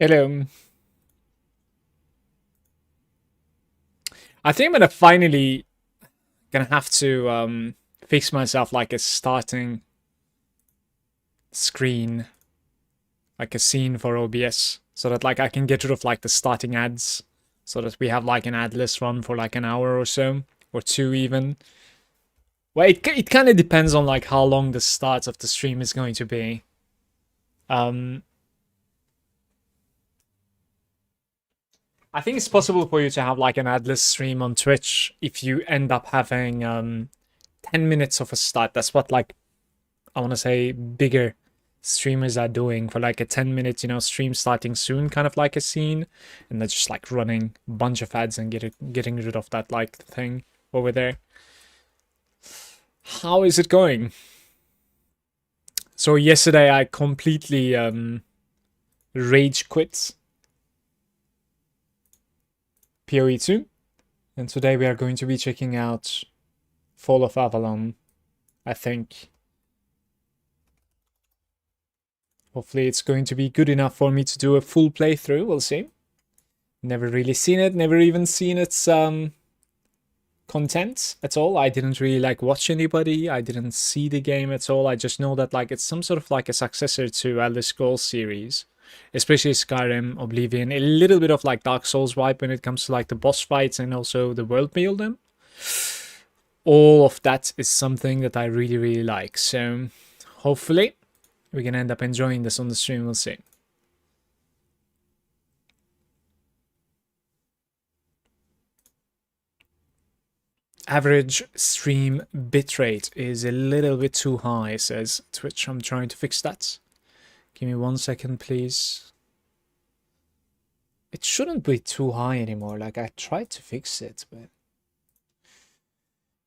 Hello. I think I'm gonna have to fix myself like a starting screen, like a scene for OBS, so that like I can get rid of like the starting ads, so that we have like an ad list run for like an hour or so, or two even. Well, it kind of depends on like how long the start of the stream is going to be. I think it's possible for you to have like an adless stream on Twitch if you end up having 10 minutes of a start. That's what like I want to say bigger streamers are doing for like a 10 minute, stream starting soon kind of like a scene, and they're just like running a bunch of ads and getting rid of that like thing over there. How is it going? So yesterday I completely rage quit PoE 2, and today we are going to be checking out Fall of Avalon, I think. Hopefully it's going to be good enough for me to do a full playthrough, we'll see. Never really seen it, never even seen its content at all. I didn't really like watch anybody, I didn't see the game at all. I just know that like it's some sort of like a successor to Elder Scrolls series, especially Skyrim, Oblivion, a little bit of like Dark Souls vibe when it comes to like the boss fights and also the world building. All of that is something that I really, really like. So hopefully we can end up enjoying this on the stream, we'll see. Average stream bitrate is a little bit too high, says Twitch. I'm trying to fix that. Give me 1 second, please. It shouldn't be too high anymore. Like, I tried to fix it, but...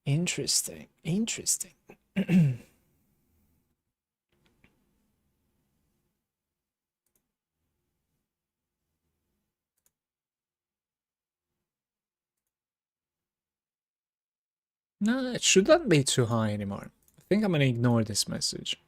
Interesting. No, it shouldn't be too high anymore. I think I'm gonna ignore this message.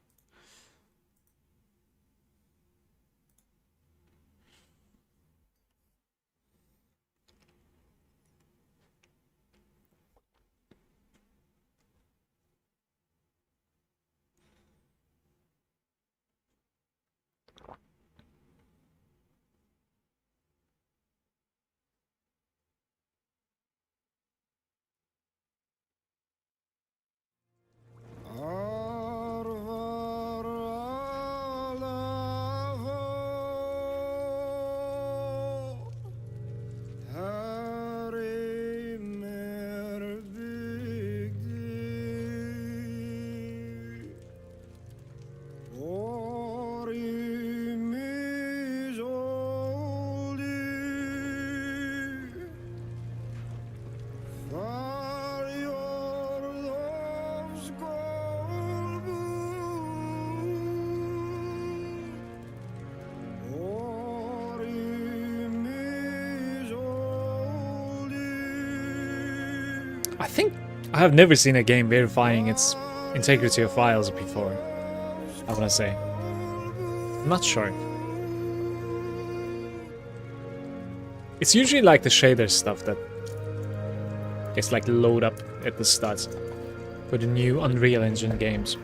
I think I have never seen a game verifying its integrity of files before, I wanna say. I'm not sure. It's usually like the shader stuff that gets like load up at the start for the new Unreal Engine games.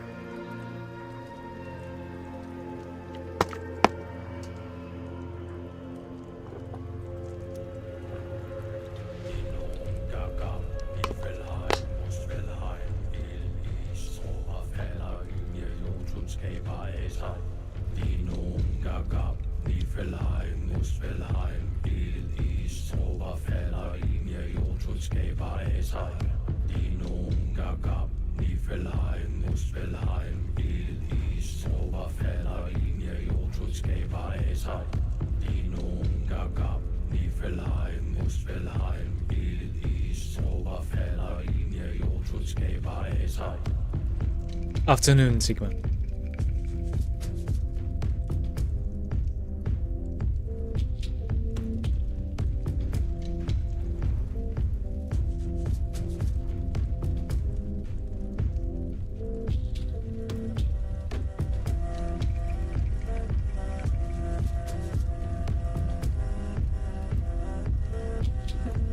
Afternoon, Sigma.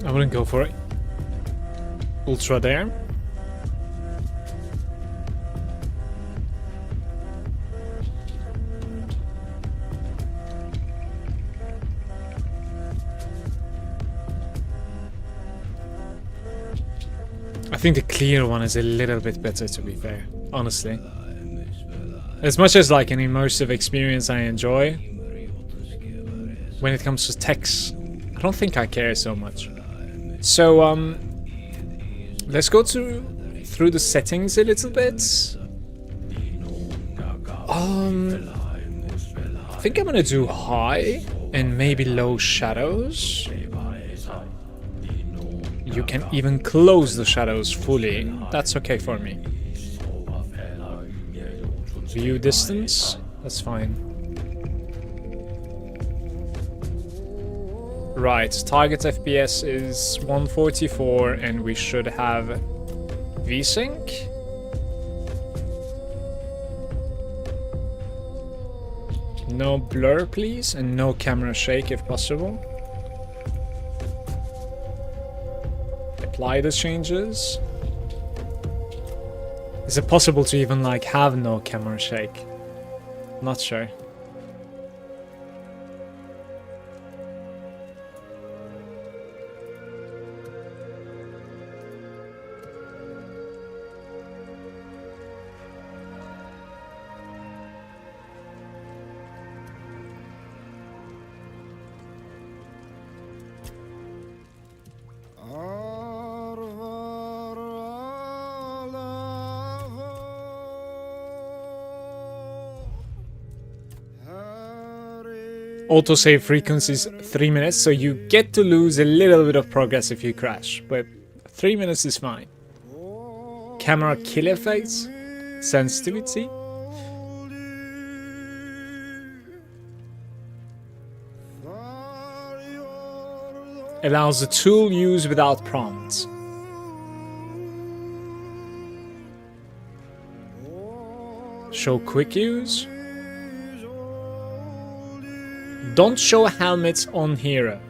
I wouldn't go for it. Ultra there. I think the clear one is a little bit better, to be fair, honestly. As much as like an immersive experience I enjoy, when it comes to text, I don't think I care so much. So let's go through the settings a little bit. I think I'm gonna do high and maybe low shadows. You can even close the shadows fully. That's okay for me. View distance, that's fine. Right, target FPS is 144 and we should have VSync. No blur please, and no camera shake if possible. Apply the changes. Is it possible to even like have no camera shake? Not sure. Autosave frequency is 3 minutes, so you get to lose a little bit of progress if you crash, but 3 minutes is fine. Camera kill effects, sensitivity. Allows the tool use without prompts. Show quick use. Don't show helmets on hero.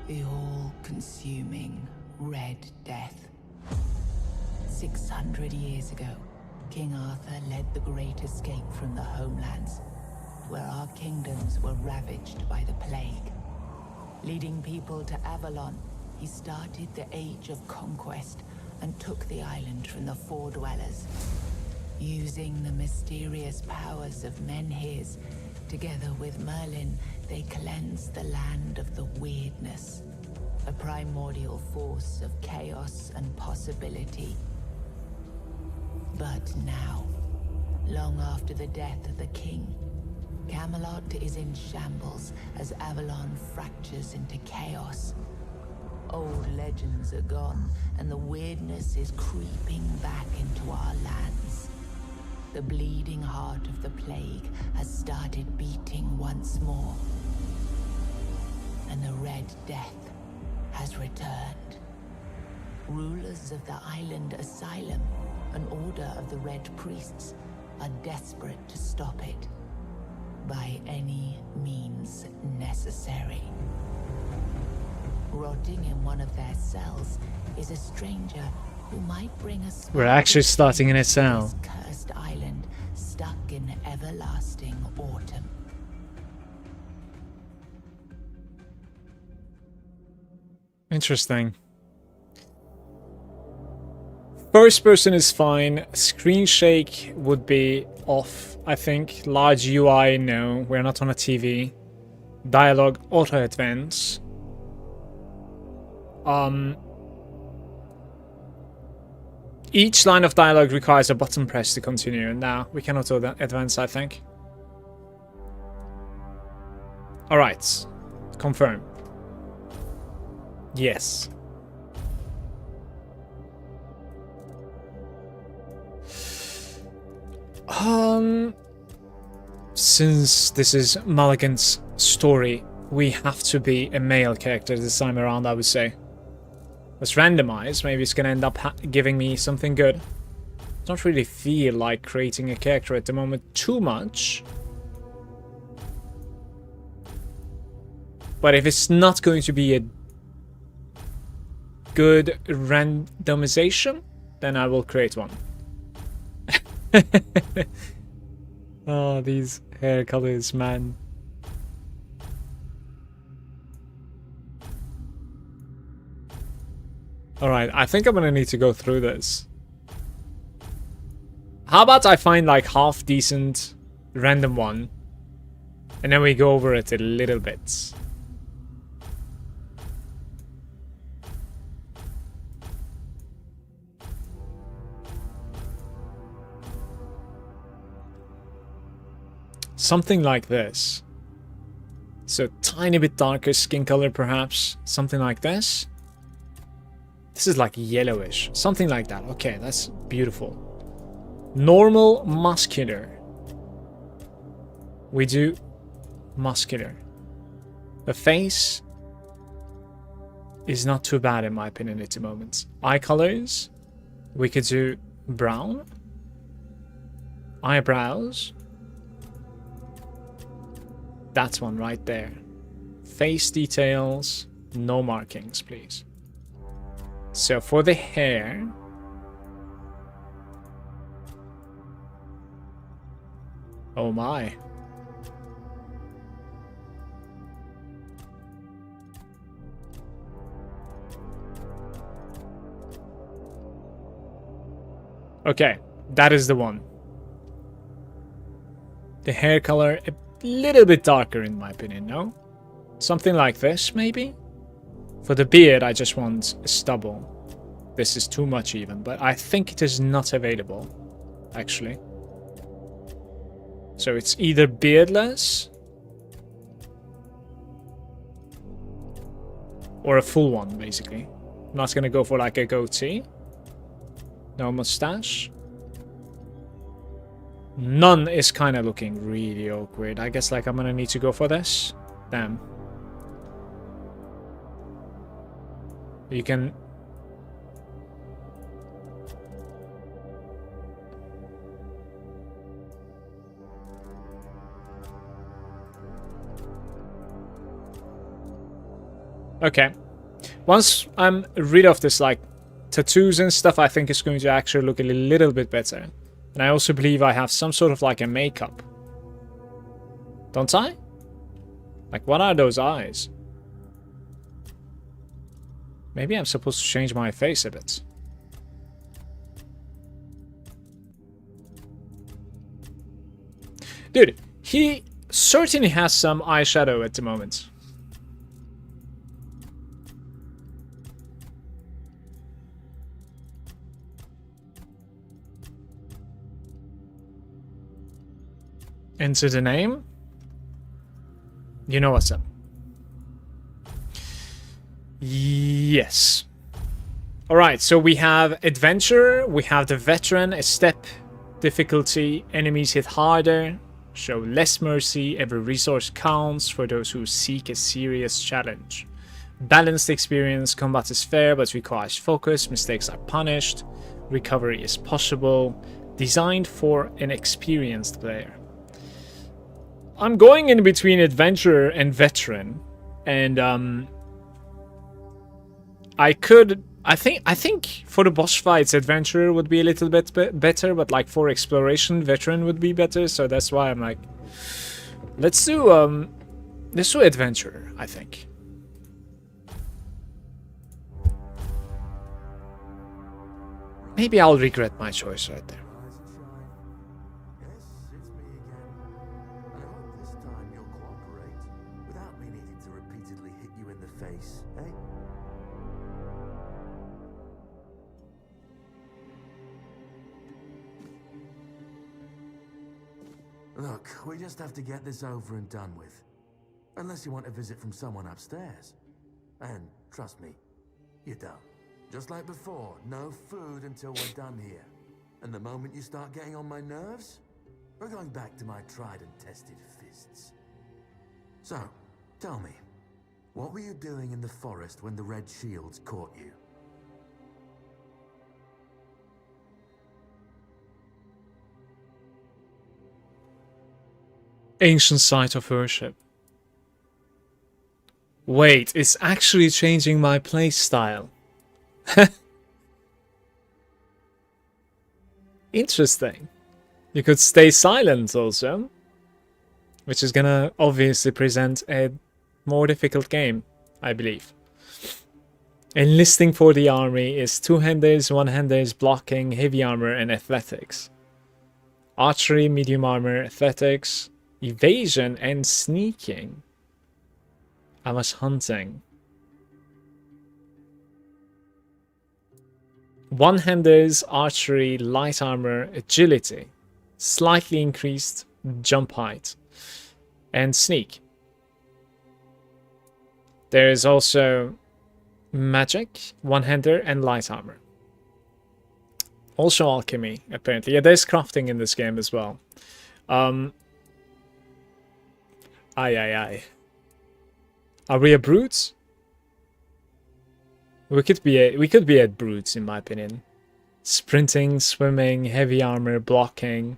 The all-consuming Red Death. 600 years ago, King Arthur led the Great Escape from the homelands, where our kingdoms were ravaged by the plague. Leading people to Avalon, he started the Age of Conquest and took the island from the Four Dwellers. Using the mysterious powers of Menhirs, together with Merlin, they cleansed the land of the Weirdness, a primordial force of chaos and possibility. But now, long after the death of the king, Camelot is in shambles as Avalon fractures into chaos. Old legends are gone, and the Weirdness is creeping back into our lands. The bleeding heart of the plague has started beating once more, and the Red Death has returned. Rulers of the island Asylum, an order of the Red Priests, are desperate to stop it by any means necessary. Rotting in one of their cells is a stranger who might bring us. We're actually starting in a cell. Cursed island stuck in everlasting autumn. Interesting. First person is fine. Screen shake would be off, I think. Large UI, no. We're not on a TV. Dialogue, auto advance. Each line of dialogue requires a button press to continue. Now we can auto advance, I think. Alright. Confirm. Yes. Since this is Malagant's story, we have to be a male character this time around, I would say. Let's randomize. Maybe it's gonna end up giving me something good. Don't really feel like creating a character at the moment too much. But if it's not going to be a good randomization, then I will create one. Oh, these hair colors, man. Alright, I think I'm gonna need to go through this. How about I find like half decent random one, and then we go over it a little bit. Something like this. So tiny bit darker skin color perhaps. Something like this. This is like yellowish. Something like that. Okay, that's beautiful. Normal muscular. We do muscular. The face is not too bad in my opinion at the moment. Eye colors. We could do brown. Eyebrows. That one right there. Face details. No markings, please. So for the hair, oh my. Okay, that is the one. The hair color a little bit darker in my opinion, no? Something like this, maybe? For the beard, I just want a stubble. This is too much even, but I think it is not available, actually. So it's either beardless or a full one, basically. I'm not gonna go for like a goatee. No mustache. None is kind of looking really awkward. I guess like I'm gonna need to go for this. Damn. You can... Okay. Once I'm rid of this like tattoos and stuff, I think it's going to actually look a little bit better. And I also believe I have some sort of like a makeup. Don't I? Like what are those eyes? Maybe I'm supposed to change my face a bit. Dude, he certainly has some eyeshadow at the moment. Into the name. You know what's up. Yes. Alright, so we have Adventurer, we have the Veteran, a step, difficulty, enemies hit harder, show less mercy, every resource counts for those who seek a serious challenge. Balanced experience, combat is fair but requires focus, mistakes are punished, recovery is possible, designed for an experienced player. I'm going in between Adventurer and Veteran, and I think for the boss fights, Adventurer would be a little bit better, but like for exploration, Veteran would be better. So that's why I'm like, let's do Adventurer, I think. Maybe I'll regret my choice right there. Look, we just have to get this over and done with. Unless you want a visit from someone upstairs. And trust me, you don't. Just like before, no food until we're done here. And the moment you start getting on my nerves, We're going back to my tried and tested fists. So, tell me, what were you doing in the forest when the Red Shields caught you? Ancient site of worship. Wait, it's actually changing my play style. Interesting. You could stay silent also, which is gonna obviously present a more difficult game, I believe. Enlisting for the army is two-handers, one-handers, blocking, heavy armor, and athletics. Archery, medium armor, athletics, evasion, and sneaking. I was hunting. One-handers, archery, light armor, agility, slightly increased jump height, and sneak. There is also magic, one-hander, and light armor. Also alchemy, apparently. Yeah, there's crafting in this game as well. Aye. Are we a brute? We could be a brute, in my opinion. Sprinting, swimming, heavy armor, blocking.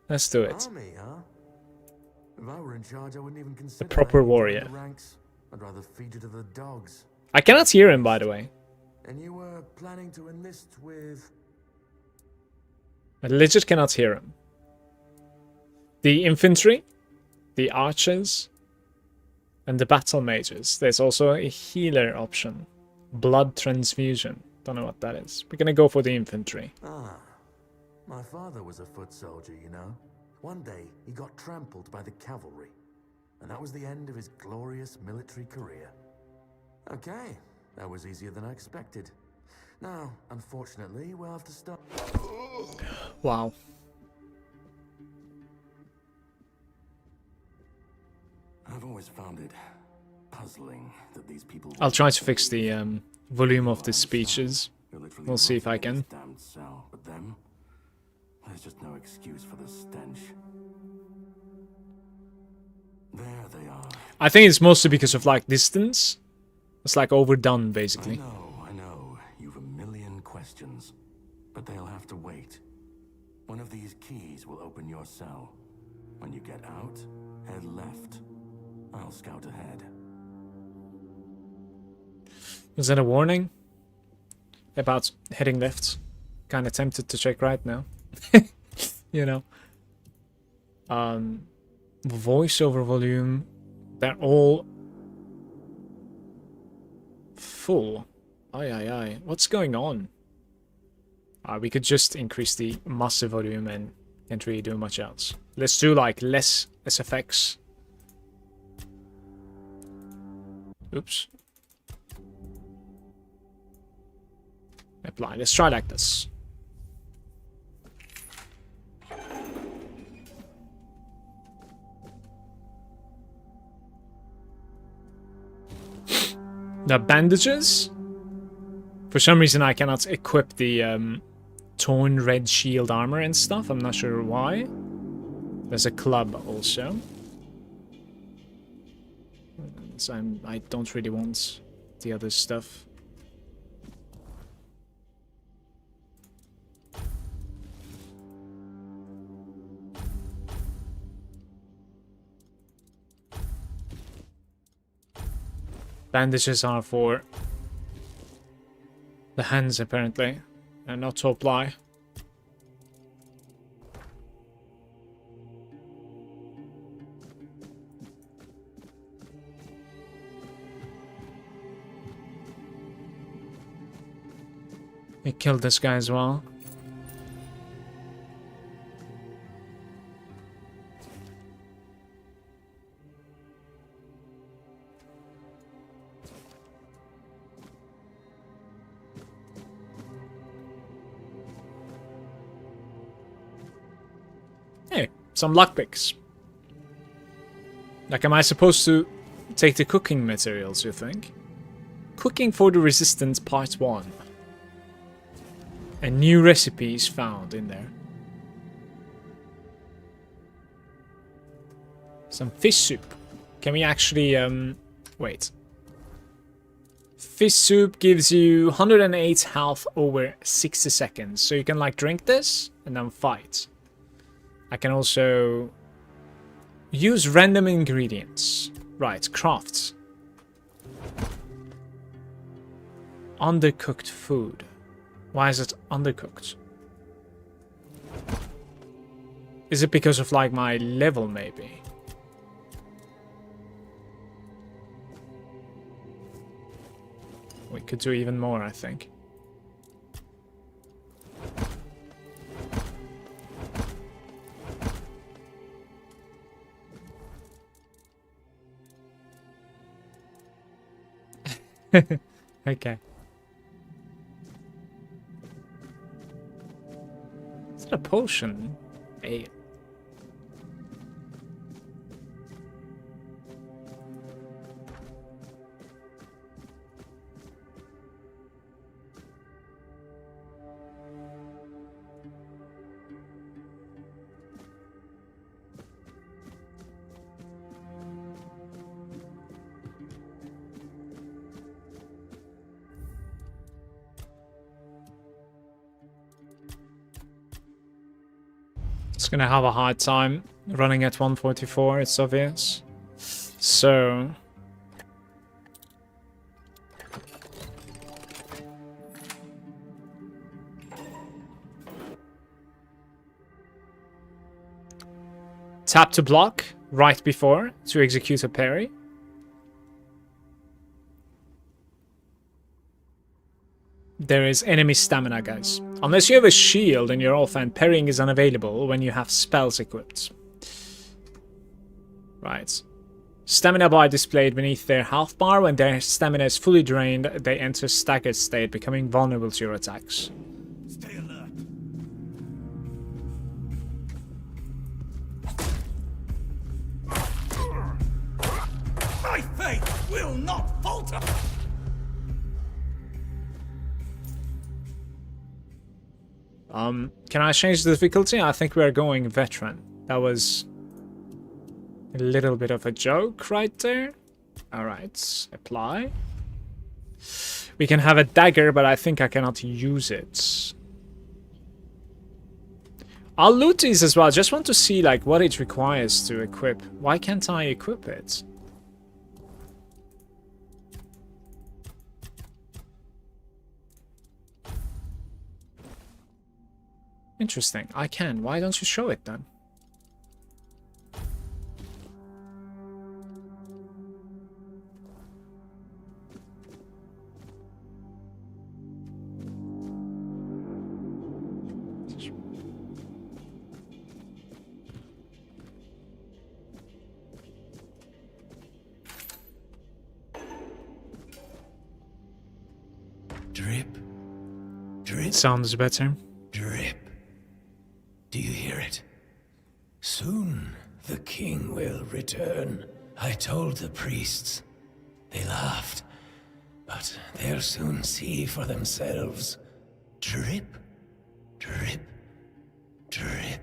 Let's do it. Army, huh? If I were in charge, I wouldn't even consider The proper that. warrior. The ranks. I'd rather feed you to the dogs. I cannot hear him, by the way. And you were planning to enlist with... I legit cannot hear him. The infantry, the archers, and the battle mages. There's also a healer option. Blood transfusion. Don't know what that is. We're gonna go for the infantry. Ah, my father was a foot soldier, you know. One day, he got trampled by the cavalry. And that was the end of his glorious military career. Okay, that was easier than I expected. Now, unfortunately, we'll have to start... Wow. I've always found it puzzling that these people... I'll try to fix the volume of the speeches. We'll see if I can. Damned cell, but them, there's just no excuse for the stench. There they are. I think it's mostly because of like distance. It's like overdone, basically. I know. You've a million questions, but they'll have to wait. One of these keys will open your cell. When you get out, head left. I'll scout ahead. Was that a warning about heading left? Kind of tempted to check right now. You know. Voiceover volume. They're all full. Aye. What's going on? We could just increase the massive volume and can't really do much else. Let's do like less SFX. Oops. Apply. Let's try like this. The bandages? For some reason I cannot equip the torn red shield armor and stuff. I'm not sure why. There's a club also. So I don't really want the other stuff. Bandages are for the hands, apparently, and not to apply. We killed this guy as well. Hey, some lockpicks. Like, am I supposed to take the cooking materials, you think? Cooking for the Resistance Part 1. And new recipes found in there. Some fish soup. Can we actually, wait. Fish soup gives you 108 health over 60 seconds. So you can like drink this and then fight. I can also use random ingredients. Right, craft. Undercooked food. Why is it undercooked? Is it because of like my level maybe? We could do even more, I think. Okay. Is it a potion? Ale. It's gonna have a hard time running at 144, it's obvious. So tap to block right before to execute a parry. There is enemy stamina, guys. Unless you have a shield in your offhand, parrying is unavailable when you have spells equipped. Right. Stamina bar displayed beneath their health bar. When their stamina is fully drained, they enter staggered state, becoming vulnerable to your attacks. Stay alert. My faith will not falter. Can I change the difficulty? I think we're going veteran. That was a little bit of a joke right there. Alright, apply. We can have a dagger, but I think I cannot use it. I'll loot these as well. Just want to see like what it requires to equip. Why can't I equip it? Interesting. I can. Why don't you show it then? Drip. Drip. Sounds better. Drip. Do you hear it? Soon the king will return. I told the priests. They laughed. But they'll soon see for themselves. Drip. Drip. Drip.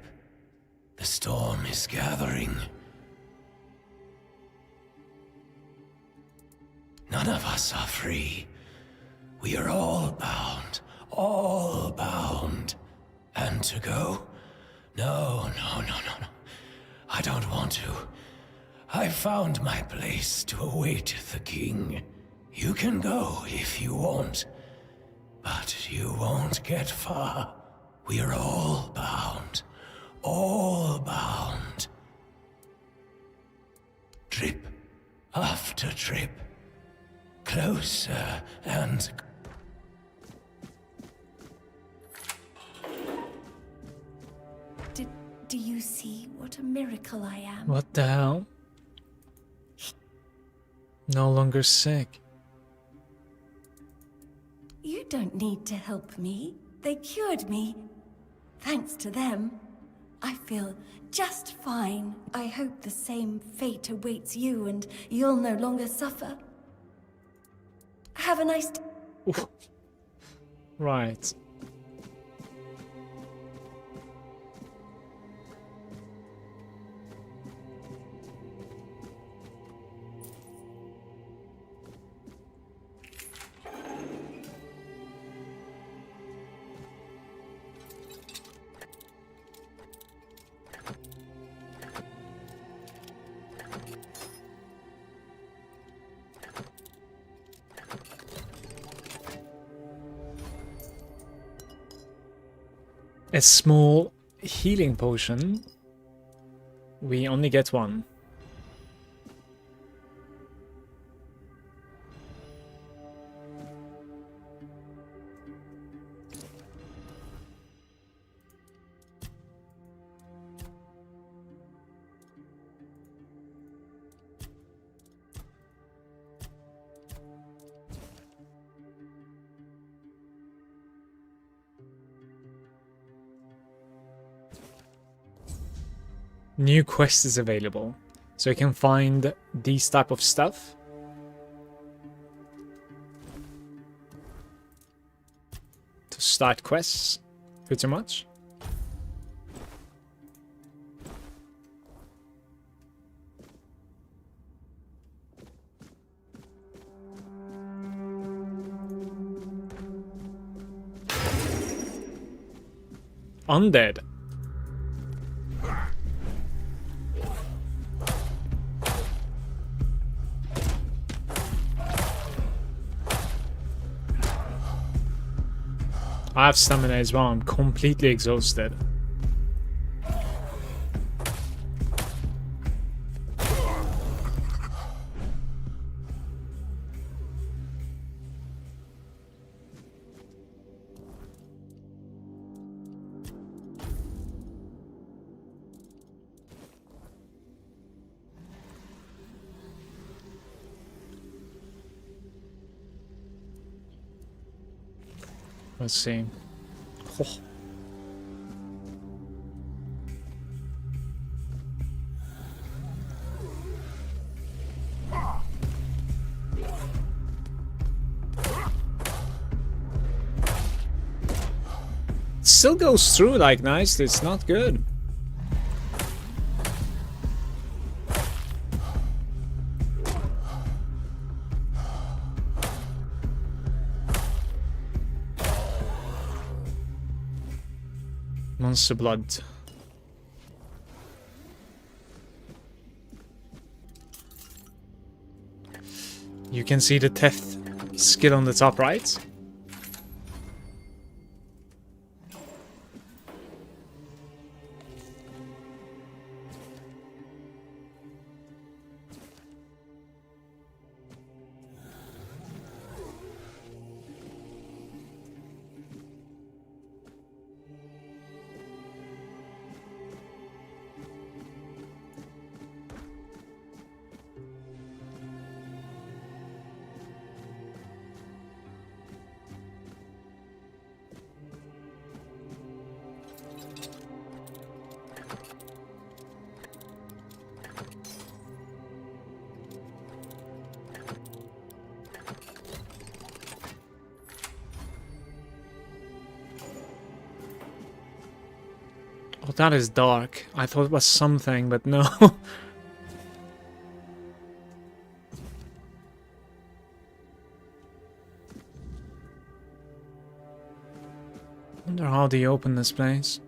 The storm is gathering. None of us are free. We are all bound. All bound. And to go? No. I don't want to. I've found my place to await the king. You can go if you want, but you won't get far. We are all bound. All bound. Trip after trip. Closer and... Do you see what a miracle I am? What the hell? No longer sick. You don't need to help me. They cured me. Thanks to them, I feel just fine. I hope the same fate awaits you and you'll no longer suffer. Have a nice day. Right. A small healing potion. We only get one. New quest is available, so you can find these type of stuff. To start quests, pretty much. Undead. I have stamina as well, I'm completely exhausted. Let's see. Oh. It still goes through like nicely, it's not good. Monster blood. You can see the theft skill on the top right. Oh, that is dark. I thought it was something, but no. Wonder how they open this place.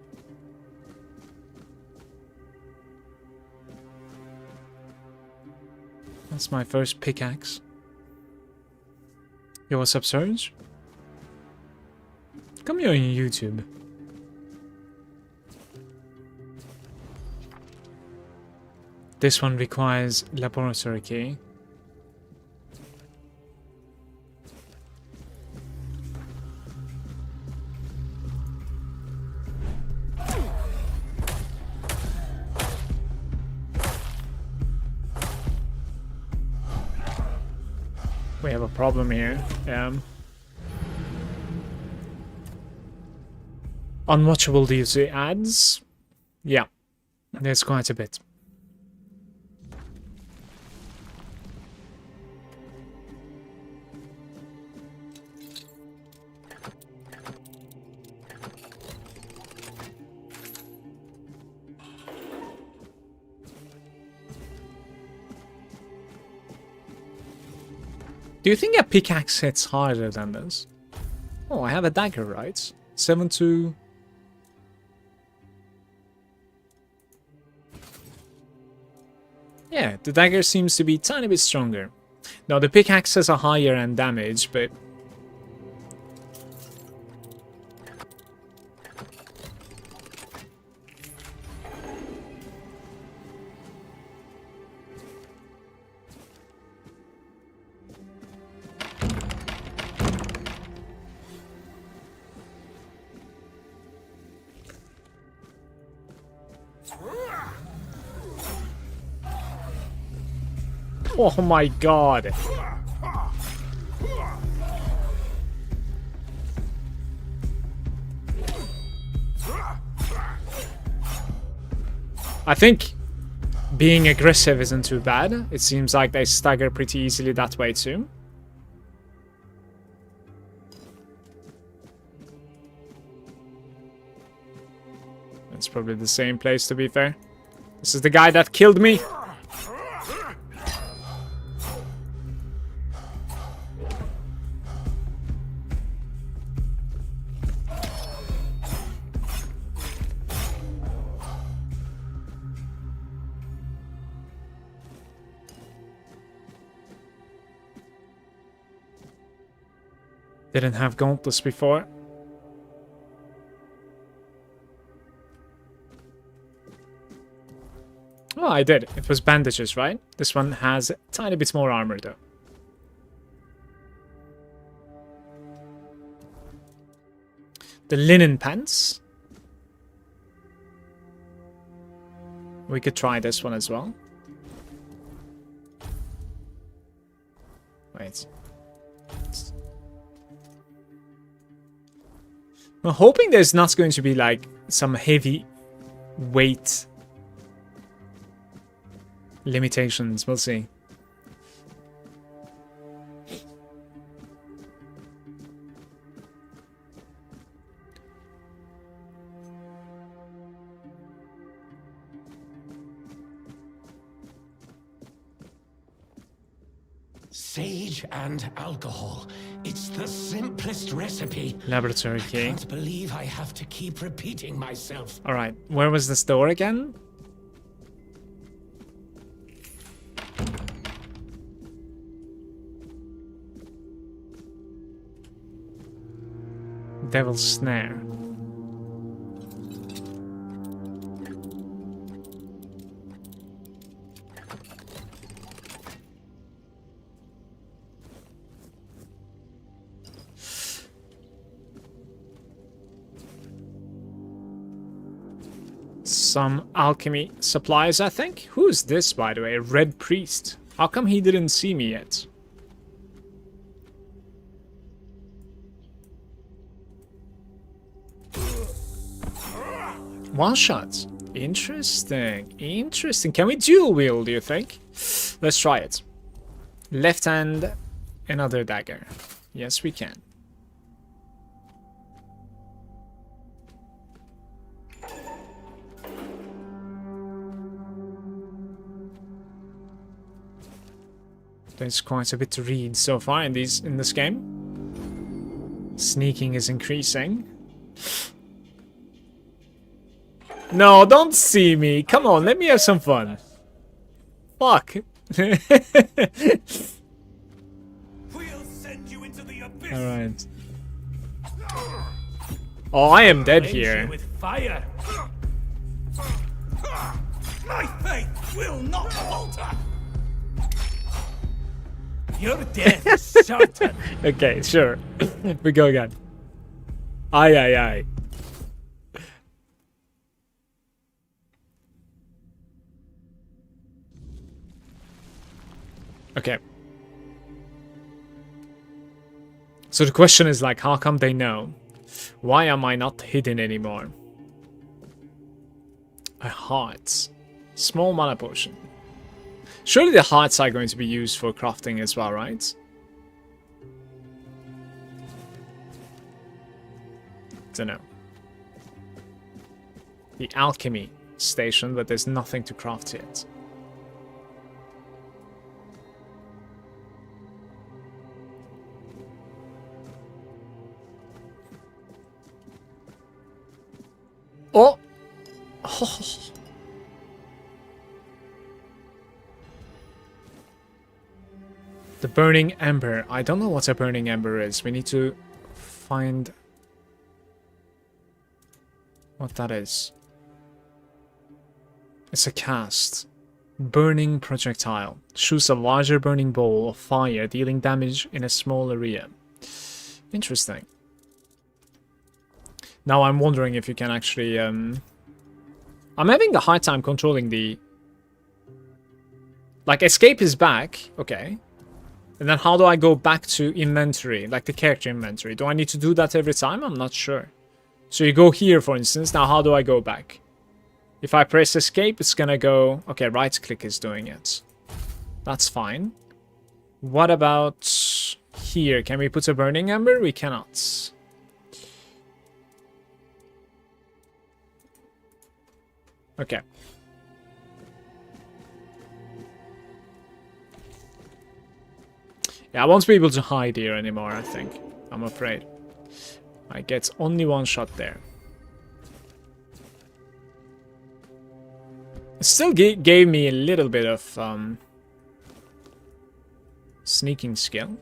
That's my first pickaxe. Yo, what's up, Surge? Come here on YouTube. This one requires laboratory key. We have a problem here. Unwatchable DLC ads? Yeah, there's quite a bit. Do you think a pickaxe hits harder than this? Oh, I have a dagger, right? 7-2. Yeah, the dagger seems to be a tiny bit stronger. Now, the pickaxe has a higher end damage, but... Oh my god. I think being aggressive isn't too bad. It seems like they stagger pretty easily that way too. It's probably the same place, to be fair. This is the guy that killed me. Didn't have gauntlets before. Oh, I did. It was bandages, right? This one has a tiny bit more armor, though. The linen pants. We could try this one as well. Wait. I'm hoping there's not going to be like some heavy weight limitations. We'll see. Sage and alcohol. It's the simplest recipe. Laboratory I key. can't believe I have to keep repeating myself. Alright, where was this door again? Devil's Snare. Some alchemy supplies, I think. Who's this, by the way? Red Priest. How come he didn't see me yet? One shot. Interesting. Interesting. Can we dual wield, do you think? Let's try it. Left hand, another dagger. Yes, we can. There's quite a bit to read so far in this game. Sneaking is increasing. No, don't see me. Come on, let me have some fun. Fuck. We'll send you into the abyss. All right. Oh, I am dead Flames you here. with fire. My faith will not falter. Your death is certain. Okay, sure. We go again. Aye, aye, aye. Okay. So the question is like, how come they know? Why am I not hidden anymore? A heart. Small mana potion. Surely the hearts are going to be used for crafting as well, right? Dunno. The alchemy station, but there's nothing to craft yet. Oh! The burning ember. I don't know what a burning ember is. We need to find what that is. It's a cast. Burning projectile. Shoots a larger burning ball of fire, dealing damage in a small area. Interesting. Now I'm wondering if you can actually... I'm having a hard time controlling the Like, escape is back. Okay. And then how do I go back to inventory? Like the character inventory. Do I need to do that every time? I'm not sure. So you go here, for instance. Now, how do I go back? If I press escape, it's gonna go... Okay, right click is doing it. That's fine. What about here? Can we put a burning ember? We cannot. Okay. Yeah, I won't be able to hide here anymore, I think. I'm afraid. I get only one shot there. It still gave me a little bit of sneaking skill.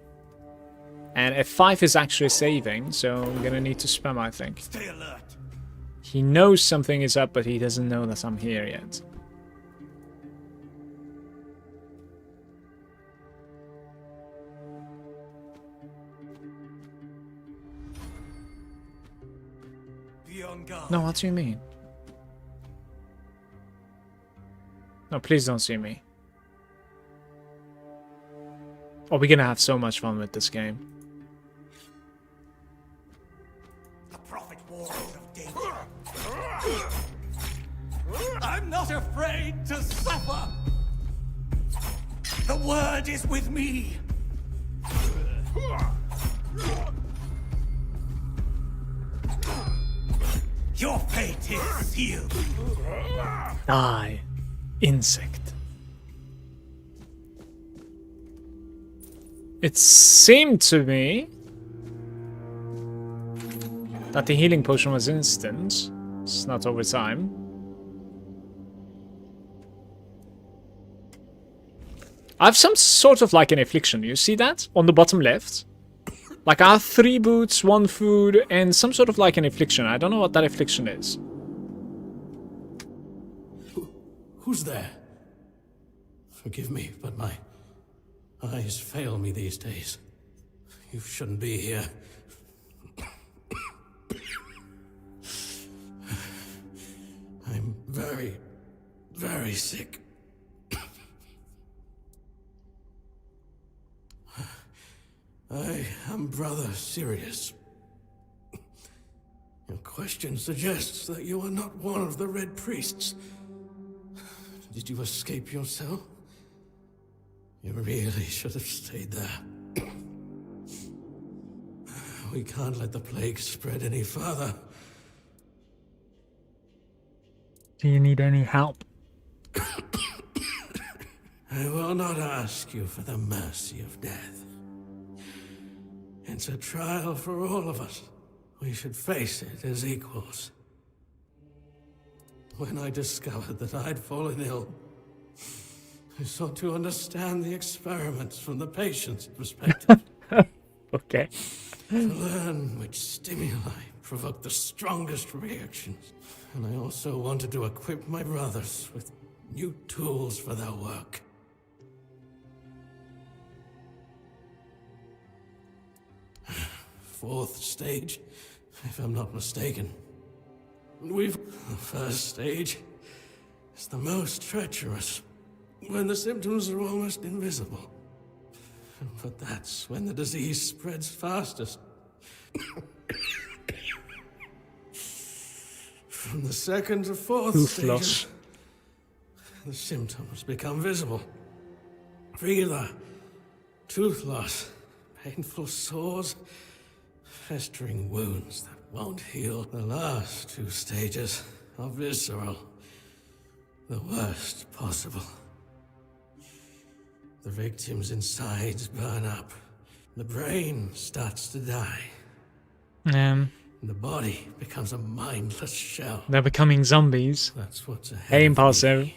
And F5 is actually saving, so I'm gonna need to spam, I think. Stay alert. He knows something is up, but he doesn't know that I'm here yet. Be on guard. No, what do you mean? No, please don't see me. Oh, we're gonna have so much fun with this game. The prophet warned of danger. I'm not afraid to suffer. The word is with me. Your fate is sealed. Die, insect. It seemed to me that the healing potion was instant. It's not over time. I have some sort of like an affliction. You see that? On the bottom left. Like I have 3 boots, 1 food, and some sort of like an affliction. I don't know what that affliction is. Who's there? Forgive me, but my eyes fail me these days. You shouldn't be here. I'm very, very sick. I am Brother Sirius. Your question suggests that you are not one of the Red Priests. Did you escape your cell? You really should have stayed there. We can't let the plague spread any further. Do you need any help? I will not ask you for the mercy of death. It's a trial for all of us. We should face it as equals. When I discovered that I'd fallen ill, I sought to understand the experiments from the patient's perspective. Okay. To learn which stimuli provoke the strongest reactions. And I also wanted to equip my brothers with new tools for their work. Fourth stage, if I'm not mistaken. The first stage is the most treacherous, when the symptoms are almost invisible. But that's when the disease spreads fastest. From the second to fourth Tooth stages, loss. the symptoms become visible. Fever, tooth loss, painful sores, festering wounds that won't heal. The last 2 stages are visceral, the worst possible. The victim's insides burn up. The brain starts to die. The body becomes a mindless shell. They're becoming zombies. That's what's ahead. Hey, of Impulsive. me.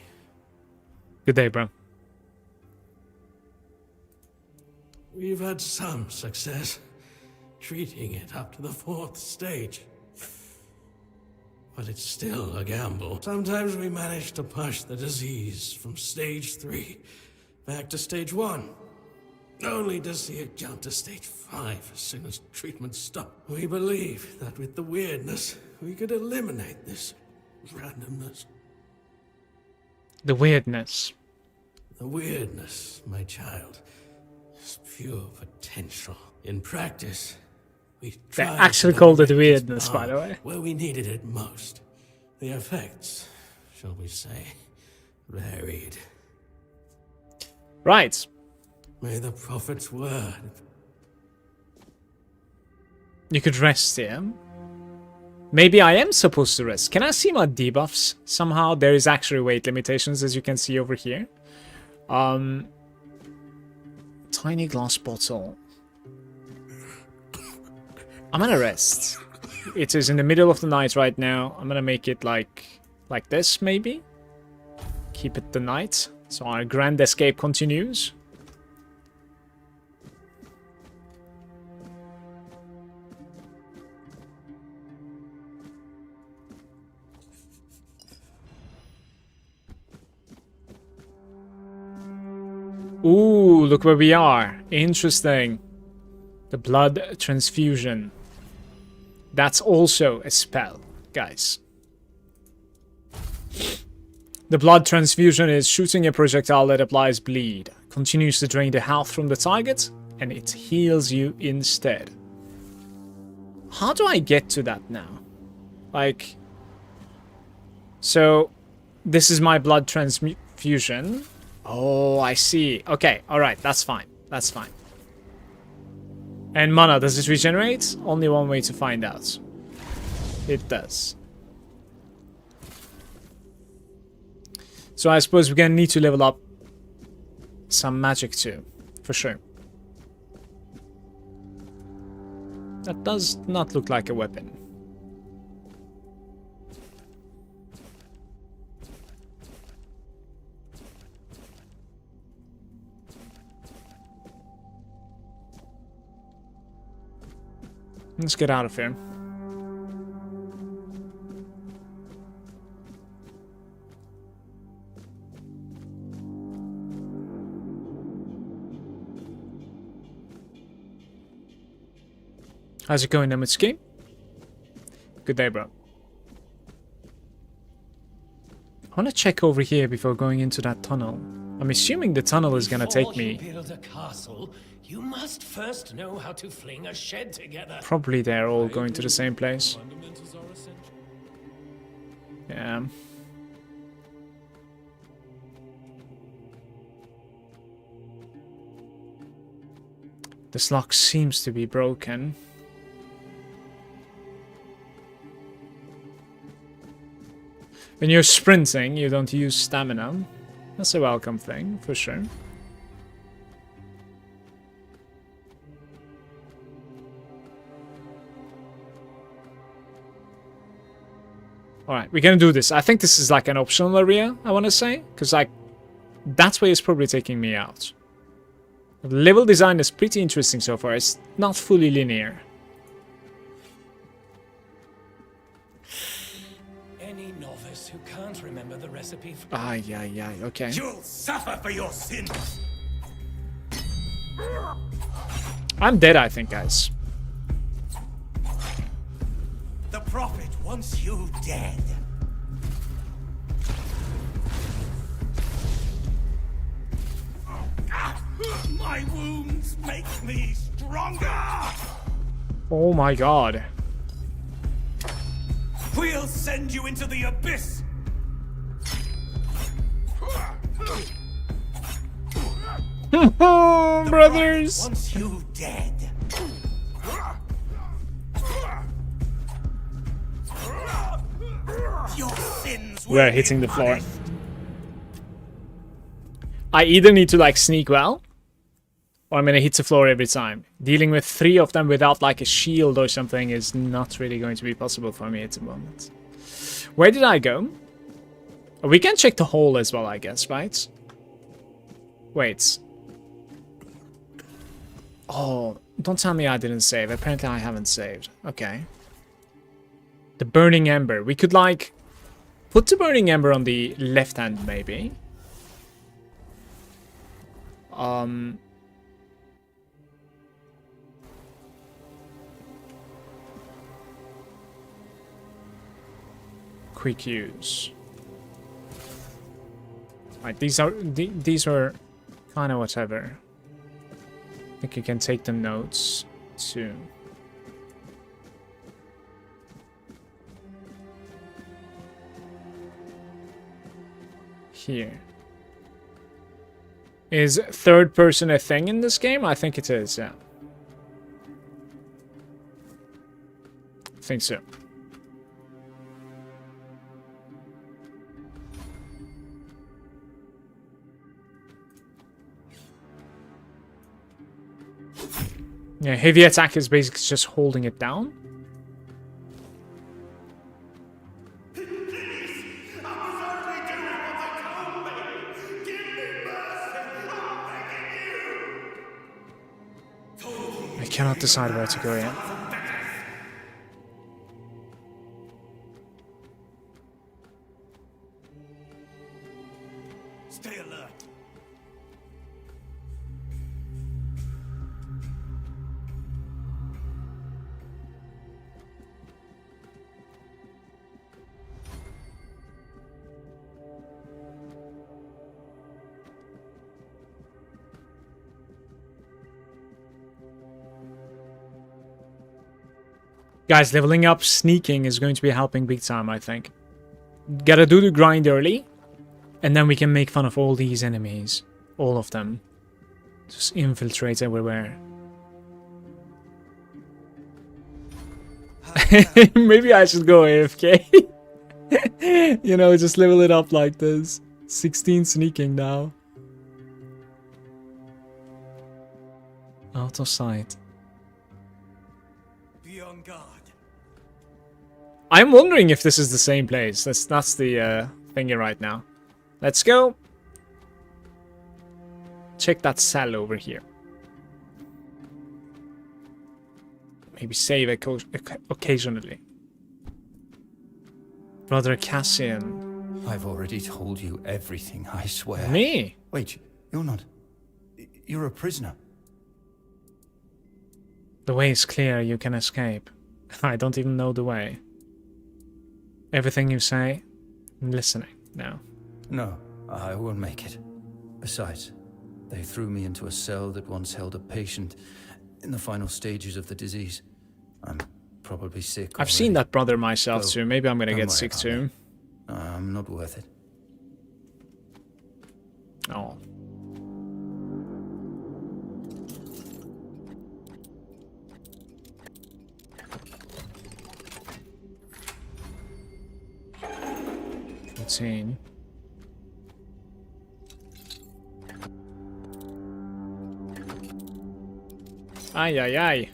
Good day, bro. We've had some success treating it up to the 4th stage. But it's still a gamble. Sometimes we manage to push the disease from stage 3 back to stage 1, only to see it jump to stage 5 as soon as treatment stopped. We believe that with the weirdness, we could eliminate this randomness. The weirdness. The weirdness, my child, is pure potential. In practice, we They tried actually to called it direct its weirdness, by the power way. where we needed it most. The effects, shall we say, varied. Right. May the prophet's word. You could rest here. Maybe I am supposed to rest. Can I see my debuffs somehow? There is actually weight limitations, as you can see over here. Tiny glass bottle. I'm gonna rest. It is in the middle of the night right now. I'm gonna make it like this, maybe. Keep it the night, so our grand escape continues. Ooh, look where we are. Interesting. The blood transfusion. That's also a spell, guys. The blood transfusion is shooting a projectile that applies bleed. Continues to drain the health from the target, and it heals you instead. How do I get to that now? Like... So, this is my blood transfusion. Oh, I see. Okay, alright, that's fine. That's fine. And mana, does it regenerate? Only one way to find out. It does. So I suppose we're gonna need to level up some magic too, for sure. That does not look like a weapon. Let's get out of here. How's it going, Nemitsuki? Good day, bro. I want to check over here before going into that tunnel. I'm assuming the tunnel is gonna take me. Before you build a castle, you must first know how to fling a shed together. Probably they're all going to the same place. Yeah. This lock seems to be broken. When you're sprinting, you don't use stamina. That's a welcome thing, for sure. Alright, we're gonna do this. I think this is like an optional area, I want to say. Because like, that way is probably taking me out. The level design is pretty interesting so far. It's not fully linear. Any novice who can't remember the recipe for... Okay. You'll suffer for your sins! I'm dead, I think, guys. The prophet wants you dead. My wounds make me stronger! Oh my god. We'll send you into the abyss! Brothers! Wants you dead. Your sins will We're be hitting the floor. punished. I either need to like sneak well, or I'm gonna hit the floor every time. Dealing with 3 of them without like a shield or something is not really going to be possible for me at the moment. Where did I go? We can check the hole as well, I guess, right? Wait. Oh, don't tell me I didn't save. Apparently I haven't saved. Okay. The burning ember. We could like put the burning ember on the left hand maybe. Quick use. Right, these are kind of whatever. I think you can take the notes too. Here. Is third person a thing in this game? I think it is, yeah. I think so. Yeah, heavy attack is basically just holding it down. I cannot decide where to go yet. Stay alert. Guys, leveling up sneaking is going to be helping big time, I think. Gotta do the grind early, and then we can make fun of all these enemies. All of them. Just infiltrate everywhere. Maybe I should go AFK. You know, just level it up like this. 16 sneaking now. Out of sight. Be on guard. I'm wondering if this is the same place. That's the thingy right now. Let's go. Check that cell over here. Maybe save occasionally. Brother Cassian. I've already told you everything, I swear. Me? Wait, you're not... You're a prisoner. The way is clear, you can escape. I don't even know the way. Everything you say, I'm listening now. No, I won't make it. Besides, they threw me into a cell that once held a patient in the final stages of the disease. I'm probably sick I've seen already. that brother myself Oh, too. Maybe I'm gonna don't get worry sick about too. I'm not worth it. Oh. Routine. Ay, ay, ay.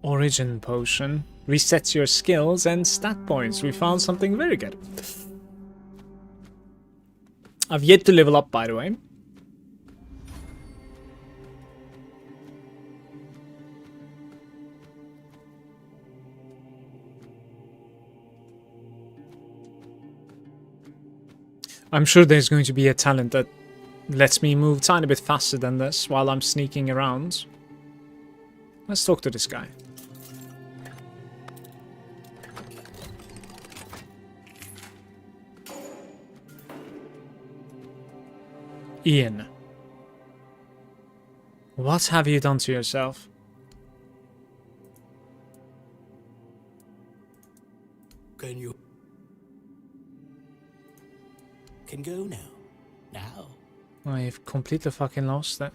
Origin potion. Resets your skills and stat points. We found something very good. I've yet to level up, by the way. I'm sure there's going to be a talent that lets me move a tiny bit faster than this while I'm sneaking around. Let's talk to this guy. Ian. What have you done to yourself? Can go now. Now. I've completely fucking lost it.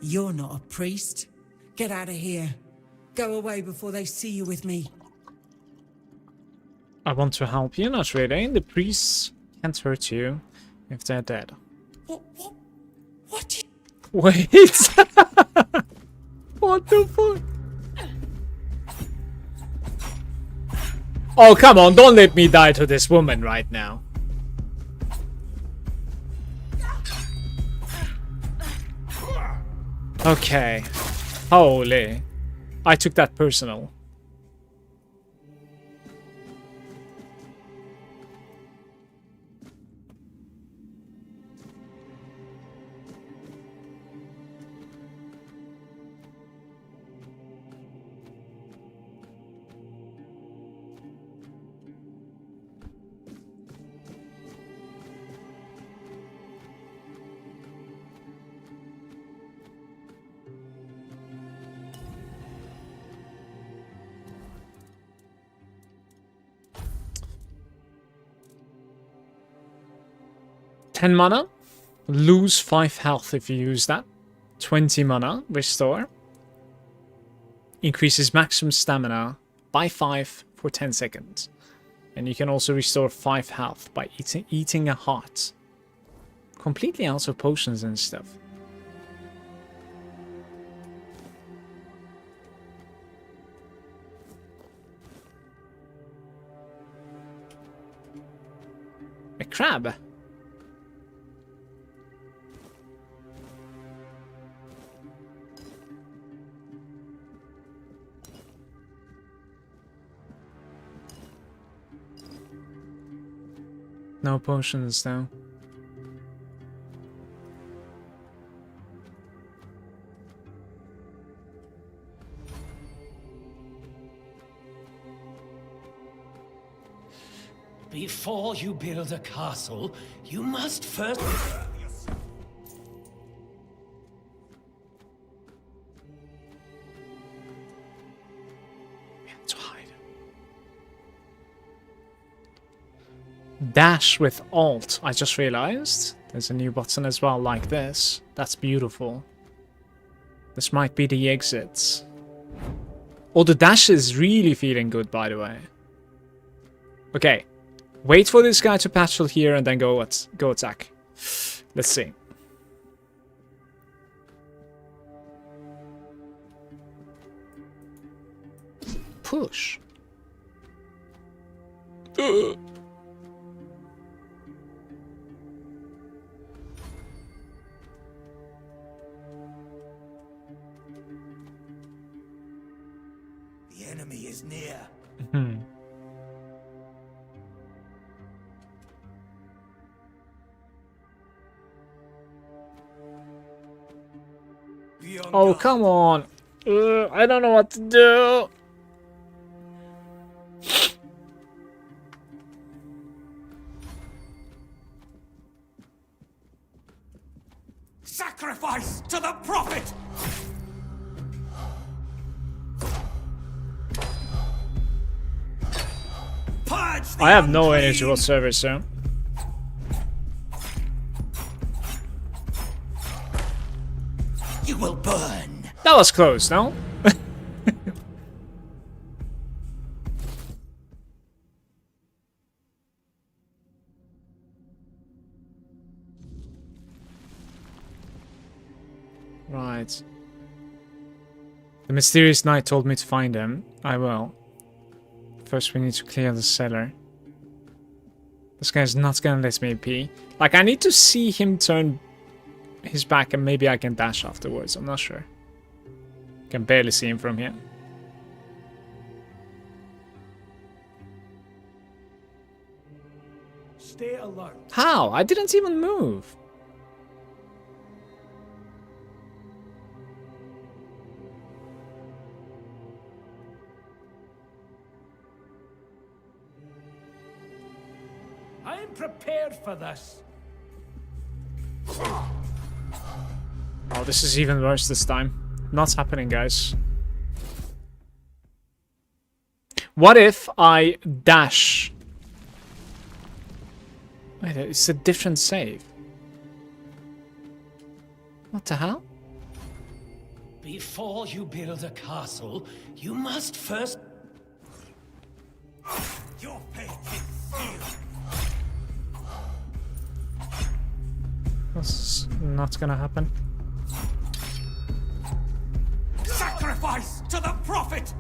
You're not a priest. Get out of here. Go away before they see you with me. I want to help you, not really. The priests can't hurt you if they're dead. What did... Wait! What the fuck? Oh, come on, don't let me die to this woman right now. Okay. Holy. I took that personal. 10 mana. Lose 5 health if you use that. 20 mana. Restore. Increases maximum stamina by 5 for 10 seconds. And you can also restore 5 health by eating a heart. Completely out of potions and stuff. A crab. No potions though. Before you build a castle, you must first... To hide. Dash with Alt. I just realized there's a new button as well like this. That's beautiful. This might be the exits. Oh, the dash is really feeling good, by the way. Okay. Wait for this guy to patrol here and then go attack. Let's see. Push. The enemy is near. Oh, come on. I don't know what to do. Sacrifice to the prophet! Purge the I have no unclean! energy whatsoever, so. You will burn. That was close, no? Right. The mysterious knight told me to find him. I will. First we need to clear the cellar. This guy's not gonna let me pee. Like, I need to see him turn his back and maybe I can dash afterwards. I'm not sure. Can barely see him from here. Stay alert. How? I didn't even move. I'm prepared for this. Oh, this is even worse this time. Not happening, guys. What if I dash? Wait, it's a different save. What the hell? Before you build a castle, you must first... Your fate is sealed. That's not gonna happen. Sacrifice to the prophet!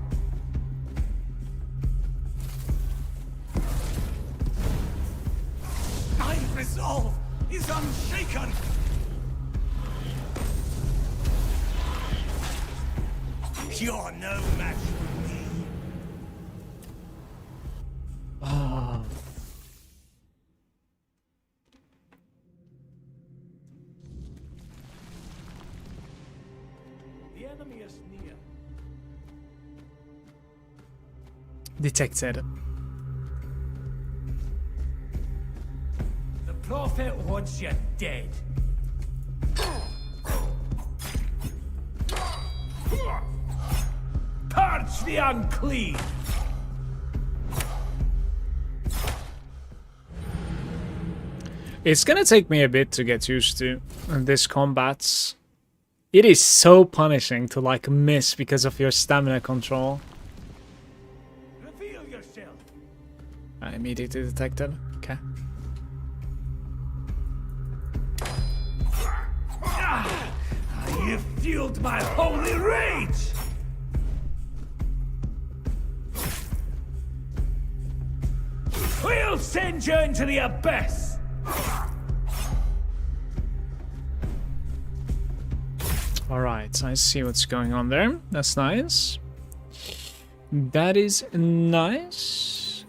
My resolve is unshaken! You're no match for me. Oh. The enemy is near. Detected. The prophet wants you dead. Purge the unclean! It's gonna take me a bit to get used to this combat. It is so punishing to like miss because of your stamina control. Reveal yourself. I immediately detected. Okay. You've fueled my holy rage! We'll send you into the abyss! Alright, I see what's going on there. That's nice. That is nice.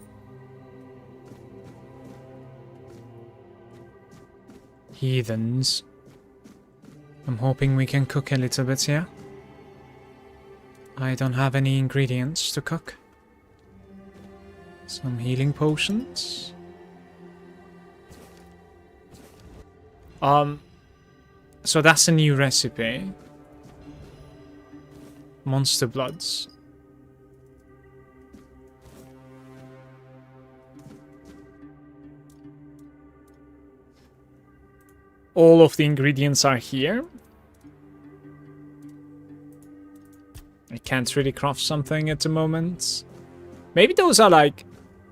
Heathens. I'm hoping we can cook a little bit here. I don't have any ingredients to cook. Some healing potions. So that's a new recipe. Monster Bloods. All of the ingredients are here. I can't really craft something at the moment. Maybe those are like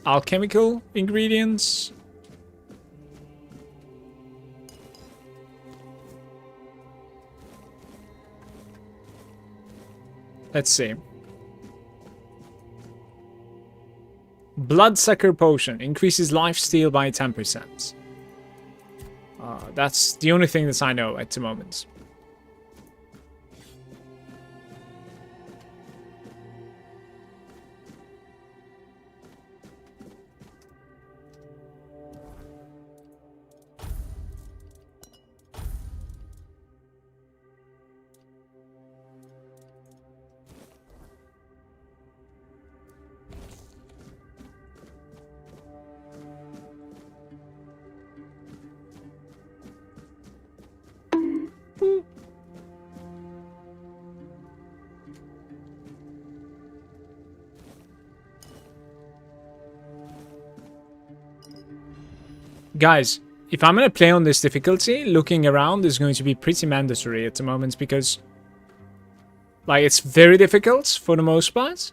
alchemical ingredients. Let's see. Bloodsucker Potion. Increases lifesteal by 10%. That's the only thing that I know at the moment. Guys, if I'm going to play on this difficulty, looking around is going to be pretty mandatory at the moment because, like, it's very difficult for the most part.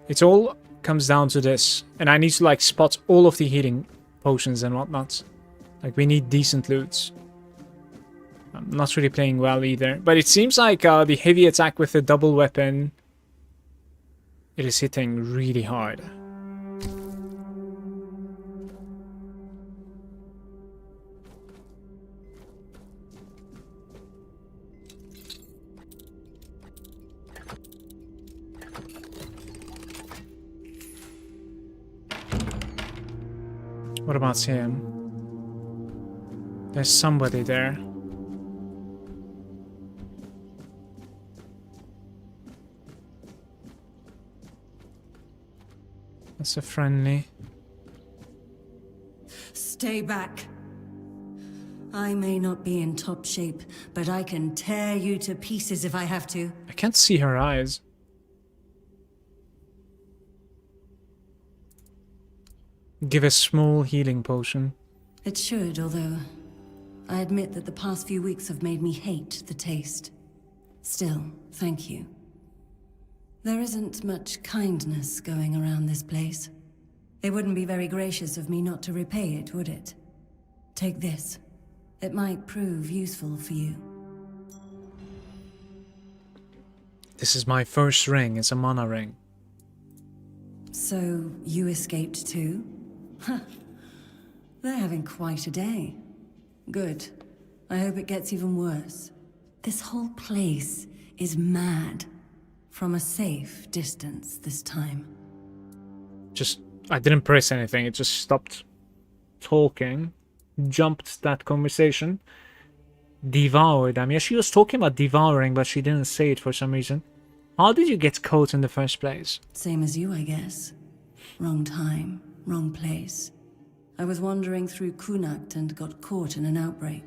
It all comes down to this. And I need to, like, spot all of the healing potions and whatnot. Like, we need decent loot. I'm not really playing well either. But it seems like the heavy attack with the double weapon, it is hitting really hard. What about him? There's somebody there. That's a friendly. Stay back. I may not be in top shape, but I can tear you to pieces if I have to. I can't see her eyes. Give a small healing potion. It should, although I admit that the past few weeks have made me hate the taste. Still, thank you. There isn't much kindness going around this place. It wouldn't be very gracious of me not to repay it, would it? Take this. It might prove useful for you. This is my first ring. It's a mana ring. So, you escaped too? Huh. They're having quite a day. Good. I hope it gets even worse. This whole place is mad. From a safe distance this time. I didn't press anything. It just stopped talking. Jumped that conversation. Devoured them. Yeah, she was talking about devouring, but she didn't say it for some reason. How did you get caught in the first place? Same as you, I guess. Wrong time, wrong place. I was wandering through Kunakt and got caught in an outbreak.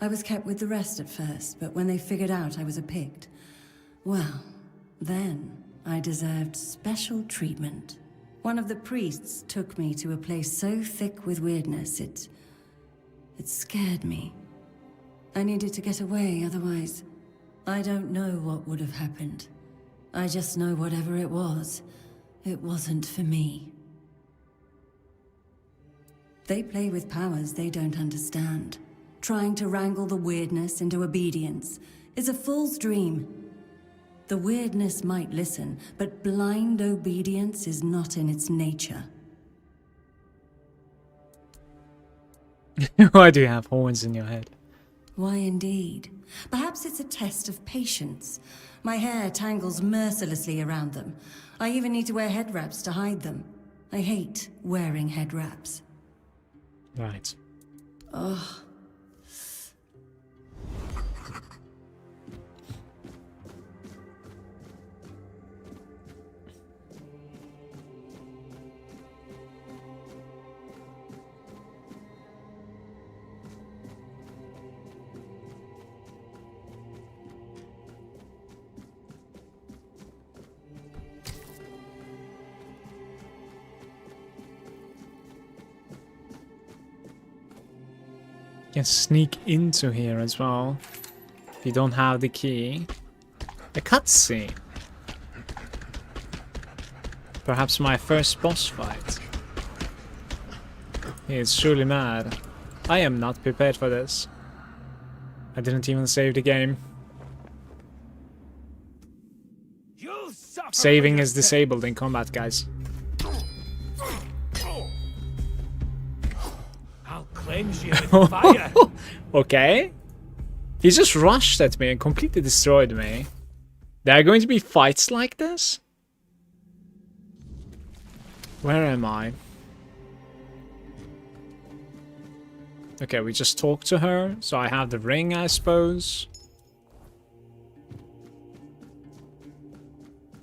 I was kept with the rest at first, but when they figured out I was a Pict, well, then I deserved special treatment. One of the priests took me to a place so thick with weirdness, it scared me. I needed to get away, otherwise, I don't know what would have happened. I just know whatever it wasn't for me. They play with powers they don't understand. Trying to wrangle the weirdness into obedience is a fool's dream. The weirdness might listen, but blind obedience is not in its nature. Why do you have horns in your head? Why indeed? Perhaps it's a test of patience. My hair tangles mercilessly around them. I even need to wear head wraps to hide them. I hate wearing head wraps. Right. Ugh. You can sneak into here as well if you don't have the key. A cutscene. Perhaps my first boss fight. He is surely mad. I am not prepared for this. I didn't even save the game. Saving is disabled in combat, guys. Cleanse you with fire. Okay. He just rushed at me and completely destroyed me. There are going to be fights like this? Where am I? Okay, we just talked to her, so I have the ring, I suppose.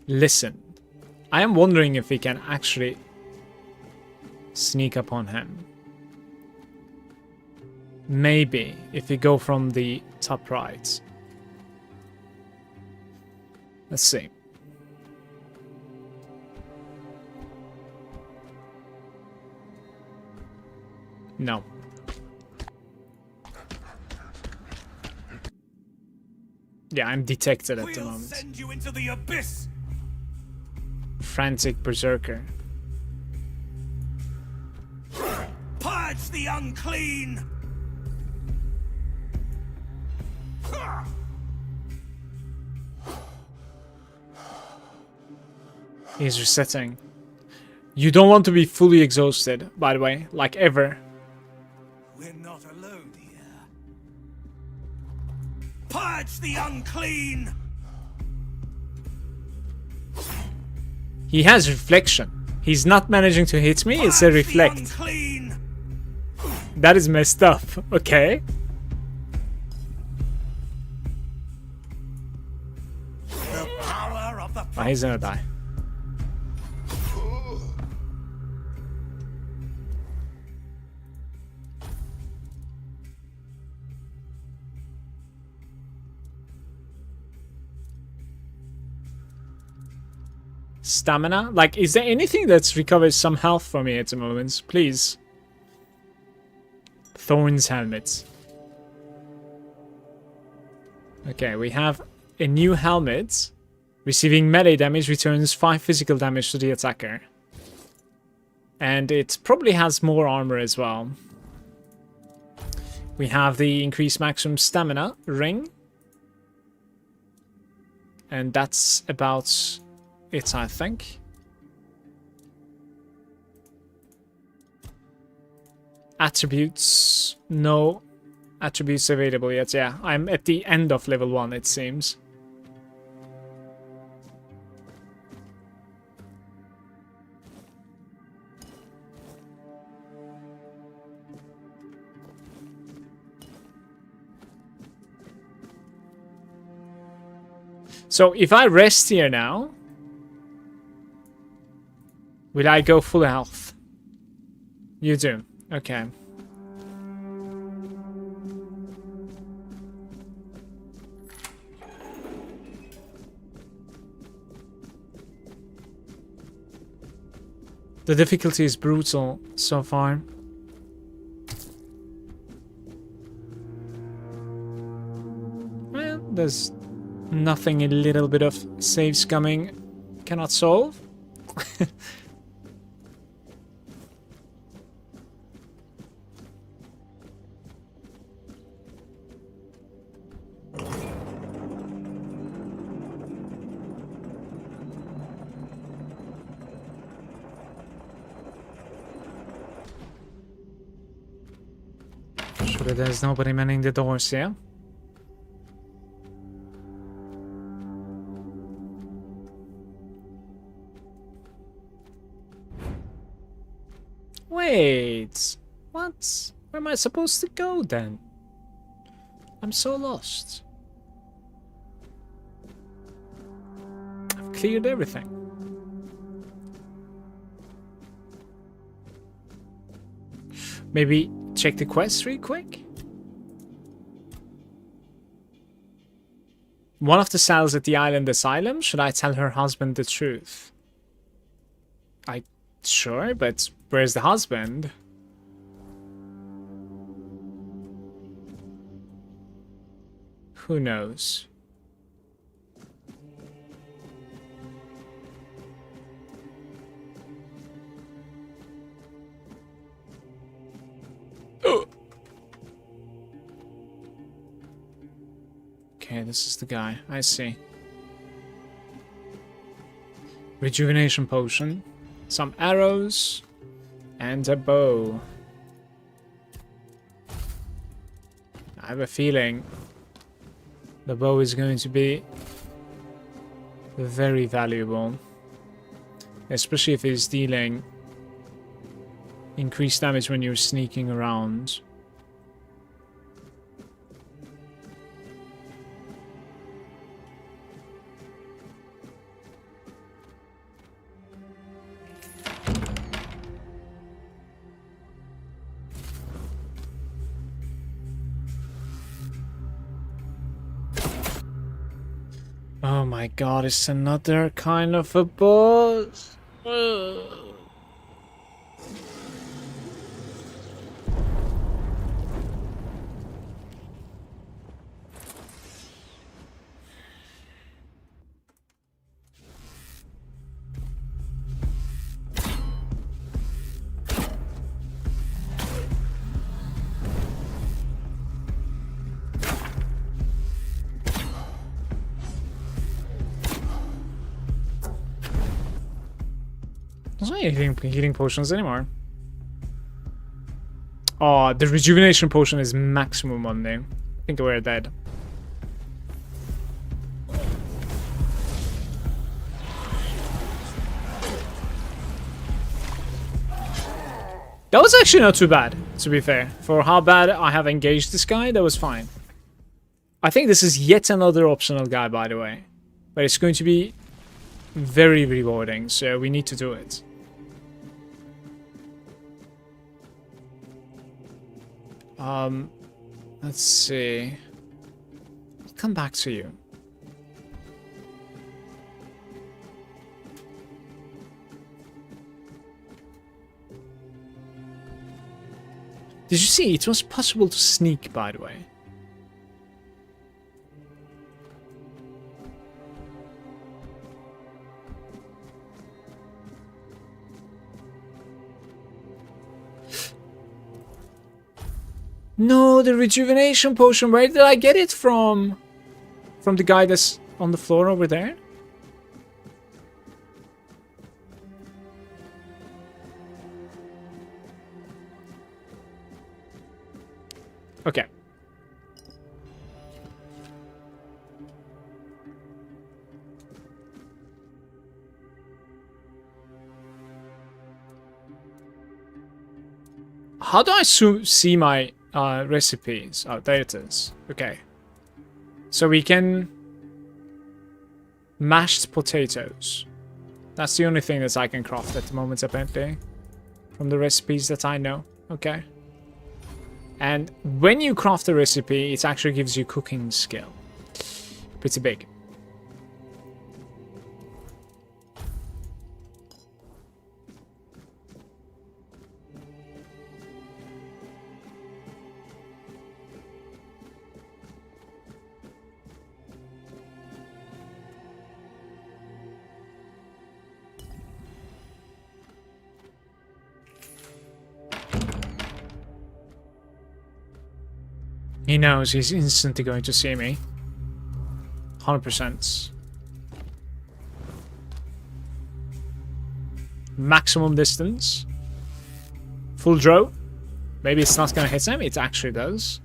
Listen. I am wondering if we can actually sneak up on him. Maybe, if we go from the top right. Let's see. No. Yeah, I'm detected at the moment. Send you into the abyss. Frantic berserker. Purge the unclean. He's resetting. You don't want to be fully exhausted, by the way, like ever. We're not alone here. Purge the unclean. He has reflection. He's not managing to hit me, it's a reflect. That is messed up, okay? The power of the Oh, he's gonna die. Stamina? Like, is there anything that's recovers some health for me at the moment? Please. Thorns helmet. Okay, we have a new helmet. Receiving melee damage returns 5 physical damage to the attacker. And it probably has more armor as well. We have the increased maximum stamina ring. And that's about it, I think. Attributes. No attributes available yet. Yeah, I'm at the end of level 1, it seems. So if I rest here now, will I go full health? You do. Okay. The difficulty is brutal so far. Well, there's nothing a little bit of save scumming cannot solve. Sure, there's nobody manning the doors here. Wait, what? Where am I supposed to go then? I'm so lost. I've cleared everything. Maybe check the quest real quick? One of the cells at the island asylum? Should I tell her husband the truth? Sure, but where's the husband? Who knows? Okay, this is the guy. I see. Rejuvenation potion. Some arrows. And a bow. I have a feeling the bow is going to be very valuable. Especially if it's dealing increased damage when you're sneaking around. Oh my god, it's another kind of a boss. There's not any healing potions anymore. Oh, the rejuvenation potion is maximum on there. I think we're dead. That was actually not too bad, to be fair. For how bad I have engaged this guy, that was fine. I think this is yet another optional guy, by the way. But it's going to be very rewarding, so we need to do it. Let's see. I'll come back to you. Did you see? It was possible to sneak, by the way. No, the rejuvenation potion. Where did I get it from? From the guy that's on the floor over there? Okay. How do I see my recipes? Oh, there it is. Okay. So we can mashed potatoes. That's the only thing that I can craft at the moment, apparently. From the recipes that I know. Okay. And when you craft a recipe, it actually gives you cooking skill. Pretty big. He knows he's instantly going to see me. 100%. Maximum distance. Full draw. Maybe it's not gonna hit him. It actually does.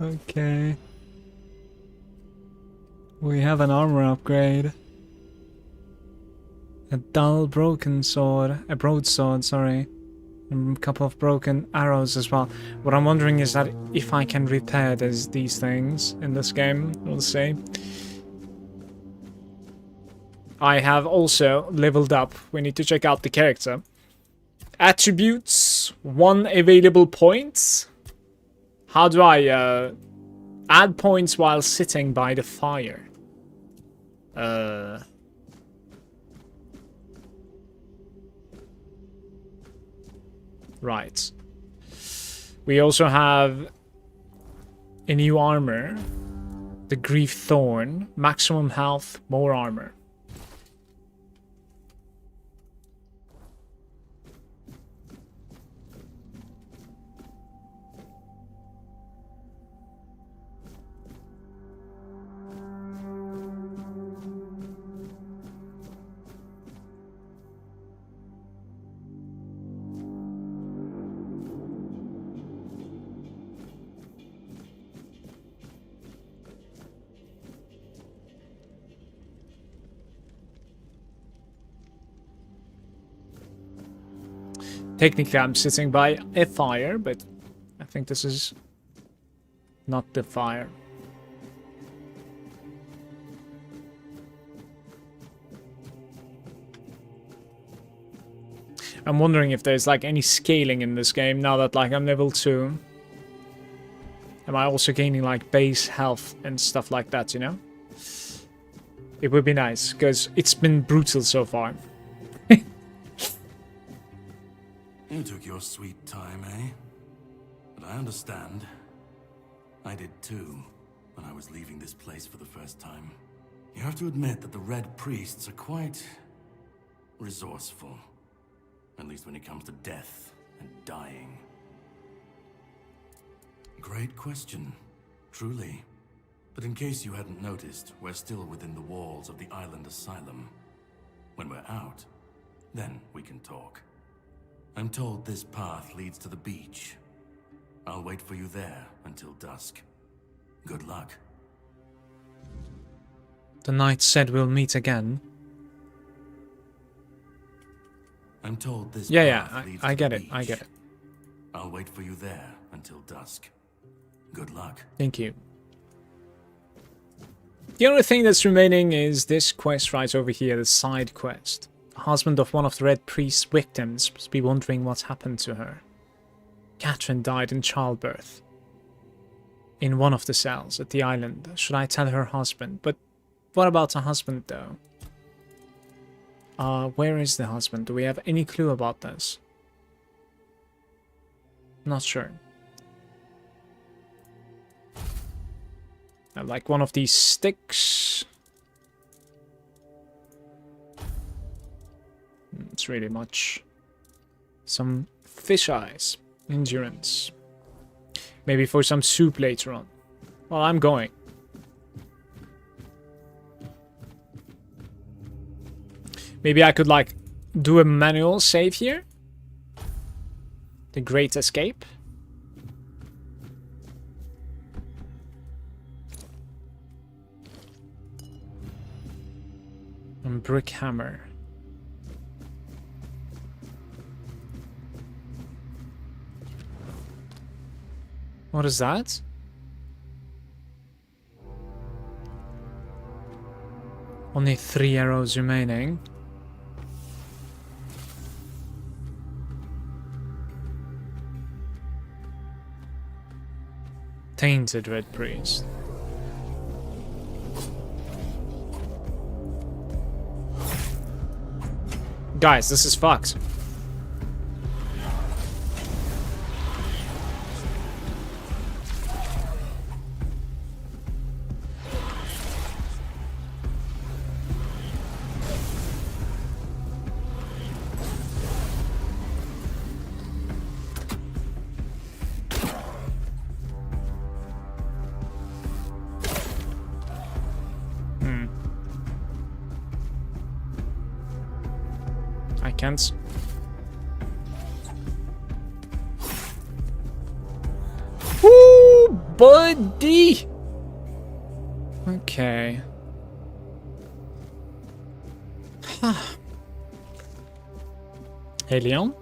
Okay. We have an armor upgrade. A dull broken sword. A broadsword, sorry. And a couple of broken arrows as well. What I'm wondering is that if I can repair these things in this game. We'll see. I have also leveled up. We need to check out the character. Attributes. 1 available point. How do I add points while sitting by the fire? Right. We also have a new armor. The Grief Thorn. Maximum health, more armor. Technically, I'm sitting by a fire, but I think this is not the fire. I'm wondering if there's like any scaling in this game now that like I'm level 2. Am I also gaining like base health and stuff like that, you know? It would be nice, because it's been brutal so far. You took your sweet time, eh? But I understand. I did too, when I was leaving this place for the first time. You have to admit that the Red Priests are quite resourceful. At least when it comes to death and dying. Great question, truly. But in case you hadn't noticed, we're still within the walls of the island asylum. When we're out, then we can talk. I'm told this path leads to the beach. I'll wait for you there until dusk. Good luck. The knight said we'll meet again. I'm told this Yeah, I get it, I get it. I'll wait for you there until dusk. Good luck. Thank you. The only thing that's remaining is this quest right over here, the side quest. The husband of one of the Red Priest's victims must be wondering what happened to her. Catherine died in childbirth. In one of the cells at the island. Should I tell her husband? But what about the husband though? Where is the husband? Do we have any clue about this? Not sure. I like one of these sticks. It's really much. Some fish eyes. Endurance. Maybe for some soup later on. Well, I'm going. Maybe I could like do a manual save here. The Great Escape. And brick hammer. What is that? Only 3 arrows remaining. Tainted Red Priest. Guys, this is fucked. I can't. Woo, buddy. Okay. Hey, Leon.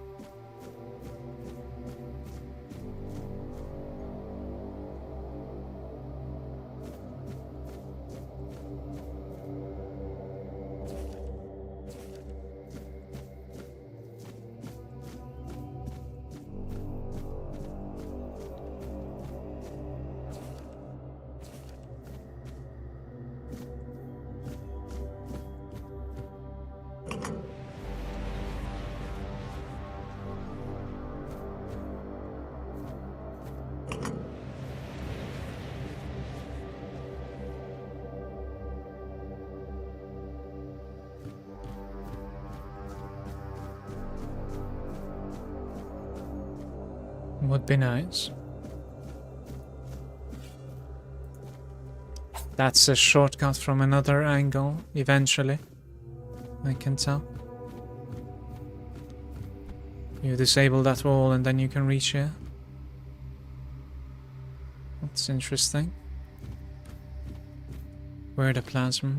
Would be nice. That's a shortcut from another angle, eventually. I can tell. You disable that wall and then you can reach here. That's interesting. Where the plasma?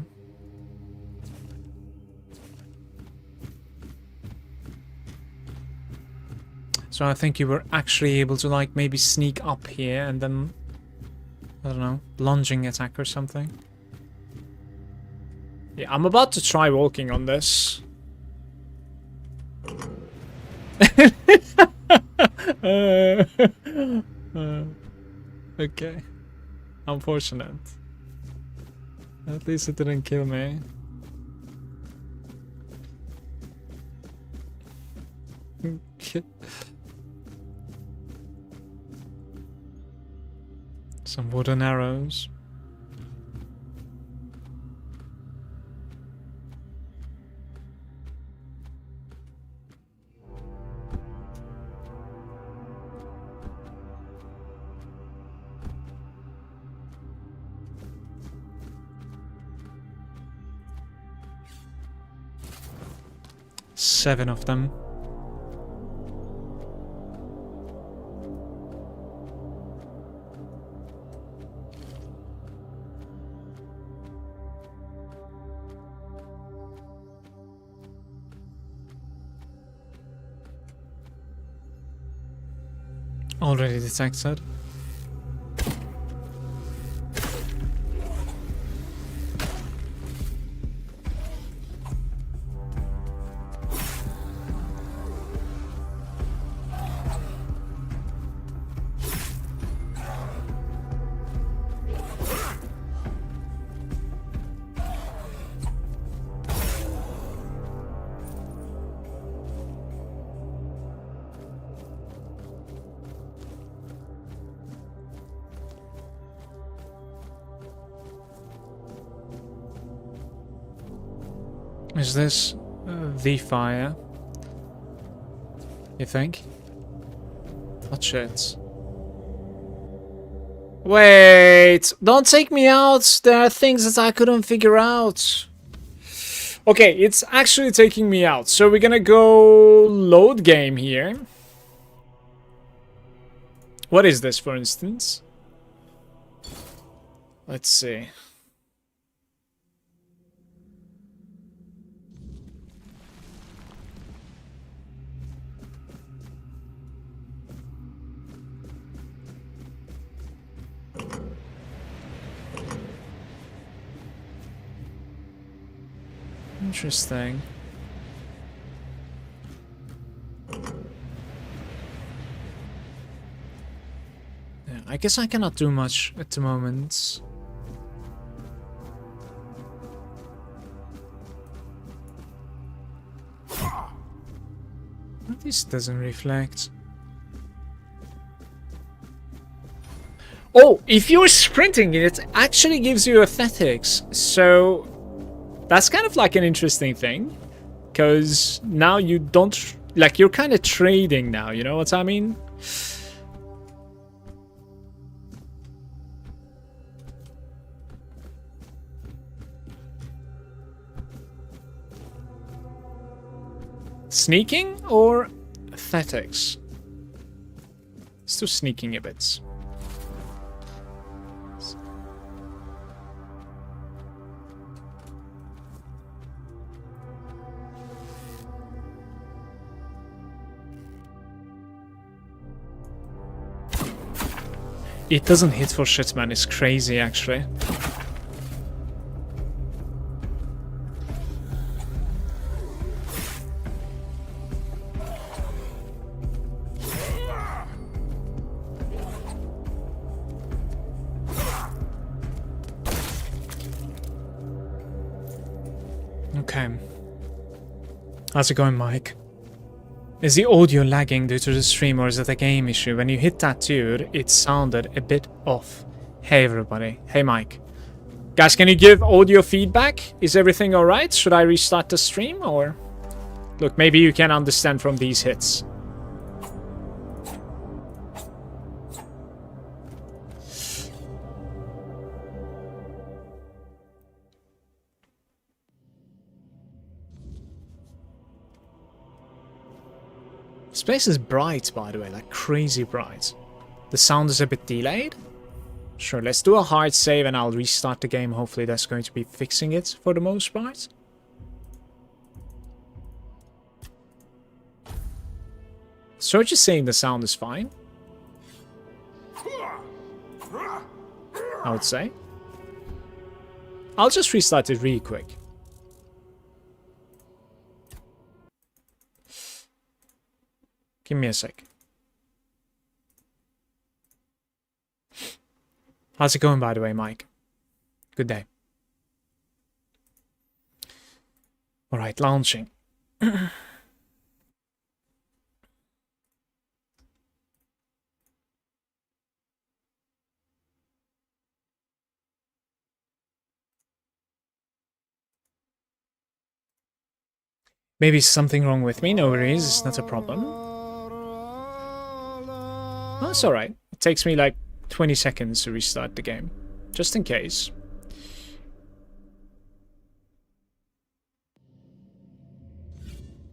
So I think you were actually able to like maybe sneak up here and then, I don't know, lunging attack or something. Yeah, I'm about to try walking on this. Okay. Unfortunate. At least it didn't kill me. Okay. Some wooden arrows. Seven of them. Already detected. Is this the fire? You think? Touch it. Wait! Don't take me out! There are things that I couldn't figure out. Okay, it's actually taking me out. So we're gonna go load game here. What is this, for instance? Let's see. Interesting. Yeah, I guess I cannot do much at the moment. This doesn't reflect. Oh, if you're sprinting, it actually gives you athletics. So that's kind of like an interesting thing. Because now you don't... Like, you're kind of trading now, you know what I mean? Sneaking or athletics? Let's do sneaking a bit. It doesn't hit for shit, man. It's crazy, actually. Okay. How's it going, Mike? Is the audio lagging due to the stream, or is it a game issue? When you hit that dude, it sounded a bit off. Hey everybody. Hey Mike. Guys, can you give audio feedback? Is everything alright? Should I restart the stream, or... Look, maybe you can understand from these hits. This place is bright, by the way, like crazy bright. The sound is a bit delayed. Sure, let's do a hard save and I'll restart the game. Hopefully that's going to be fixing it for the most part. Search is saying the sound is fine. I would say. I'll just restart it really quick. Give me a sec. How's it going, by the way, Mike? Good day. Alright, launching. Maybe something wrong with me. No worries, it's not a problem. Oh, it's alright. It takes me like 20 seconds to restart the game. Just in case.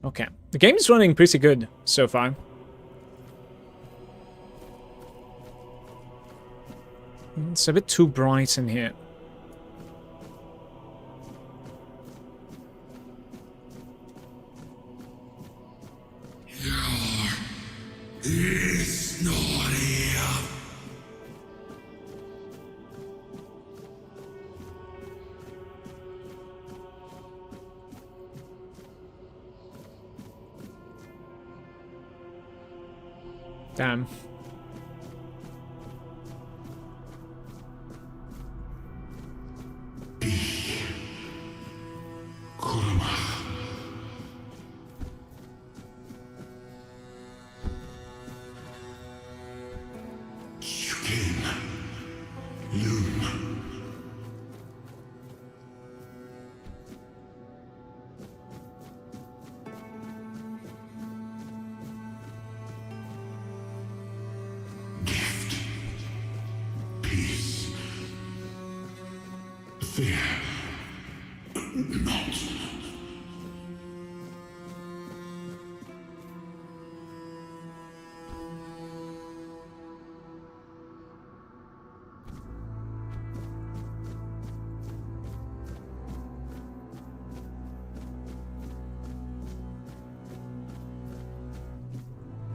Okay. The game is running pretty good so far. It's a bit too bright in here. It's not here. Damn.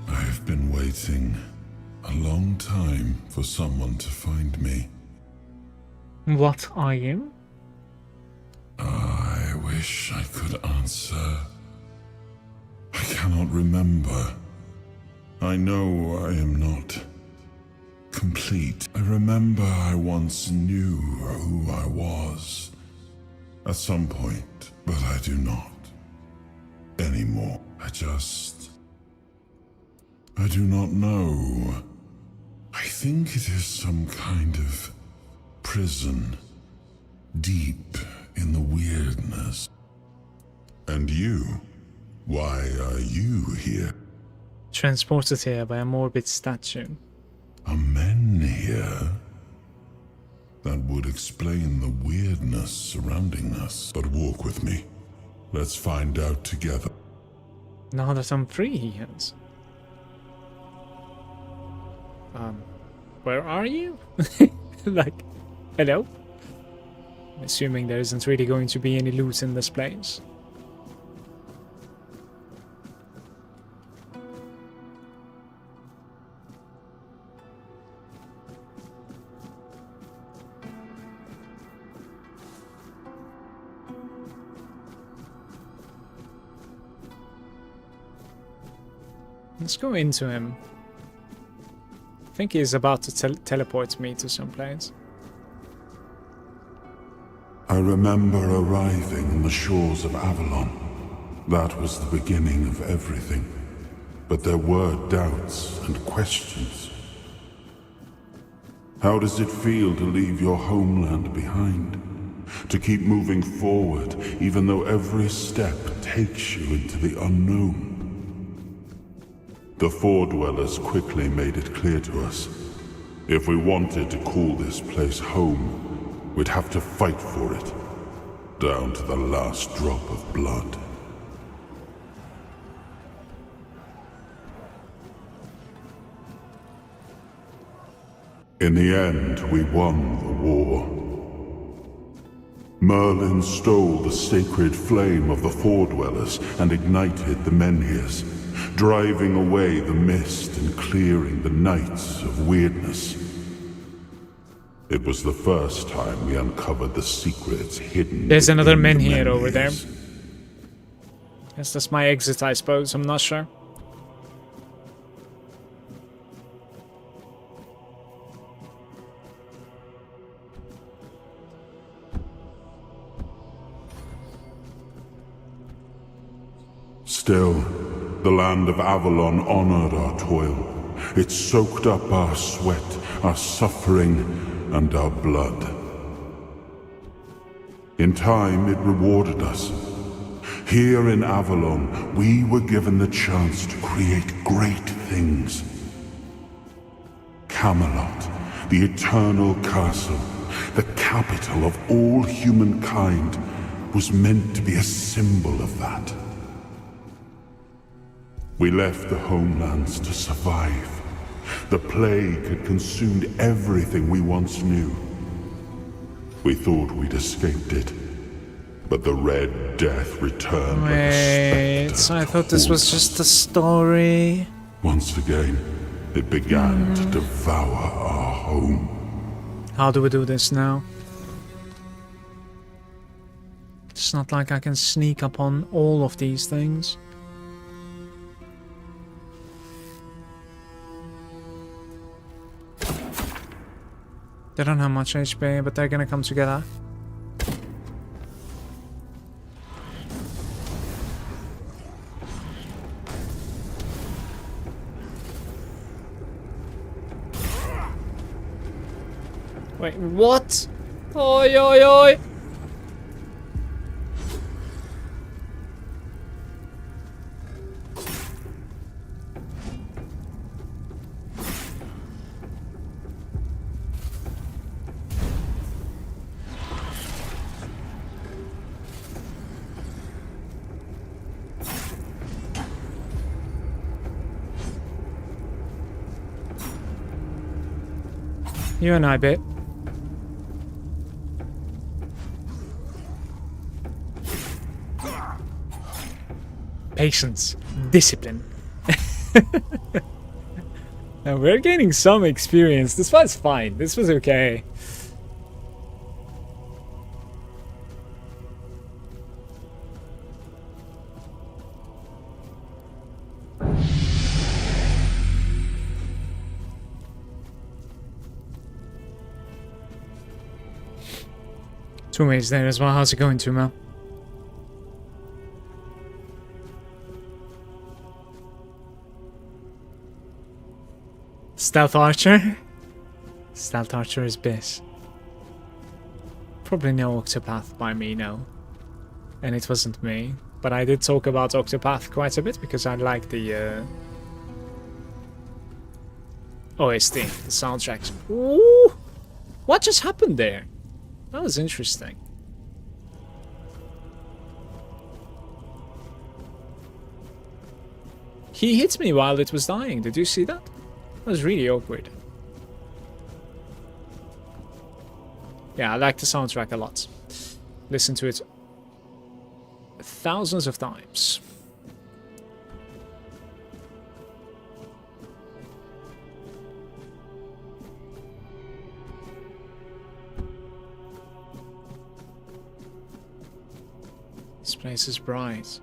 I've been waiting a long time for someone to find me. What are you? I wish wish I could answer. I cannot remember. I know I am not complete. I remember I once knew who I was at some point, but I do not anymore. I do not know. I think it is some kind of prison, deep in the weirdness. And you? Why are you here? Transported here by a morbid statue. Are men here? That would explain the weirdness surrounding us. But walk with me. Let's find out together. Now that I'm free, he has. Where are you? Like, hello? I'm assuming there isn't really going to be any loot in this place. Let's go into him. I think he's about to teleport me to some place. I remember arriving on the shores of Avalon. That was the beginning of everything. But there were doubts and questions. How does it feel to leave your homeland behind? To keep moving forward, even though every step takes you into the unknown? The Four Dwellers quickly made it clear to us. If we wanted to call this place home, we'd have to fight for it, down to the last drop of blood. In the end, we won the war. Merlin stole the sacred flame of the Four Dwellers and ignited the menhirs, driving away the mist and clearing the nights of weirdness. It was the first time we uncovered the secrets hidden. There's another within the menhir over there. menhirs. Guess that's my exit, I suppose. I'm not sure. Still, the land of Avalon honored our toil. It soaked up our sweat, our suffering, and our blood. In time, it rewarded us. Here in Avalon, we were given the chance to create great things. Camelot, the eternal castle, the capital of all humankind, was meant to be a symbol of that. We left the homelands to survive. The plague had consumed everything we once knew. We thought we'd escaped it, but the Red Death returned like a Wait, spectre so I to thought this was haunt us. just a story. Once again, it began to devour our home. How do we do this now? It's not like I can sneak upon all of these things. They don't have much HP, but they're gonna come together. Wait, what? Oi, oi, oi! You and I bit. Patience. Discipline. Now we're gaining some experience. This was fine. This was okay. Tume's there as well. How's it going, Tume? Stealth Archer? Stealth Archer is best. Probably no Octopath by me now. And it wasn't me. But I did talk about Octopath quite a bit because I like the OST, the soundtracks. Ooh! What just happened there? That was interesting. He hit me while it was dying. Did you see that? That was really awkward. Yeah, I like the soundtrack a lot. Listen to it thousands of times. This place is bright.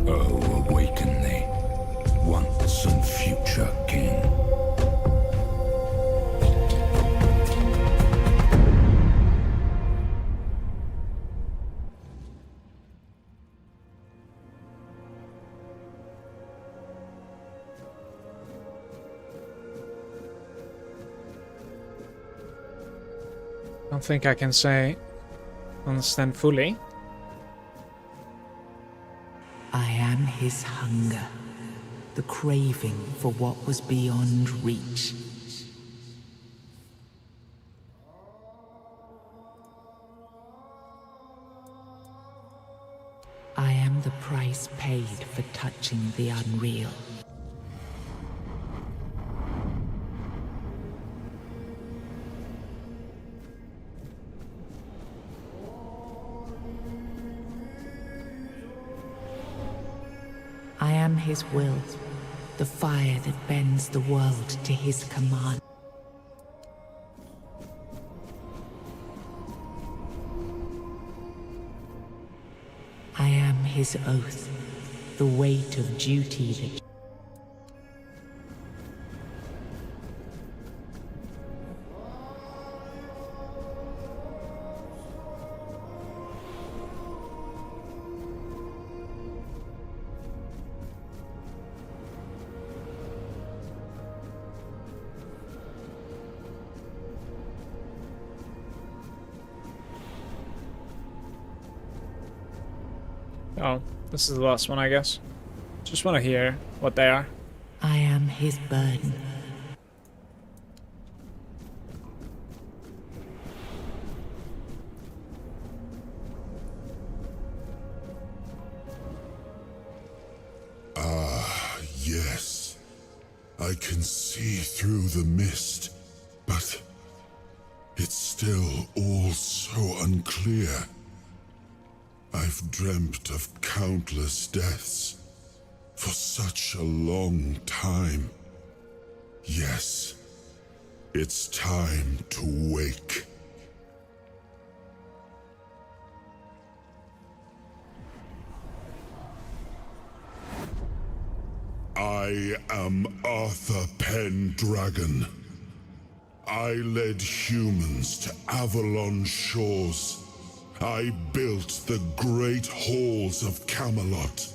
Oh, awaken thee, once and future king. I don't think I can say understand fully. I am his hunger, the craving for what was beyond reach. I am the price paid for touching the unreal. I am his will, the fire that bends the world to his command. I am his oath, the weight of duty that Oh, this is the last one, I guess. Just want to hear what they are. I am his burden. Yes, I can see through the mist, but it's still all so unclear. I've dreamt of countless deaths for such a long time. Yes, it's time to wake. I am Arthur Pendragon. I led humans to Avalon shores. I built the great halls of Camelot.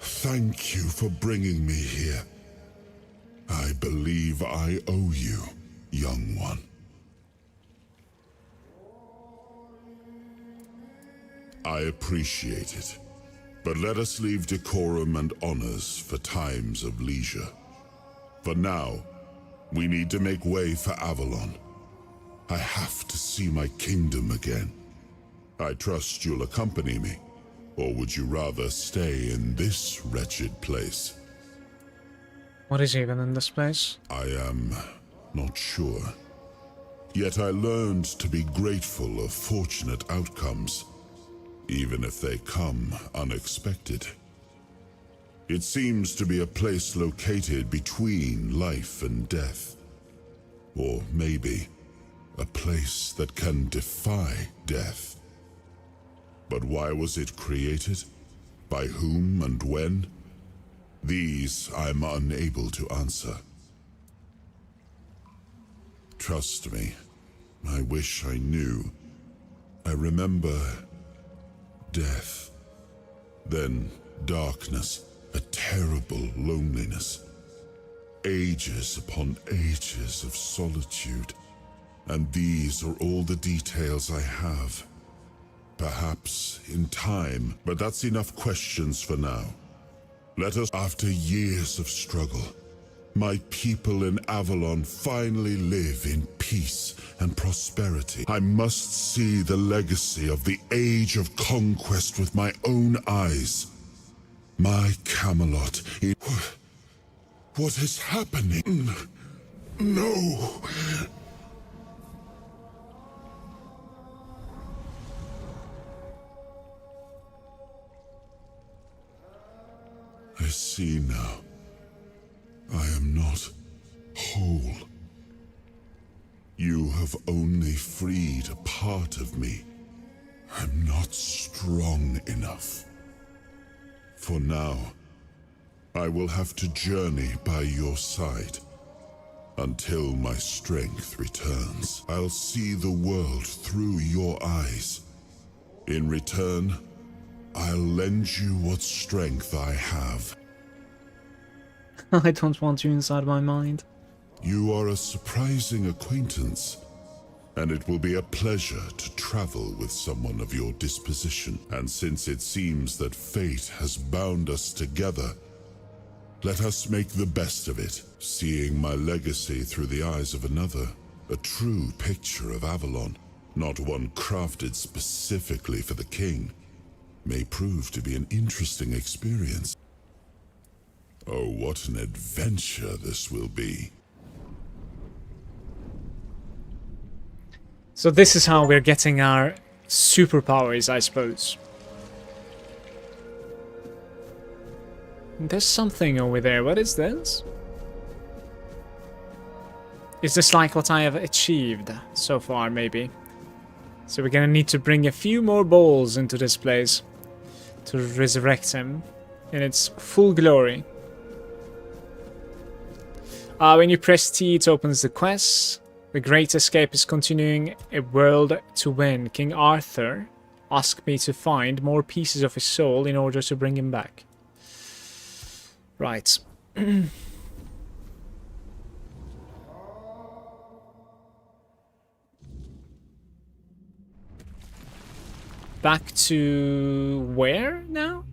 Thank you for bringing me here. I believe I owe you, young one. I appreciate it. But let us leave decorum and honors for times of leisure. For now, we need to make way for Avalon. I have to see my kingdom again. I trust you'll accompany me, or would you rather stay in this wretched place? What is even in this place? I am not sure. Yet I learned to be grateful of fortunate outcomes, even if they come unexpected. It seems to be a place located between life and death. Or maybe a place that can defy death. But why was it created? By whom and when? These I'm unable to answer. Trust me, I wish I knew. I remember death, then darkness, a terrible loneliness, ages upon ages of solitude, and these are all the details I have. Perhaps in time, but that's enough questions for now. Let us, after years of struggle, my people in Avalon finally live in peace and prosperity. I must see the legacy of the Age of Conquest with my own eyes. My Camelot. What is happening? No. I see now. I am not whole. You have only freed a part of me. I'm not strong enough. For now, I will have to journey by your side. Until my strength returns, I'll see the world through your eyes. In return, I'll lend you what strength I have. I don't want you inside my mind. You are a surprising acquaintance, and it will be a pleasure to travel with someone of your disposition. And since it seems that fate has bound us together, let us make the best of it, seeing my legacy through the eyes of another, a true picture of Avalon, not one crafted specifically for the king, may prove to be an interesting experience. Oh, what an adventure this will be. So this is how we're getting our superpowers, I suppose. There's something over there. What is this? Is this like what I have achieved so far, maybe? So we're gonna need to bring a few more balls into this place to resurrect him in its full glory. When you press T, it opens the quest. The Great Escape is continuing. A world to win. King Arthur asked me to find more pieces of his soul in order to bring him back. Right. back to where now?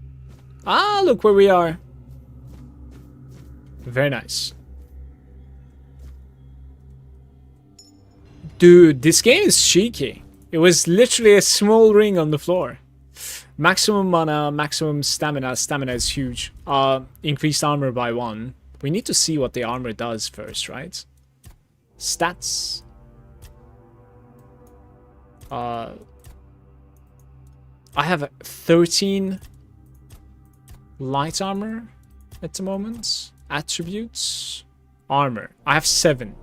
Ah, look where we are. Very nice. Dude, this game is cheeky. It was literally a small ring on the floor. Maximum mana, maximum stamina. Stamina is huge. Increased armor by 1. We need to see what the armor does first, right? Stats. I have 13 light armor at the moment. Attributes. Armor. I have 7.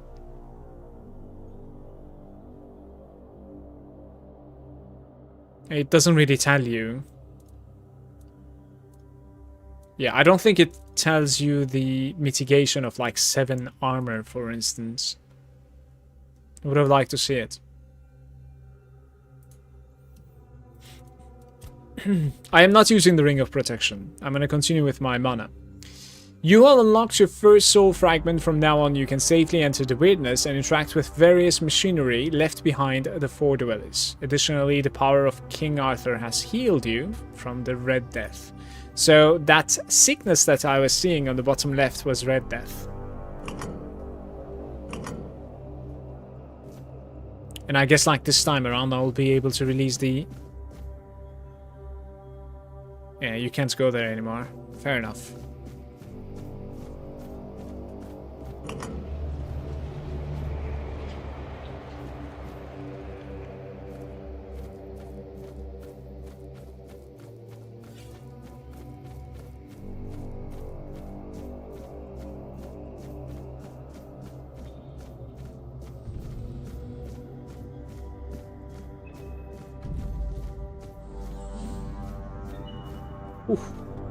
It doesn't really tell you. Yeah, I don't think it tells you the mitigation of like 7 armor, for instance. I would have liked to see it. I am not using the Ring of Protection. I'm going to continue with my mana. You will unlock your first soul fragment. From now on, you can safely enter the weirdness and interact with various machinery left behind the Four Dwellers. Additionally, the power of King Arthur has healed you from the Red Death. So that sickness that I was seeing on the bottom left was Red Death. And I guess like this time around, I'll be able to release the... Yeah, you can't go there anymore. Fair enough.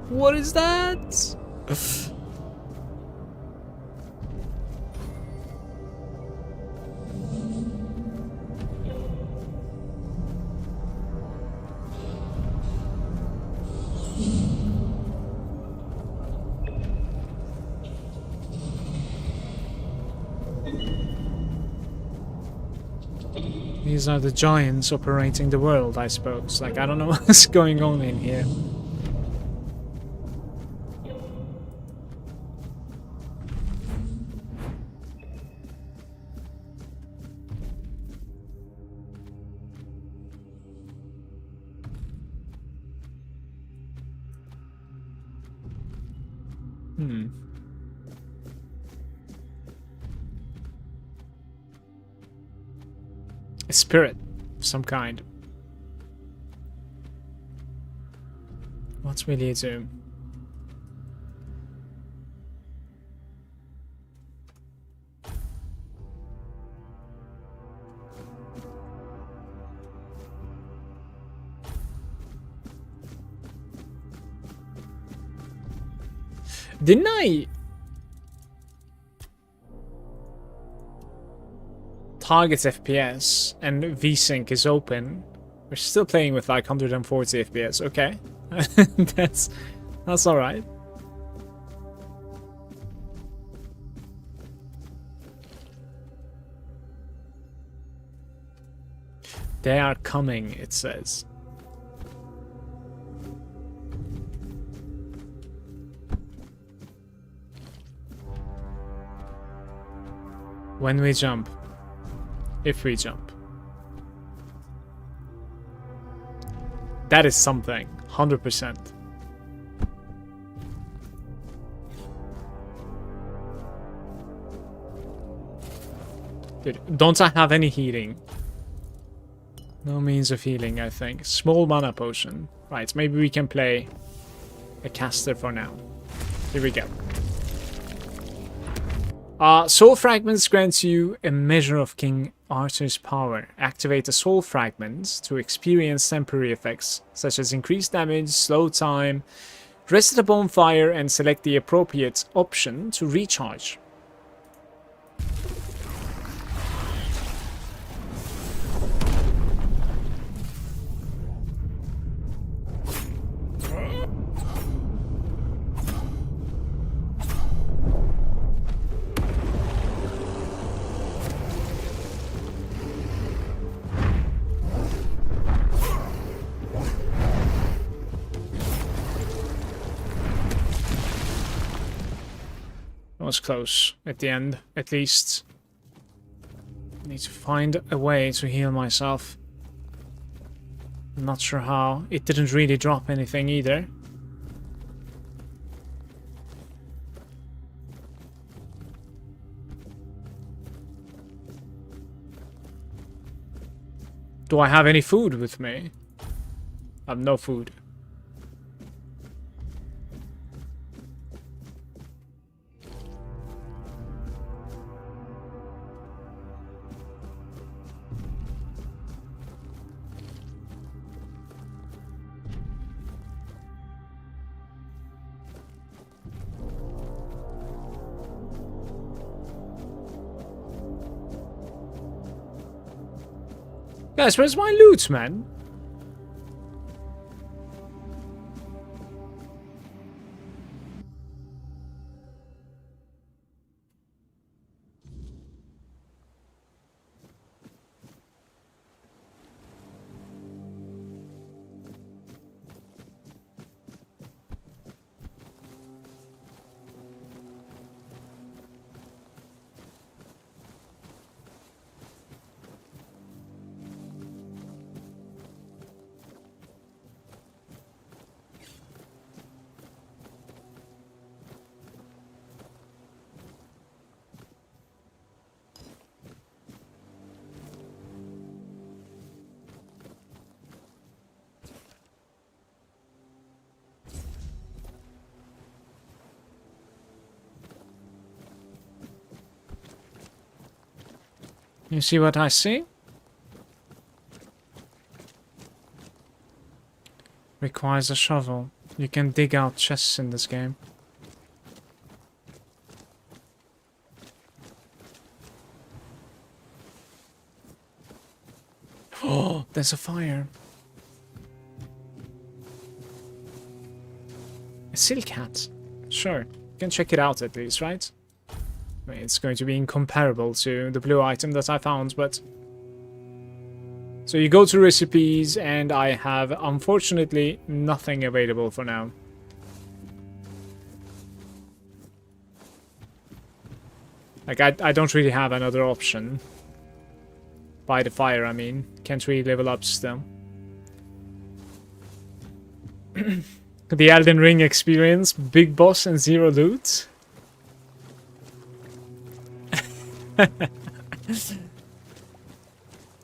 What is that? These are the giants operating the world, I suppose. Like, I don't know what's going on in here. A spirit of some kind. What's really it do? Didn't I target FPS and VSync is open? We're still playing with like 140 FPS. Okay, that's all right. They are coming, it says. When we jump. If we jump. That is something. 100%. Dude, don't I have any healing? No means of healing, I think. Small mana potion. Right, maybe we can play a caster for now. Here we go. Soul Fragments grants you a measure of King Arthur's power. Activate the Soul Fragments to experience temporary effects, such as increased damage, slow time, rest at a bonfire, and select the appropriate option to recharge. was close at the end, at least. I need to find a way to heal myself. I'm not sure how. It didn't really drop anything either. Do I have any food with me? I have no food. Guys, where's my loot, man? You see what I see? Requires a shovel. You can dig out chests in this game. Oh, there's a fire. A silk hat. Sure, you can check it out at least, right? I mean, it's going to be incomparable to the blue item that I found, but... So you go to recipes, and I have, unfortunately, nothing available for now. Like, I don't really have another option. By the fire, I mean. Can't really level up still. The Elden Ring experience, big boss and zero loot.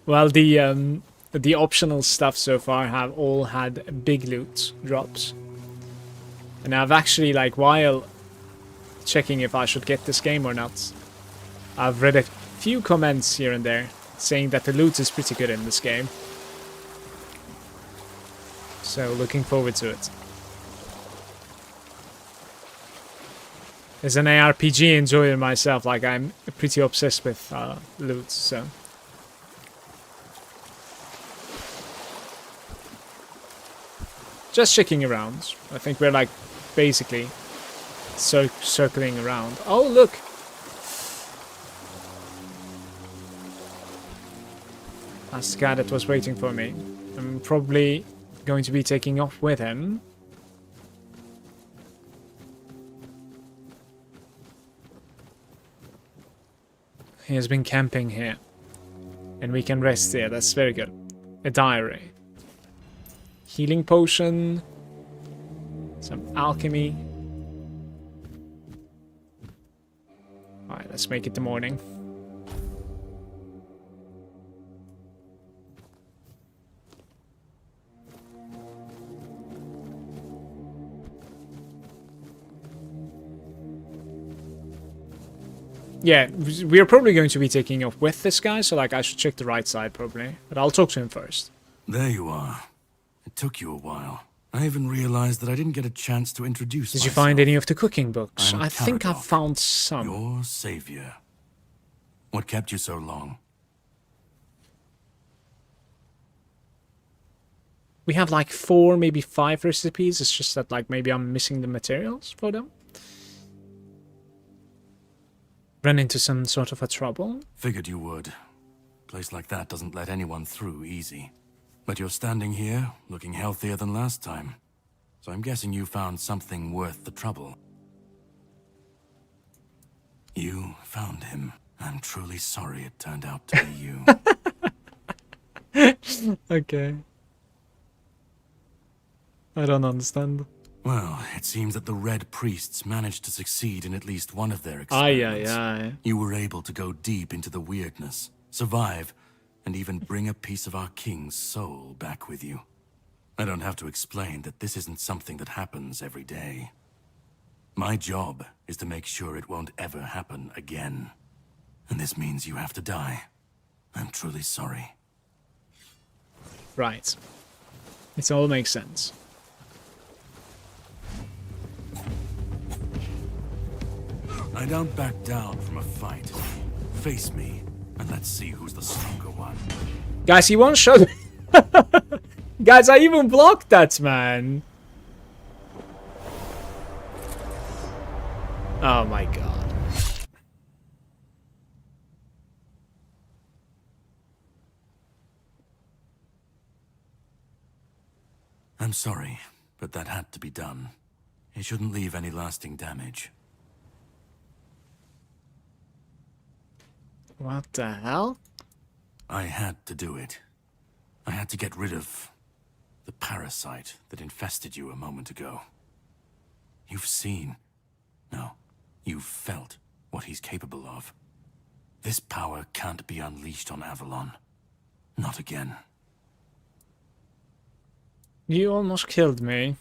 Well, the optional stuff so far have all had big loot drops. And I've actually, like, while checking if I should get this game or not, I've read a few comments here and there saying that the loot is pretty good in this game. So, looking forward to it. As an ARPG enjoyer myself, like, I'm pretty obsessed with loot, so... Just checking around. I think we're, like, basically circling around. Oh, look! That's the guy that was waiting for me. I'm probably going to be taking off with him. He has been camping here. And we can rest here. That's very good. A diary. Healing potion. Some alchemy. Alright, let's make it the morning. Yeah, we're probably going to be taking off with this guy, so like I should check the right side probably. But I'll talk to him first. There you are. It took you a while. I even realized that I didn't get a chance to introduce Did myself. you find any of the cooking books? I think I've Caradoc, found some. Your savior. What kept you so long? We have like 4, maybe 5 recipes. It's just that like maybe I'm missing the materials for them. Run into some sort of a trouble? Figured you would. Place like that doesn't let anyone through easy. But you're standing here, looking healthier than last time. So I'm guessing you found something worth the trouble. You found him. I'm truly sorry it turned out to be you. Okay. I don't understand. Well, it seems that the Red Priests managed to succeed in at least one of their Aye, experiments. aye, aye. You were able to go deep into the weirdness, survive, and even bring a piece of our king's soul back with you. I don't have to explain that this isn't something that happens every day. My job is to make sure it won't ever happen again. And this means you have to die. I'm truly sorry. Right. It all makes sense. I don't back down from a fight. Face me, and let's see who's the stronger one. Guys, he won't show. Guys, I even blocked that, man. Oh my god. I'm sorry, but that had to be done. It shouldn't leave any lasting damage. What the hell? I had to do it. I had to get rid of the parasite that infested you a moment ago. You've seen, no, you've felt what he's capable of. This power can't be unleashed on Avalon. Not again. You almost killed me.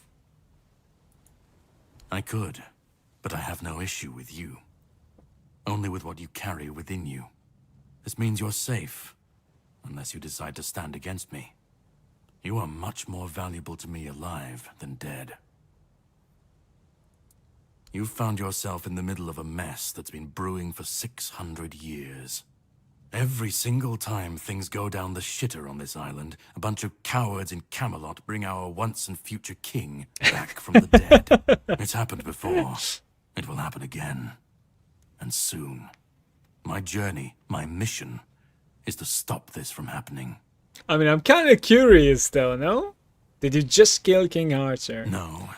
I could, but I have no issue with you. Only with what you carry within you. This means you're safe, unless you decide to stand against me. You are much more valuable to me alive than dead. You've found yourself in the middle of a mess that's been brewing for 600 years. Every single time things go down the shitter on this island, a bunch of cowards in Camelot bring our once and future king back from the dead. It's happened before. It will happen again. And soon. My journey, my mission, is to stop this from happening. I mean, I'm kind of curious though, no? Did you just kill King Arthur? No,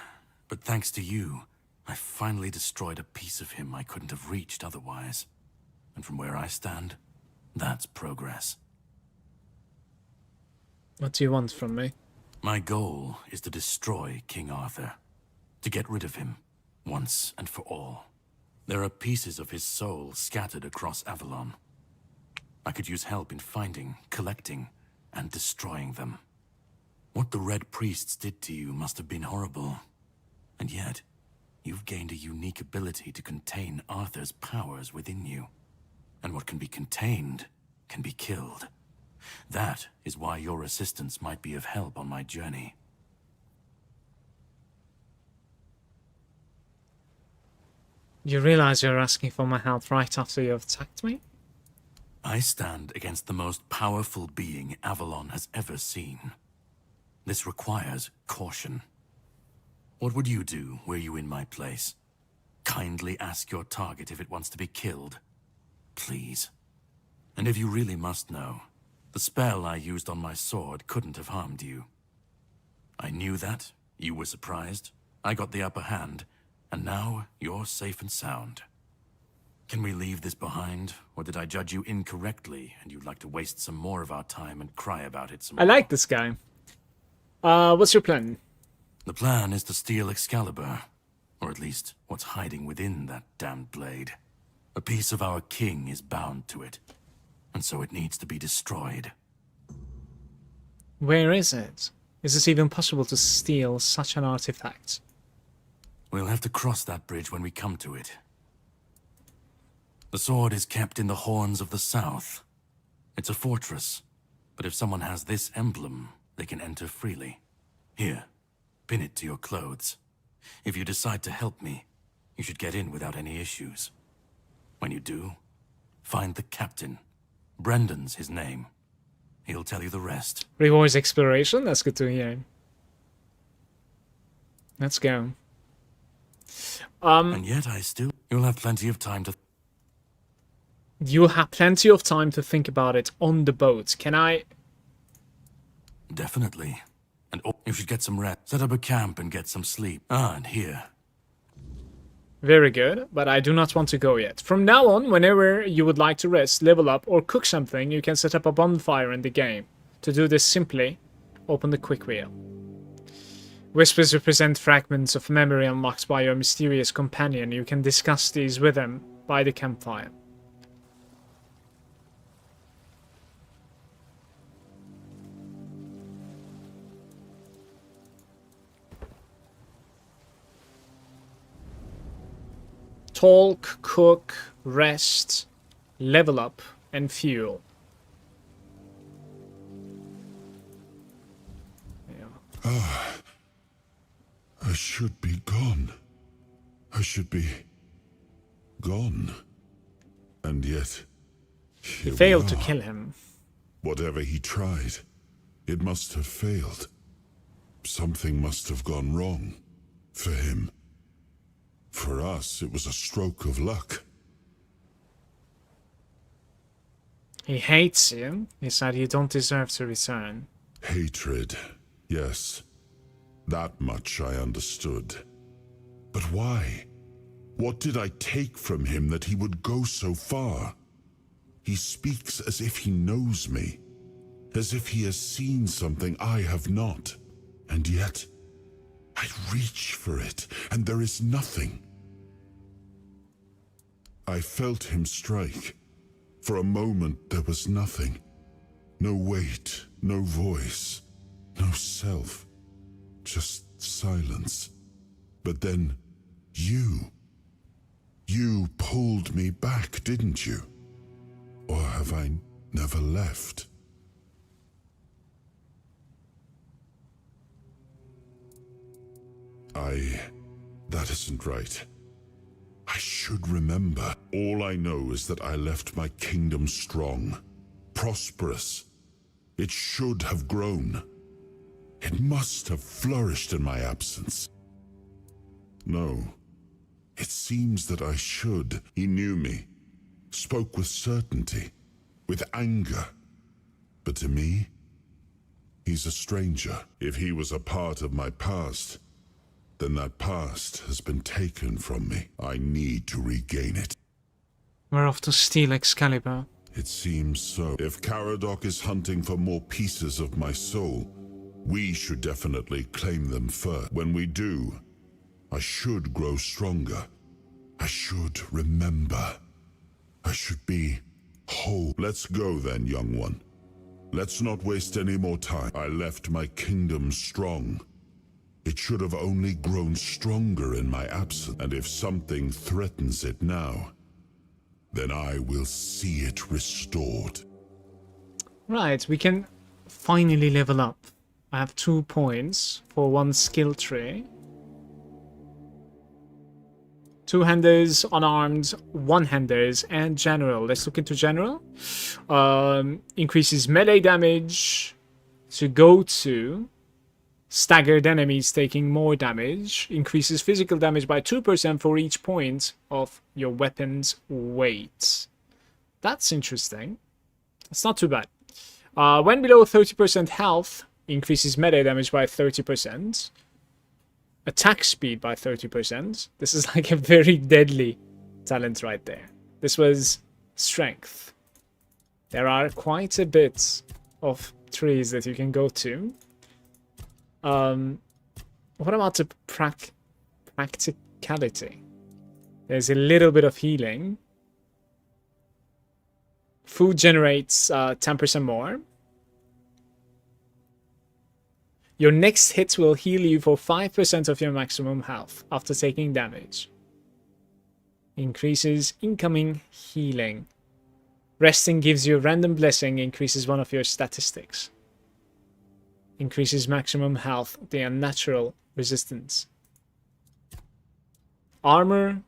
but thanks to you, I finally destroyed a piece of him I couldn't have reached otherwise. And from where I stand, that's progress. What do you want from me? My goal is to destroy King Arthur. To get rid of him, once and for all. There are pieces of his soul scattered across Avalon. I could use help in finding, collecting, and destroying them. What the Red Priests did to you must have been horrible. And yet, you've gained a unique ability to contain Arthur's powers within you. And what can be contained can be killed. That is why your assistance might be of help on my journey. You realize you're asking for my help right after you've attacked me? I stand against the most powerful being Avalon has ever seen. This requires caution. What would you do were you in my place? Kindly ask your target if it wants to be killed. Please. And if you really must know, the spell I used on my sword couldn't have harmed you. I knew that, you were surprised, I got the upper hand, and now you're safe and sound. Can we leave this behind, or did I judge you incorrectly and you'd like to waste some more of our time and cry about it some I more? like this guy. What's your plan? The plan is to steal Excalibur, or at least what's hiding within that damned blade. A piece of our king is bound to it, and so it needs to be destroyed. Where is it? Is it even possible to steal such an artifact? We'll have to cross that bridge when we come to it. The sword is kept in the Horns of the South. It's a fortress, but if someone has this emblem, they can enter freely. Here, pin it to your clothes. If you decide to help me, you should get in without any issues. When you do, find the captain. Brendan's his name. He'll tell you the rest. Rewards exploration? That's good to hear. Let's go. And yet you'll have plenty of time to... You'll have plenty of time to think about it on the boat. Can I... Definitely. And you should get some rest. Set up a camp and get some sleep. Ah, and here. Very good, but I do not want to go yet. From now on, whenever you would like to rest, level up, or cook something, you can set up a bonfire in the game. To do this simply, open the quick wheel. Whispers represent fragments of memory unlocked by your mysterious companion. You can discuss these with him by the campfire. Talk, cook, rest, level up, and fuel. I should be gone. I should be gone. And yet, He failed to kill him. Whatever he tried, it must have failed. Something must have gone wrong. For him. For us, it was a stroke of luck. He hates you. He said you don't deserve to return. Hatred, yes. That much I understood. But why? What did I take from him that he would go so far? He speaks as if he knows me, as if he has seen something I have not. And yet, I reach for it, and there is nothing. I felt him strike. For a moment, there was nothing. No weight, no voice, no self. Just silence. But then, you pulled me back, didn't you? Or have I never left? That isn't right. I should remember. All I know is that I left my kingdom strong, prosperous. It should have grown. It must have flourished in my absence. No. It seems that I should. He knew me, spoke with certainty, with anger. But to me, he's a stranger. If he was a part of my past, then that past has been taken from me. I need to regain it. We're off to steal Excalibur. It seems so. If Caradoc is hunting for more pieces of my soul, we should definitely claim them first. When we do, I should grow stronger. I should remember. I should be whole. Let's go then, young one. Let's not waste any more time. I left my kingdom strong. It should have only grown stronger in my absence. And if something threatens it now, then I will see it restored. Right, we can finally level up. I have 2 points for 1 skill tree. 2-handers, unarmed, 1-handers, and general. Let's look into general. Increases melee damage to go to. Staggered enemies taking more damage. Increases physical damage by 2% for each point of your weapon's weight. That's interesting. It's not too bad. When below 30% health, increases melee damage by 30%. Attack speed by 30%. This is like a very deadly talent right there. This was strength. There are quite a bit of trees that you can go to. What about the practicality? There's a little bit of healing. Food generates 10% more. Your next hit will heal you for 5% of your maximum health after taking damage. Increases incoming healing. Resting gives you a random blessing, increases one of your statistics. Increases maximum health, the unnatural resistance. Armor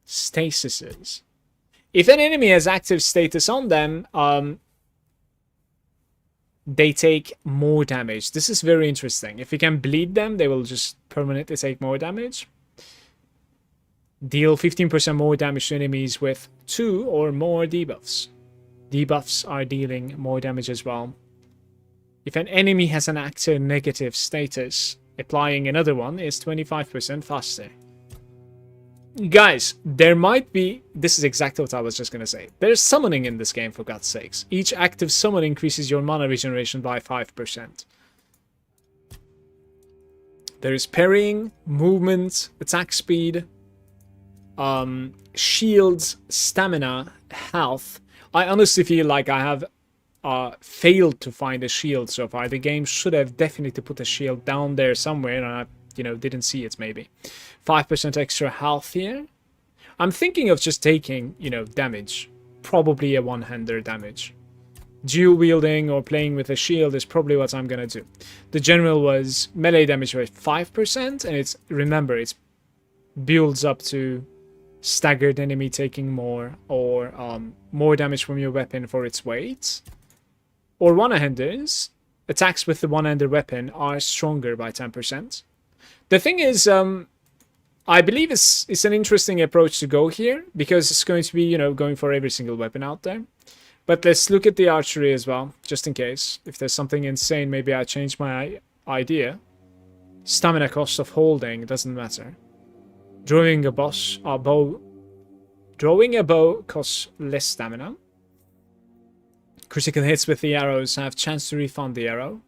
stasises. If an enemy has active status on them, they take more damage. This is very interesting. If you can bleed them, they will just permanently take more damage. Deal 15% more damage to enemies with 2 or more debuffs. Debuffs are dealing more damage as well. If an enemy has an active negative status, applying another one is 25% faster. Guys, there might be... This is exactly what I was just going to say. There's summoning in this game, for God's sakes. Each active summon increases your mana regeneration by 5%. There is parrying, movement, attack speed, shields, stamina, health. I honestly feel like I have failed to find a shield so far. The game should have definitely put a shield down there somewhere, and I, didn't see it maybe. 5% extra health here. I'm thinking of just taking, damage. Probably a one-hander damage. Dual wielding or playing with a shield is probably what I'm gonna do. The general was melee damage rate 5%, and remember, it builds up to staggered enemy taking more, or more damage from your weapon for its weight. Or one-handers, attacks with the one-hander weapon are stronger by 10%. The thing is, I believe it's an interesting approach to go here, because it's going to be, going for every single weapon out there. But let's look at the archery as well, just in case. If there's something insane, maybe I change my idea. Stamina cost of holding, doesn't matter. Drawing a bow costs less stamina. Critical hits with the arrows have chance to refund the arrow.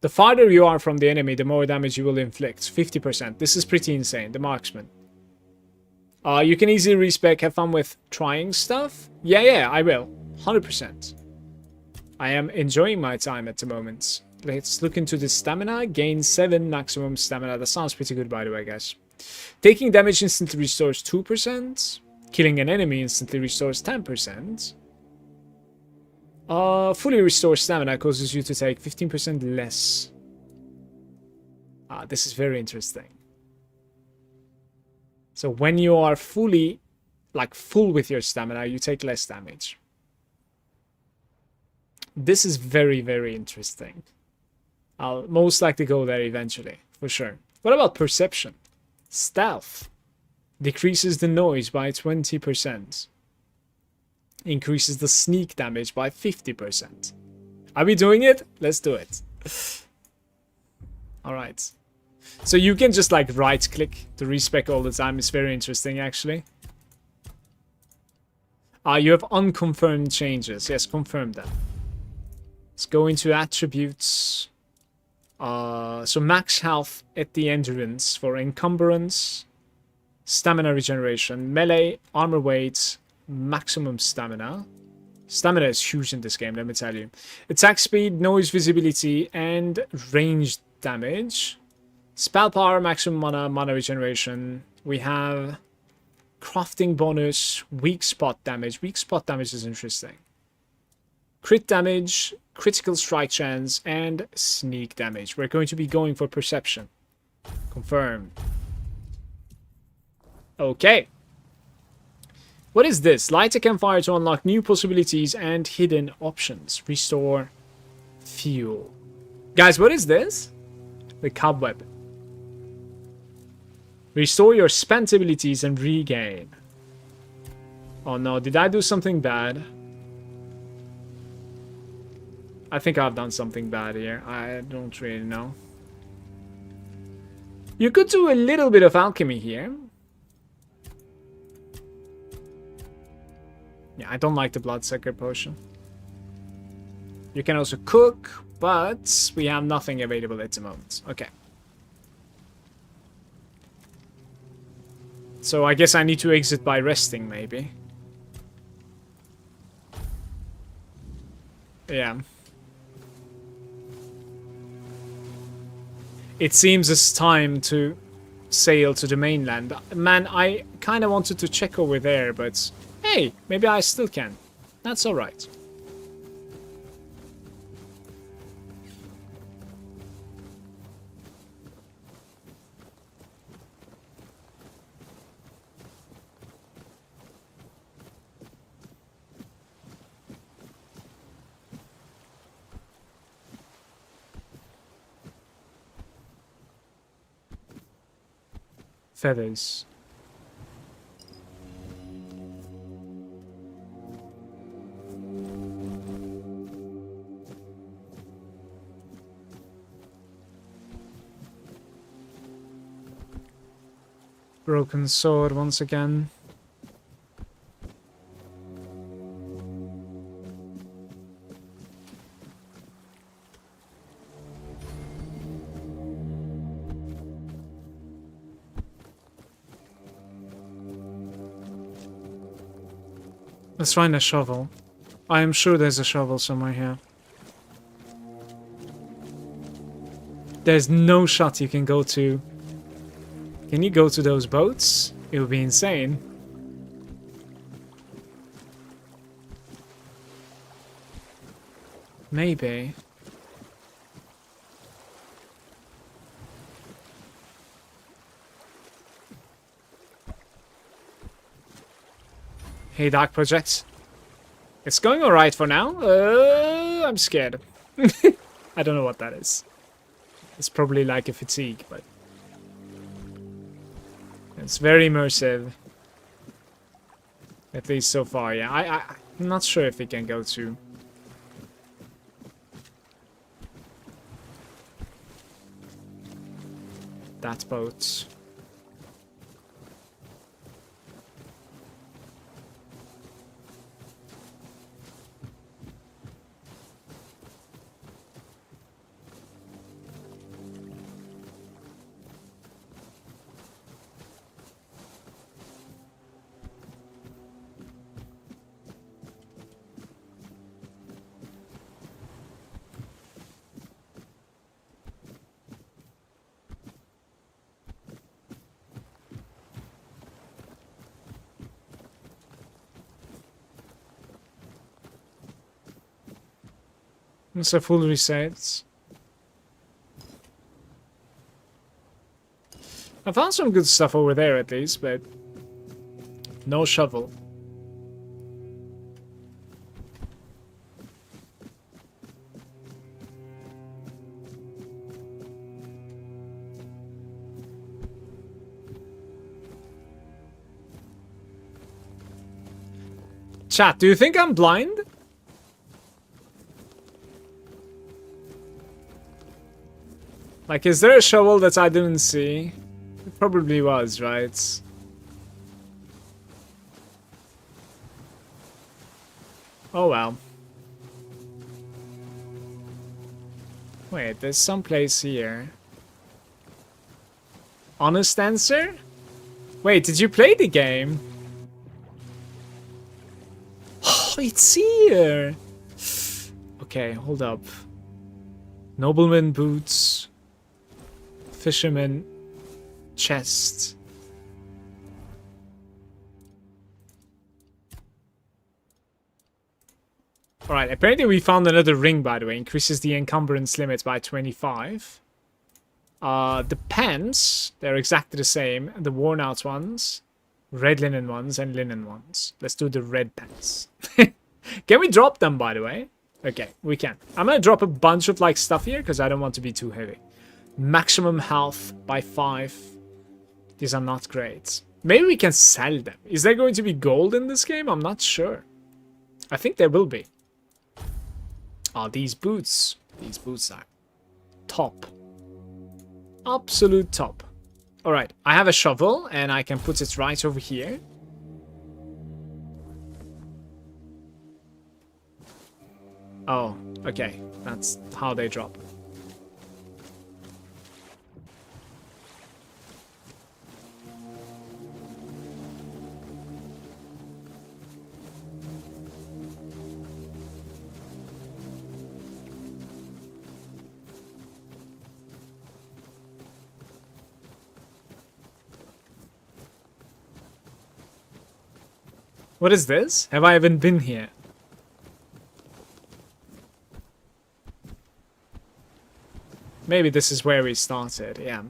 The farther you are from the enemy, the more damage you will inflict. 50%. This is pretty insane. The marksman. You can easily respec. Have fun with trying stuff. Yeah, I will. 100%. I am enjoying my time at the moment. Let's look into the stamina. Gain 7 maximum stamina. That sounds pretty good, by the way, guys. Taking damage instantly restores 2%. Killing an enemy instantly restores 10%. Fully restores stamina causes you to take 15% less. This is very interesting. So when you are fully, full with your stamina, you take less damage. This is very, very interesting. I'll most likely go there eventually, for sure. What about perception? Stealth. Decreases the noise by 20%. Increases the sneak damage by 50%. Are we doing it? Let's do it. Alright. So you can just right click to respec all the time. It's very interesting actually. You have unconfirmed changes. Yes, confirm that. Let's go into attributes. So max health at the endurance for encumbrance, stamina regeneration, melee, armor weight, maximum stamina. Stamina is huge in this game, let me tell you. Attack speed, noise visibility, and range damage. Spell power, maximum mana regeneration. We have crafting bonus, weak spot damage. Weak spot damage is interesting. Crit damage, critical strike chance, and sneak damage. We're going to be going for perception. Confirmed. Okay. What is this? Light a campfire to unlock new possibilities and hidden options. Restore fuel. Guys, what is this? The cobweb. Restore your spent abilities and regain. Oh no, did I do something bad? I think I've done something bad here. I don't really know. You could do a little bit of alchemy here. Yeah, I don't like the Bloodsucker potion. You can also cook, but we have nothing available at the moment. Okay. So I guess I need to exit by resting, maybe. Yeah. It seems it's time to sail to the mainland. Man, I kind of wanted to check over there, but hey, maybe I still can. That's alright. Feathers. Broken sword once again. Let's find a shovel. I am sure there's a shovel somewhere here. There's no shot you can go to. Can you go to those boats? It would be insane. Maybe. Hey, Dark Project. It's going alright for now. I'm scared. I don't know what that is. It's probably like a fatigue, but... it's very immersive. At least so far, yeah. I'm not sure if we can go to... that boat. It's a full reset. I found some good stuff over there at least, but no shovel. Chat, do you think I'm blind? Like, is there a shovel that I didn't see? It probably was, right? Oh well. Wait, there's some place here. Honest answer? Wait, did you play the game? Oh, it's here! Okay, hold up. Nobleman boots. Fisherman chest. Alright, apparently we found another ring, by the way. Increases the encumbrance limit by 25. The pants, they're exactly the same. The worn out ones, red linen ones, and linen ones. Let's do the red pants. Can we drop them, by the way? Okay, we can. I'm gonna drop a bunch of like stuff here because I don't want to be too heavy. Maximum health by 5. These are not great. Maybe we can sell them. Is there going to be gold in this game? I'm not sure. I think there will be. Oh, these boots. These boots are top. Absolute top. Alright, I have a shovel and I can put it right over here. Oh, okay. That's how they drop. What is this? Have I even been here? Maybe this is where we started, yeah.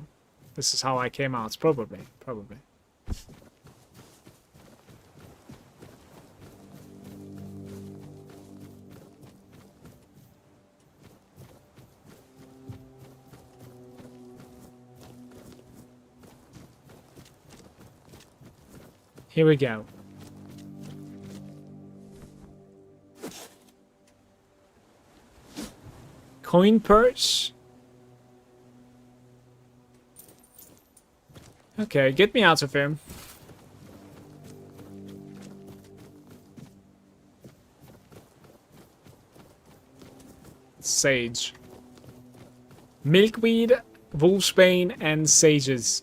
This is how I came out, probably. Here we go. Coin purse. Okay, get me out of here. Sage. Milkweed, wolfsbane, and sages.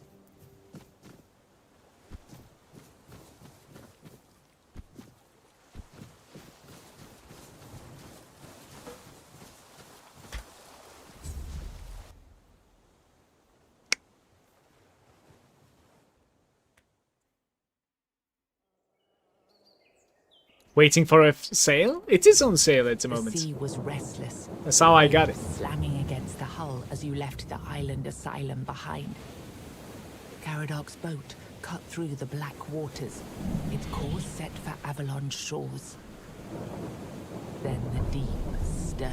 Waiting for a sale? It is on sale at the moment. The sea was restless. That's how I got it. Slamming against the hull as you left the island asylum behind. Caradoc's boat cut through the black waters, its course set for Avalon's shores. Then the deep stirred.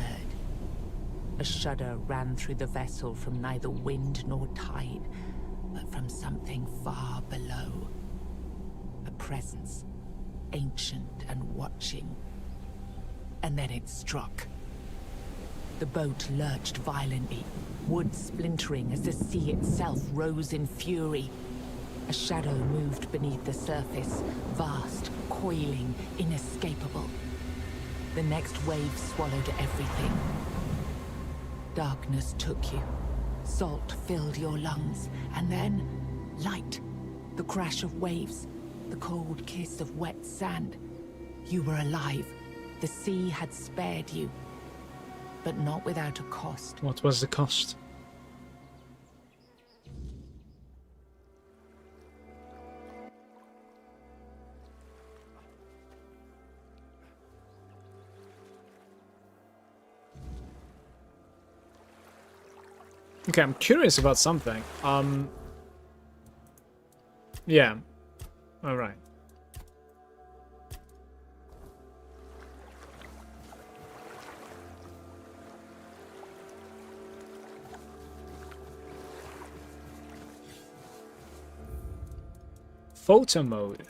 A shudder ran through the vessel from neither wind nor tide, but from something far below. A presence, ancient and watching. And then it struck. The boat lurched violently, wood splintering as the sea itself rose in fury. A shadow moved beneath the surface, vast, coiling, inescapable. The next wave swallowed everything. Darkness took you. Salt filled your lungs, and then light. The crash of waves, the cold kiss of wet sand. You were alive. The sea had spared you. But not without a cost. What was the cost? Okay, I'm curious about something. Yeah. All right. Photo mode.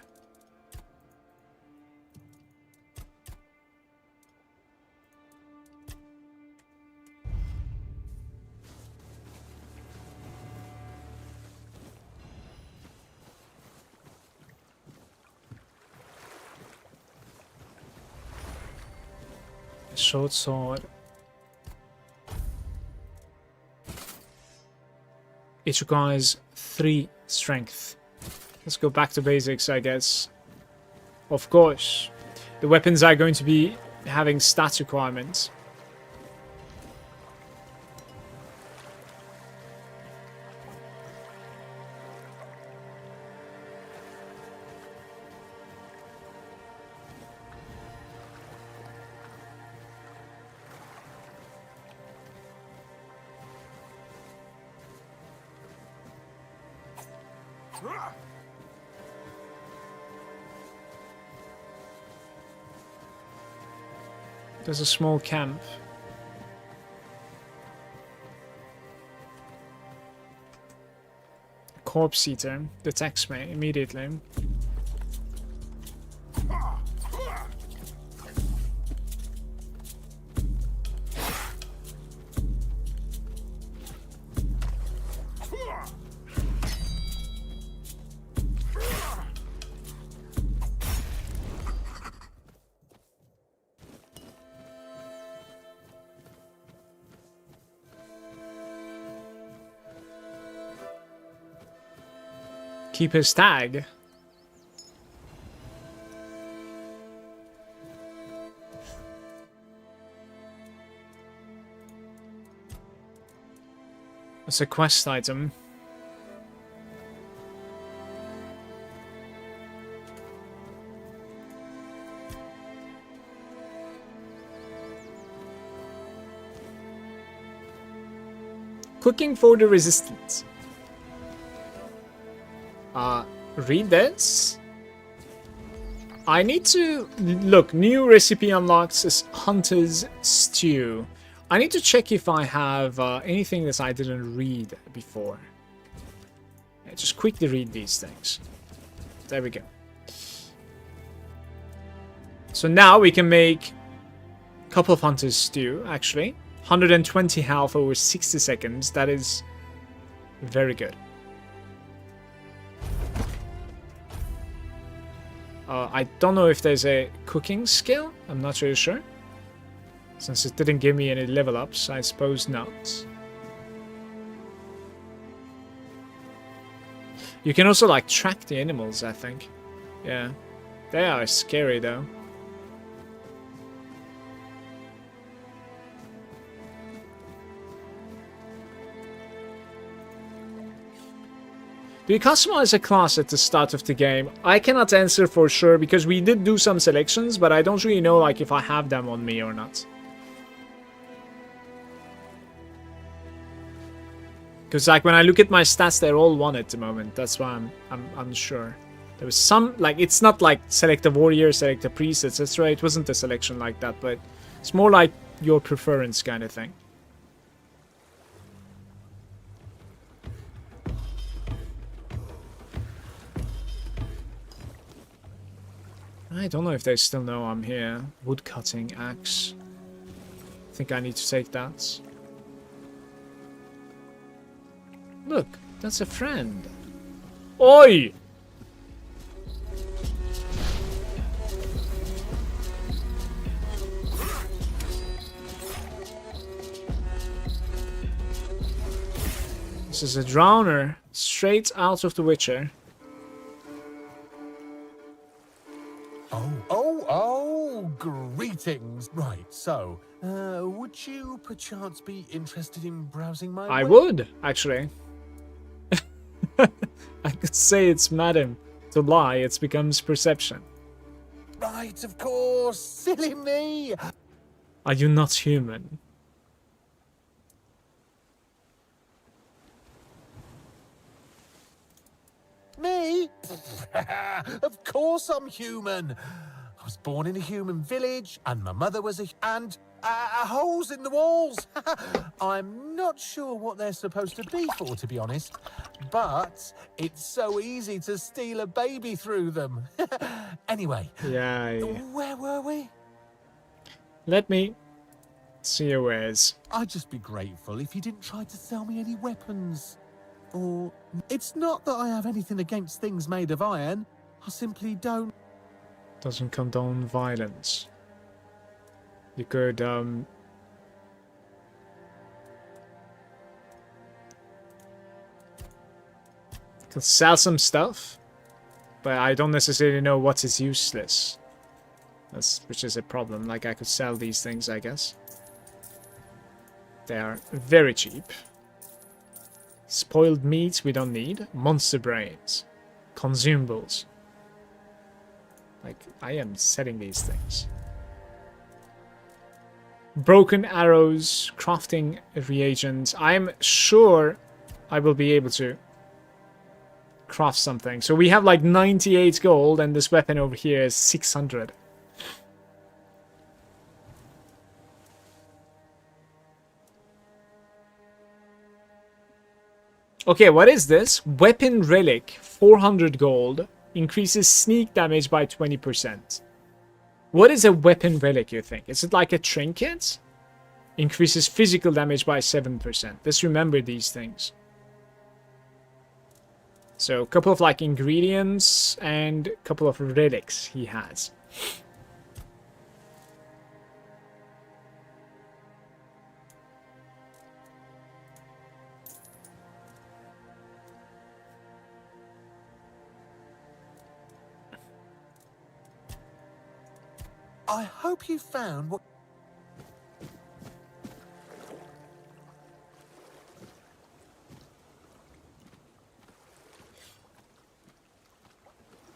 Short sword. It requires 3 strength. Let's go back to basics, I guess. Of course. The weapons are going to be having stat requirements. There's a small camp. A corpse eater detects me immediately. Keeper's tag. It's a quest item. Cooking for the resistance. Read this. I need to look. New recipe unlocks is Hunter's Stew. I need to check if I have anything that I didn't read before. Yeah, just quickly read these things. There we go. So now we can make a couple of Hunter's Stew, actually. 120 health over 60 seconds. That is very good. I don't know if there's a cooking skill. I'm not really sure. Since it didn't give me any level ups, I suppose not. You can also like track the animals, I think. Yeah. They are scary though. Do you customize a class at the start of the game? I cannot answer for sure because we did do some selections, but I don't really know like if I have them on me or not. Because like when I look at my stats, they're all 1 at the moment. That's why I'm unsure. There was some like it's not like select a warrior, select a priest, etc. It wasn't a selection like that, but it's more like your preference kind of thing. I don't know if they still know I'm here. Woodcutting axe. I think I need to take that. Look, that's a friend. Oi! This is a drowner, straight out of The Witcher. Oh, greetings. Right, so, would you perchance be interested in browsing my I would, actually. I could say it's madam. To lie, it becomes perception. Right, of course. Silly me. Are you not human? Me? Of course I'm human. I was born in a human village, and my mother was and holes in the walls. I'm not sure what they're supposed to be for, to be honest, but it's so easy to steal a baby through them. Anyway, Yeah. where were we? Let me see your wares. I'd just be grateful if you didn't try to sell me any weapons. Or, it's not that I have anything against things made of iron. I simply don't. Doesn't condone violence. You could, could sell some stuff, but I don't necessarily know what is useless. Which is a problem. Like, I could sell these things, I guess. They are very cheap. Spoiled meats we don't need. Monster brains. Consumables. Like, I am selling these things. Broken arrows. Crafting reagents. I'm sure I will be able to craft something. So we have like 98 gold and this weapon over here is 600. Okay, what is this? Weapon Relic, 400 gold, increases sneak damage by 20%. What is a Weapon Relic, you think? Is it like a trinket? Increases physical damage by 7%. Let's remember these things. So, a couple of like ingredients and a couple of relics he has. I hope you found what...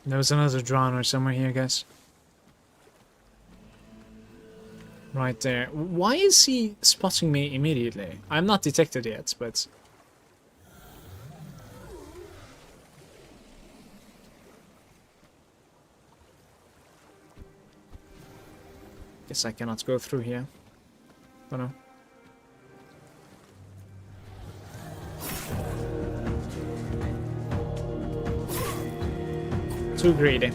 There was another drowner somewhere here, guys. Right there. Why is he spotting me immediately? I'm not detected yet, but... Guess I cannot go through here. Don't know. Too greedy.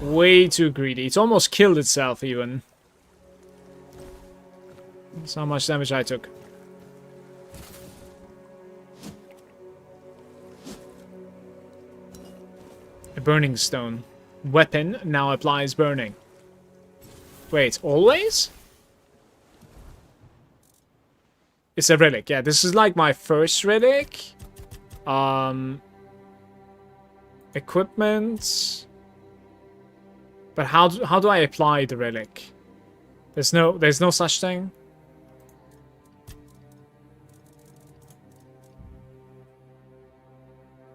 Way too greedy. It's almost killed itself even. That's how much damage I took. burning stone. Weapon now applies burning. Wait, always? It's a relic. Yeah, this is like my first relic. Equipment. But how do I apply the relic? There's no such thing.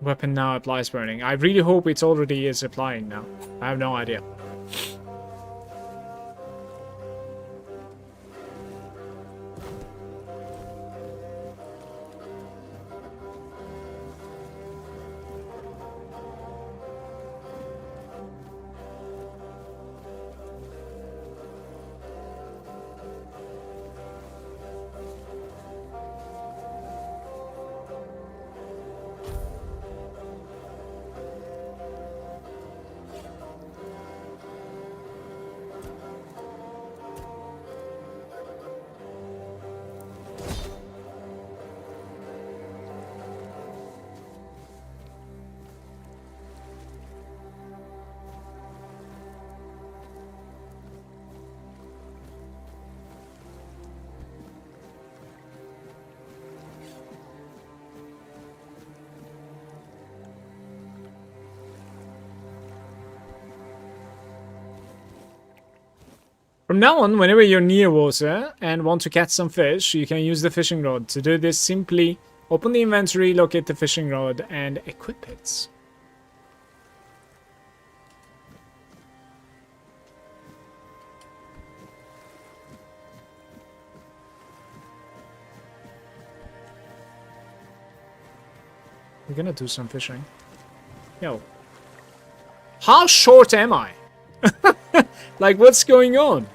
Weapon now applies burning. I really hope it already is applying now. I have no idea. From now on, whenever you're near water and want to catch some fish, you can use the fishing rod. To do this, simply open the inventory, locate the fishing rod, and equip it. We're gonna do some fishing. Yo. How short am I? Like, what's going on?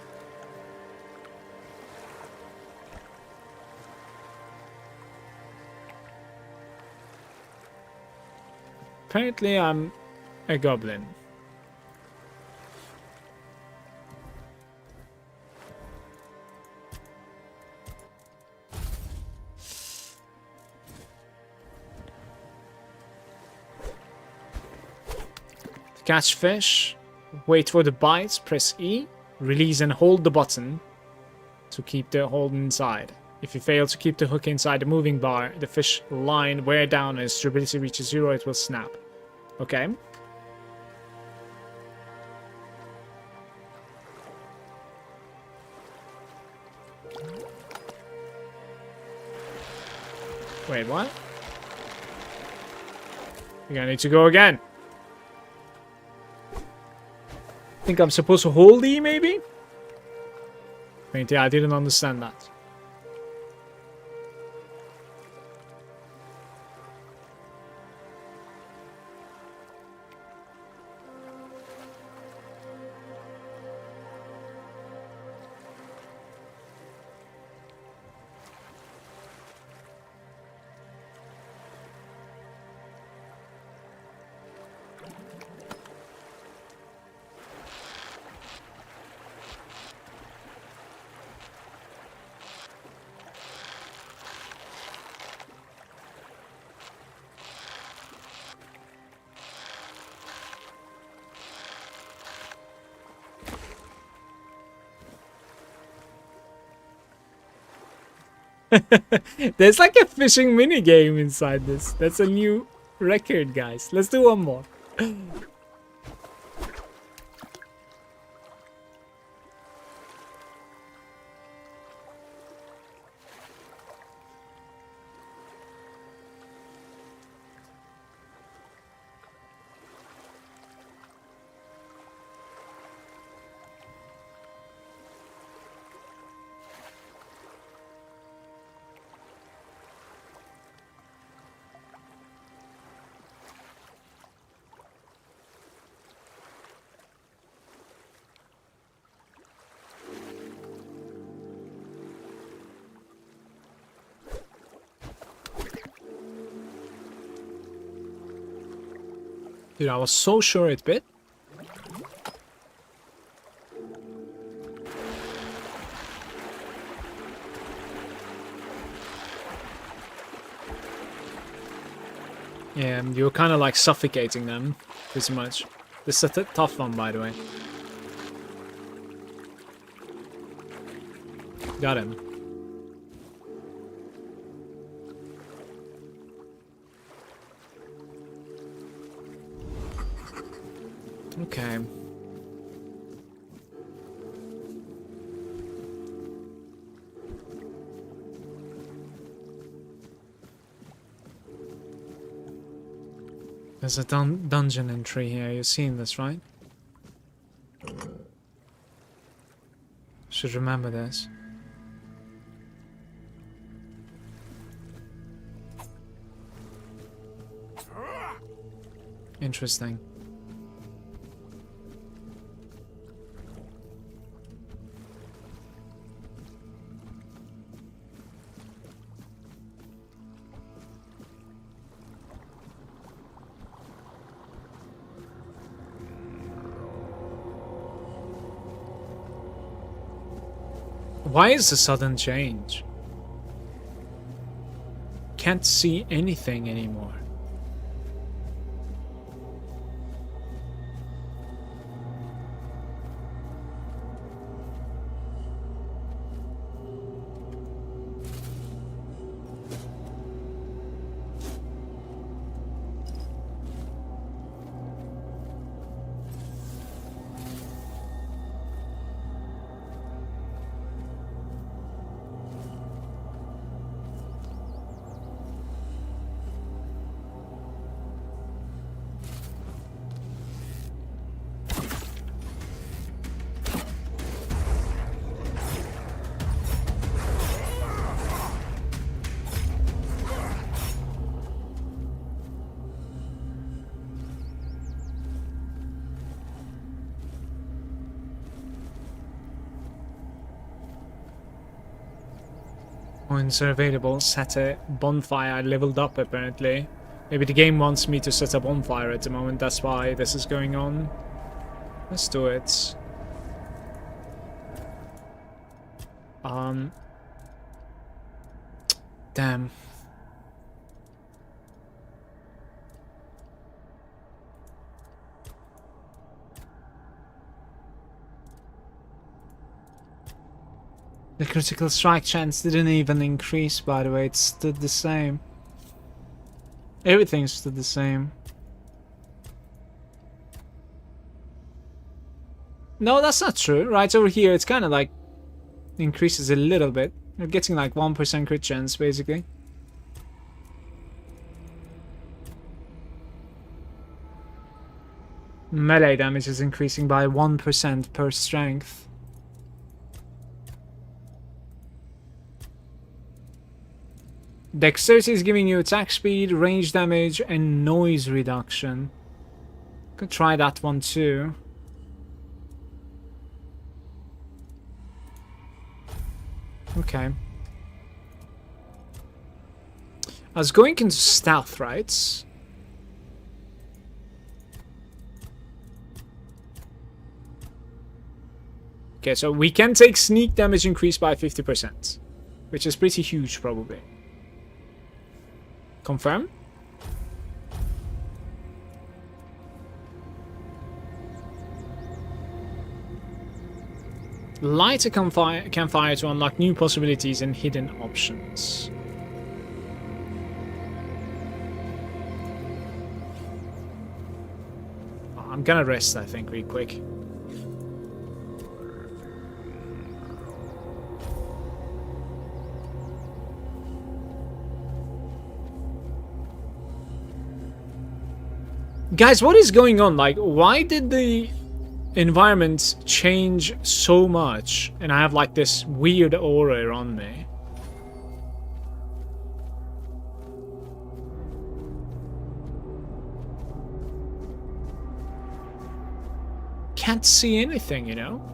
Apparently, I'm a goblin. To catch fish, wait for the bites, press E, release and hold the button to keep the hold inside. If you fail to keep the hook inside the moving bar, the fish line wear down and its durability reaches 0, it will snap. Okay. Wait, what? You're gonna need to go again. Think I'm supposed to hold E, maybe? Wait, yeah, I didn't understand that. There's like a fishing mini game inside this. That's a new record, guys. Let's do one more. Dude, I was so sure it bit. Yeah, you're kind of like suffocating them, pretty much. This is a tough one, by the way. Got him. Okay. There's a dungeon entry here. You've seen this, right? Should remember this. Interesting. Why is the sudden change? Can't see anything anymore. Points are available. Set a bonfire. I leveled up apparently. Maybe the game wants me to set a bonfire at the moment. That's why this is going on. Let's do it. Damn. The critical strike chance didn't even increase, by the way. It stood the same. Everything stood the same. No, that's not true. Right over here, it's kind of like increases a little bit. You're getting like 1% crit chance, basically. Melee damage is increasing by 1% per strength. Dexterity is giving you attack speed, range damage, and noise reduction. Could try that one too. Okay. I was going into stealth, right? Okay, so we can take sneak damage increase by 50%, which is pretty huge, probably. Confirm? Light a campfire to unlock new possibilities and hidden options. I'm gonna rest, I think, real quick. Guys, what is going on? Like, why did the environment change so much and I have like this weird aura around me? Can't see anything, you know?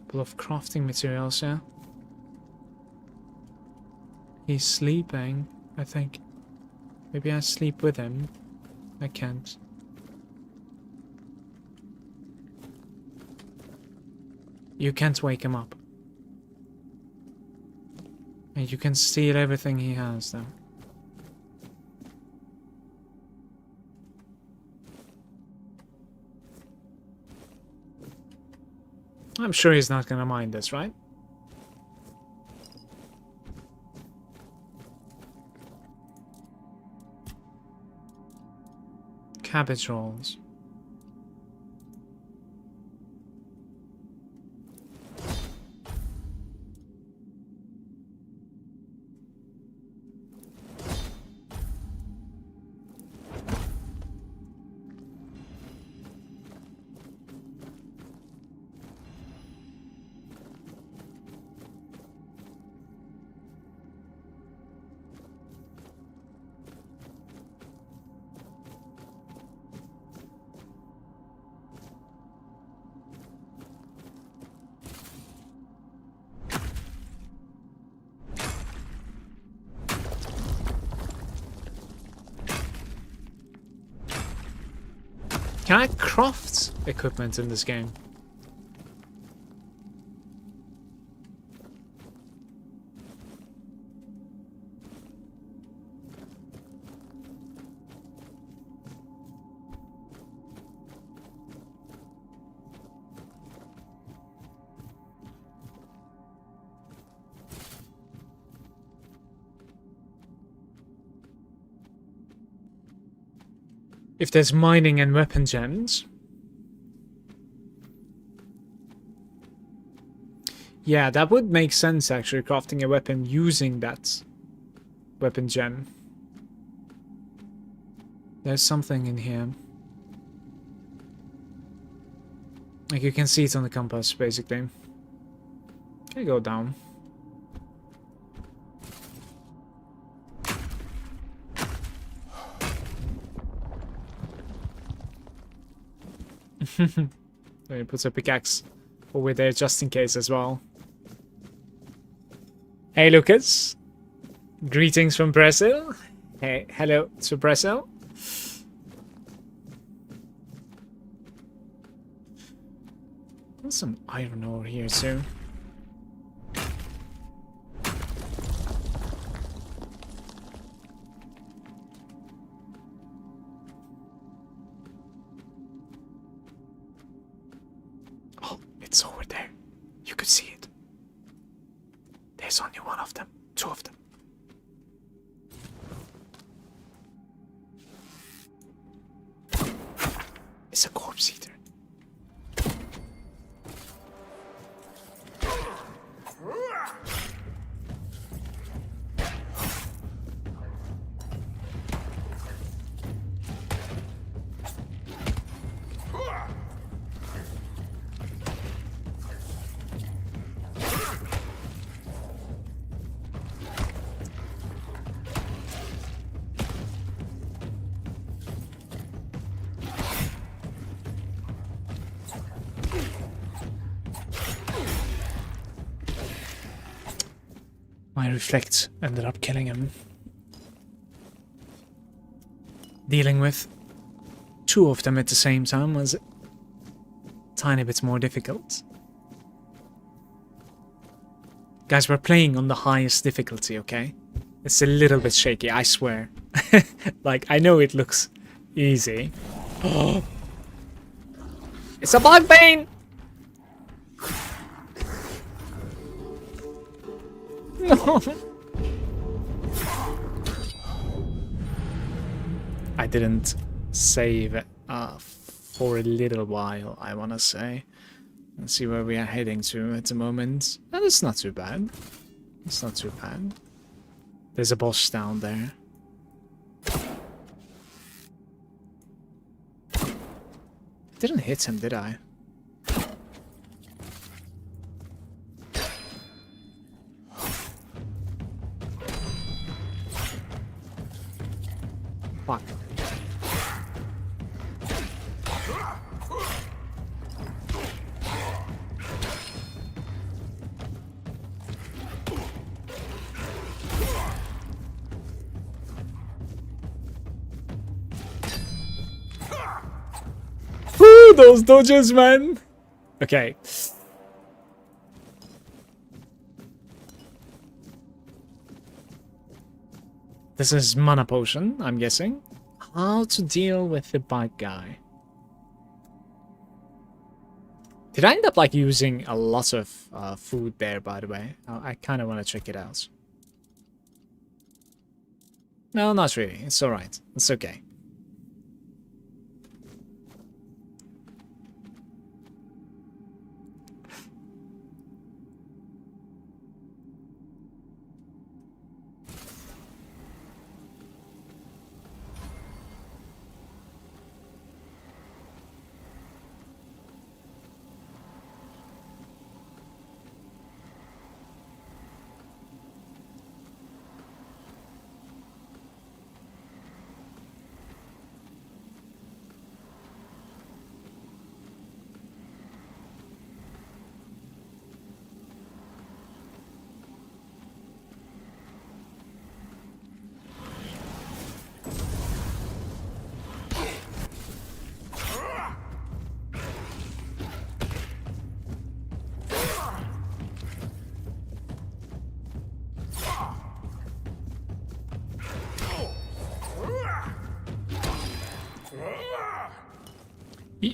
Couple of crafting materials, yeah. He's sleeping, I think. Maybe I sleep with him. I can't. You can't wake him up. And you can steal everything he has, though. I'm sure he's not gonna mind this, right? Cabbage rolls. Can I craft equipment in this game? If there's mining and weapon gems. Yeah, that would make sense actually, crafting a weapon using that weapon gem. There's something in here. Like you can see it on the compass basically. Can I go down? He puts a pickaxe over there just in case as well. Hey Lucas. Greetings from Brazil. Hey, hello to Brazil. There's some iron ore here too. It's over there. You could see it. There's only one of them. Two of them. It's a corpse eater. My reflect ended up killing him. Dealing with two of them at the same time was a tiny bit more difficult. Guys, we're playing on the highest difficulty, okay? It's a little bit shaky, I swear. Like, I know it looks easy. Oh, it's a bug bane! No. I didn't save for a little while, I wanna say. Let's see where we are heading to at the moment. And it's not too bad. It's not too bad. There's a boss down there. I didn't hit him, did I? Fuck. those dodges, man. Okay. This is mana potion, I'm guessing. How to deal with the bike guy. Did I end up like using a lot of food there, by the way? I kind of want to check it out. No, not really. It's alright. It's okay.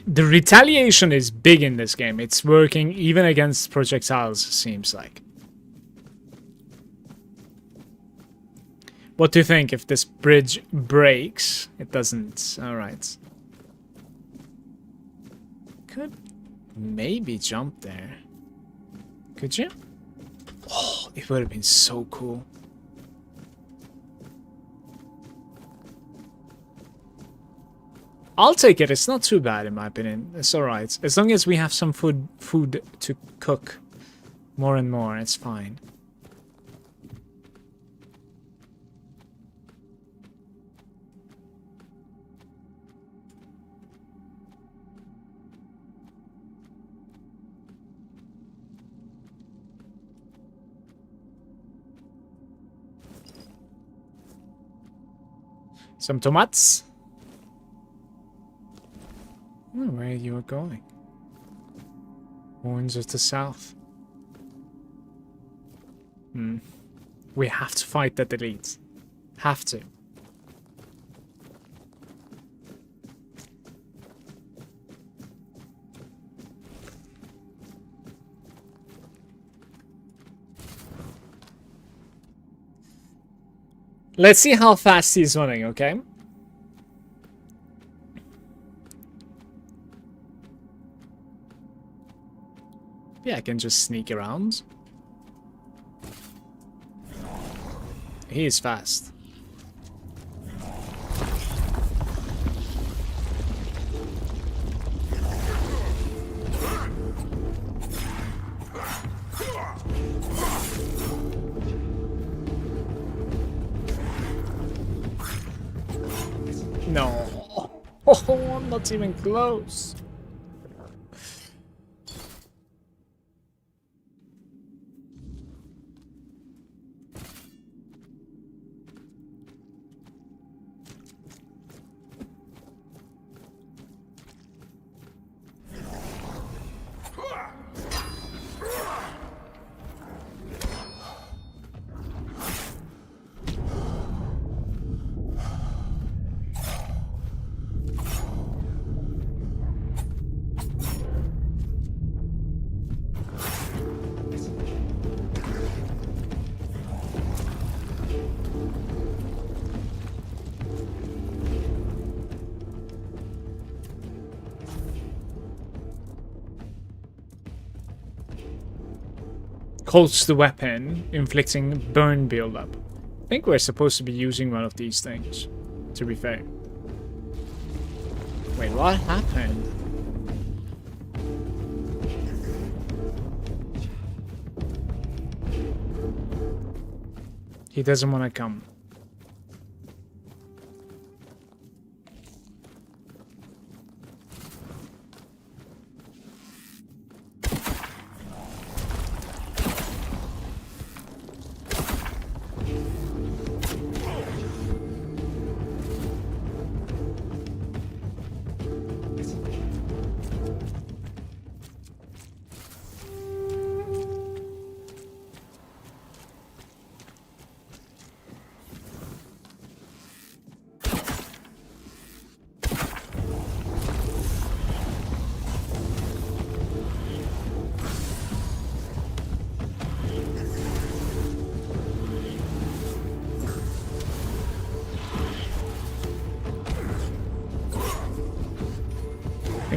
The retaliation is big in this game. It's working even against projectiles, seems like. What do you think if this bridge breaks? It doesn't. Alright. Could maybe jump there. Could you? Oh, it would have been so cool. I'll take it. It's not too bad in my opinion. It's alright. As long as we have some food to cook more and more, it's fine. Some tomatoes. Oh, where you are going? Horns of the South. We have to fight that elite. Have to. Let's see how fast he's running, okay? Yeah, I can just sneak around. He is fast. No. Oh, I'm not even close. Holds the weapon, inflicting burn buildup. I think we're supposed to be using one of these things, to be fair. Wait, what happened? He doesn't want to come.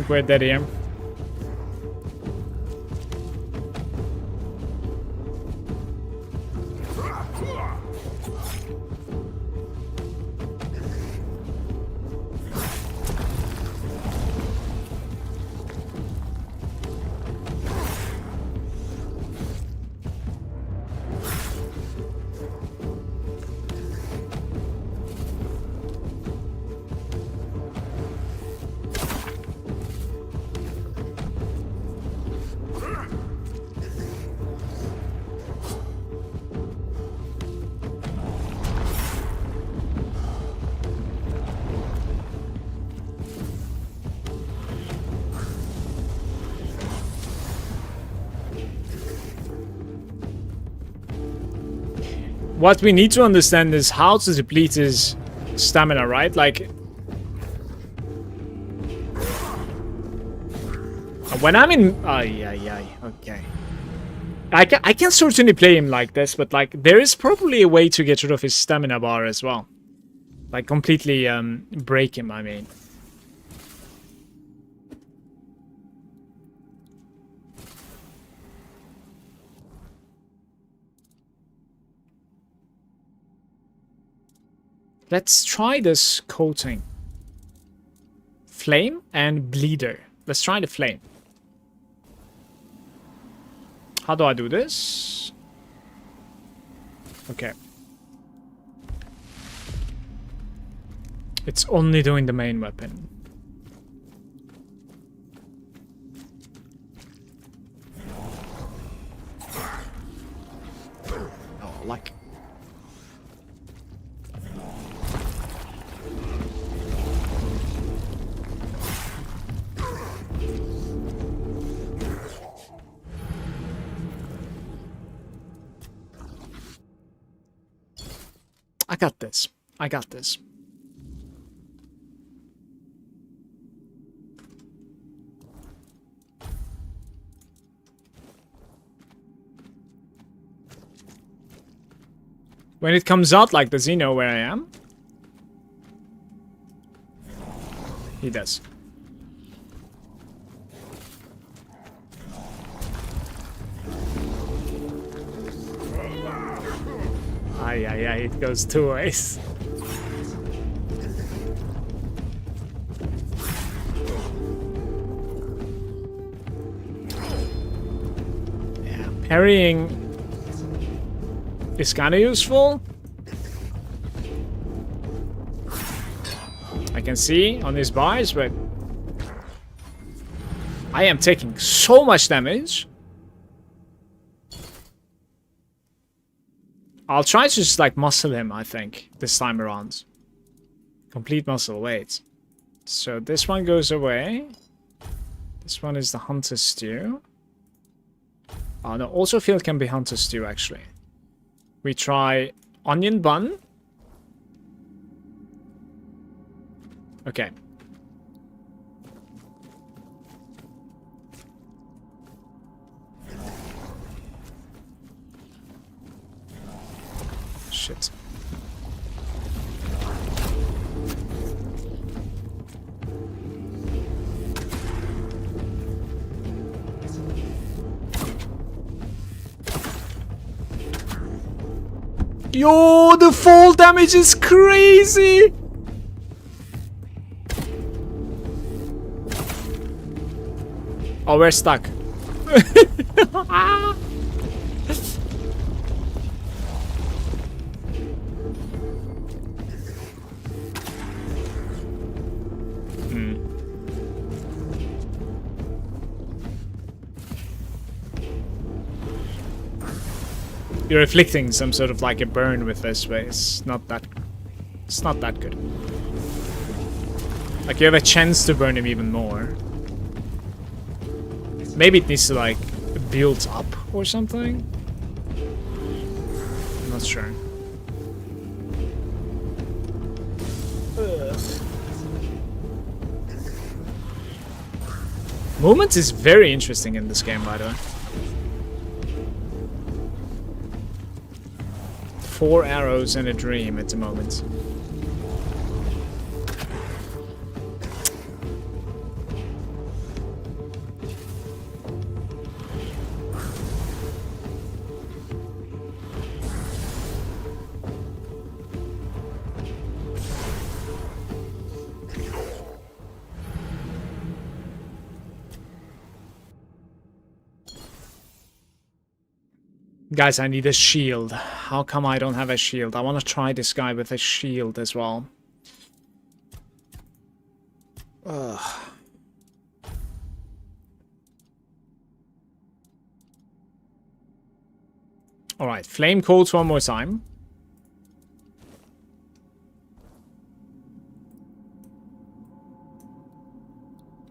think we're dead here. What we need to understand is how to deplete his stamina, right? Like, when I'm in... okay. I can certainly play him like this, but like, there is probably a way to get rid of his stamina bar as well. Like, completely break him, I mean. Let's try this coating. Flame and bleeder. Let's try the flame. How do I do this? Okay. It's only doing the main weapon. Oh, like... I got this. I got this. When it comes out, like, does he know where I am? He does. Aye, it goes two ways. Yeah, parrying is kind of useful. I can see on these bars, but I am taking so much damage. I'll try to just like muscle him, I think, this time around. Complete muscle, wait. So this one goes away. This one is the hunter stew. Oh no, also field can be hunter stew actually. We try onion bun. Okay. Shit. Yo, the fall damage is crazy! Oh, we're stuck. You're inflicting some sort of like a burn with this, but it's not that good. Like you have a chance to burn him even more. Maybe it needs to like build up or something. I'm not sure. Movement is very interesting in this game, by the way. 4 arrows and a dream at the moment. Guys, I need a shield. How come I don't have a shield? I want to try this guy with a shield as well. Ugh. Alright, flame coats one more time.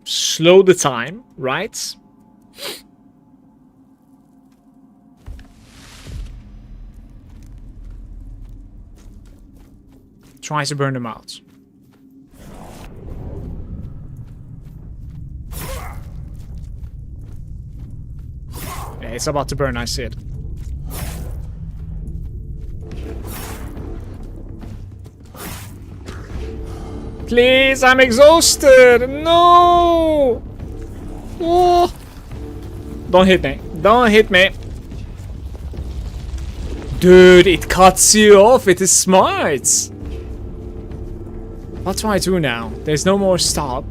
Slow the time, right? Try to burn them out. Yeah, it's about to burn, I see it. Please, I'm exhausted! No! Oh. Don't hit me. Don't hit me. Dude, it cuts you off. It is smart. What do I do now? There's no more stop.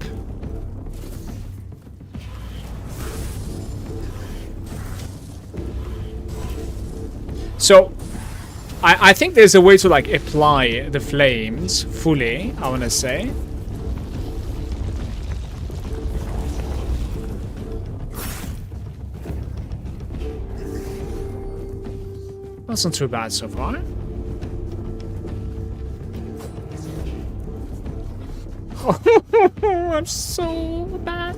So, I think there's a way to like apply the flames fully, I wanna say. That's not too bad so far. I'm so bad.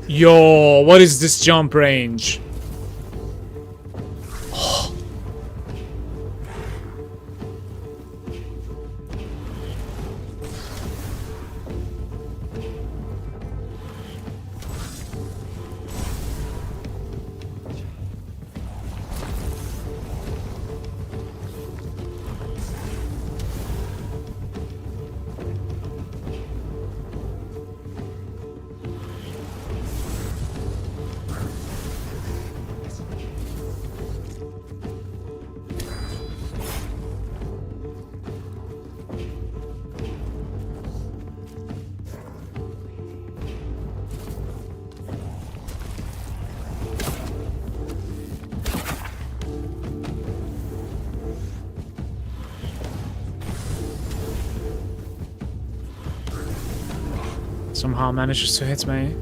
Yo, what is this jump range? Somehow manages to hit me.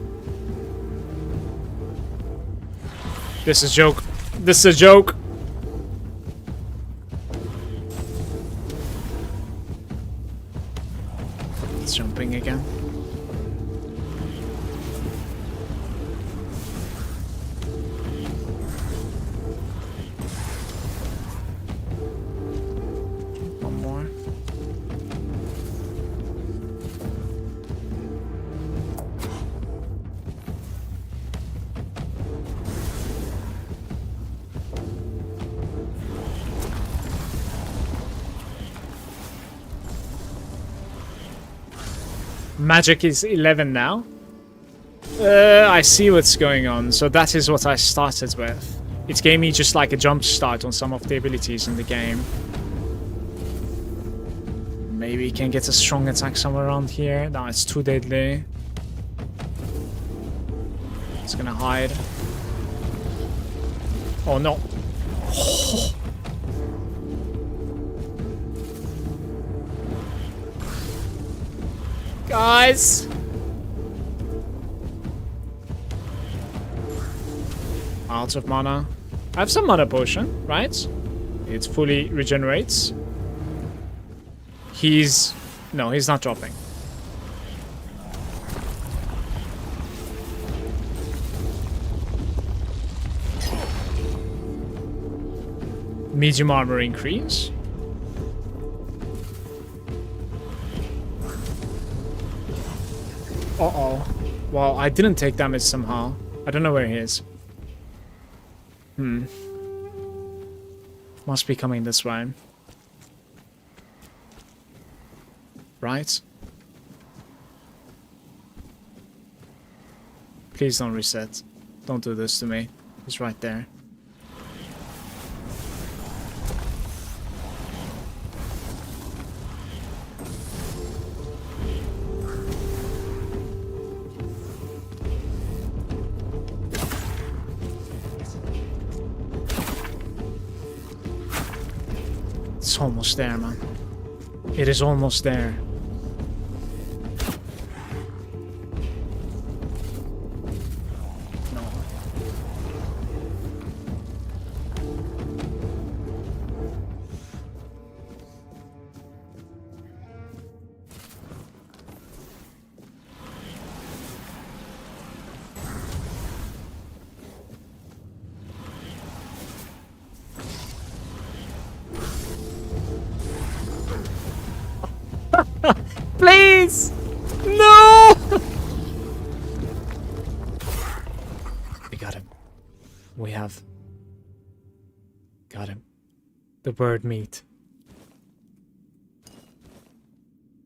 This is a joke. This is a joke. It's jumping again. One more. Magic is 11 now. I see what's going on. So that is what I started with. It gave me just like a jump start on some of the abilities in the game. Maybe we can get a strong attack somewhere around here. No, it's too deadly. It's gonna hide. Oh no. Guys! Out of mana. I have some mana potion, right? It fully regenerates. He's... No, he's not dropping. Medium armor increase. Uh-oh. Well, I didn't take damage somehow. I don't know where he is. Must be coming this way. Right? Please don't reset. Don't do this to me. He's right there. It's almost there, man. It is almost there. No. Please! No! We got him. We have got him. The bird meat.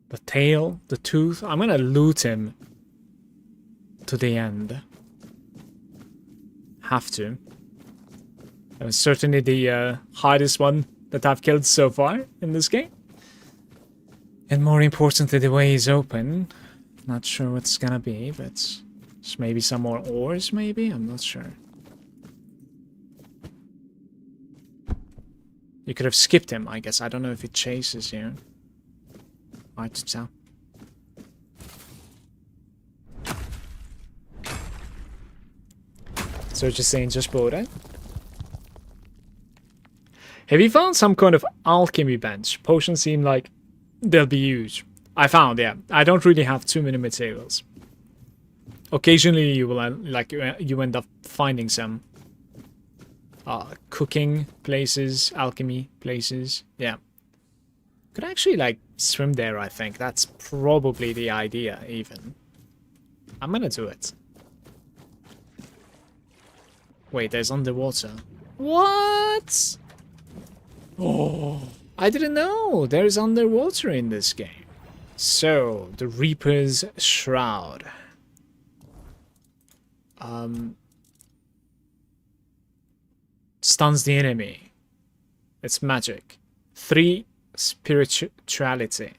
The tail, the tooth. I'm gonna loot him to the end. Have to. That was certainly the hardest one that I've killed so far in this game. And more importantly, the way is open. Not sure what it's gonna be, but just maybe some more ores, maybe? I'm not sure. You could have skipped him, I guess. I don't know if it chases you. Hard to tell. So just saying, just bought it. Have you found some kind of alchemy bench? Potions seem like they'll be used. I found, yeah. I don't really have too many materials. Occasionally you will you end up finding some cooking places, alchemy places. Yeah. Could actually like swim there, I think. That's probably the idea even. I'm gonna do it. Wait, there's underwater. What? Oh, I didn't know there's underwater in this game. So, the Reaper's Shroud. Stuns the enemy. It's magic. 3 spirituality.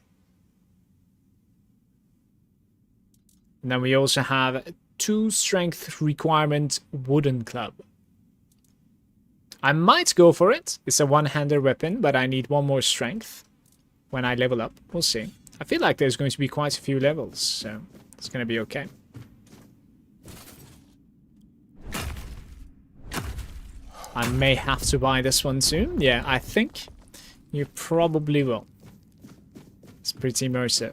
And then we also have 2 strength requirement wooden club. I might go for it. It's a one-hander weapon, but I need 1 more strength when I level up. We'll see. I feel like there's going to be quite a few levels, so it's going to be okay. I may have to buy this one soon. Yeah, I think you probably will. It's pretty immersive.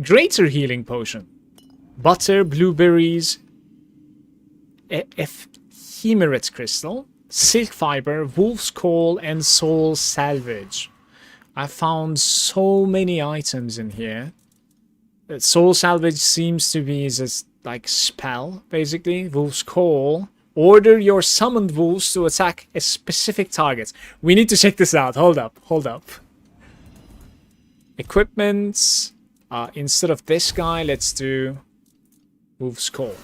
Greater healing potion. Butter, blueberries, ephemerate crystal, silk fiber, wolf's call, and soul salvage. I found so many items in here. Soul salvage seems to be just like spell, basically. Wolf's call. Order your summoned wolves to attack a specific target. We need to check this out. Hold up, hold up. Equipment. Instead of this guy, let's do Wolf's Call.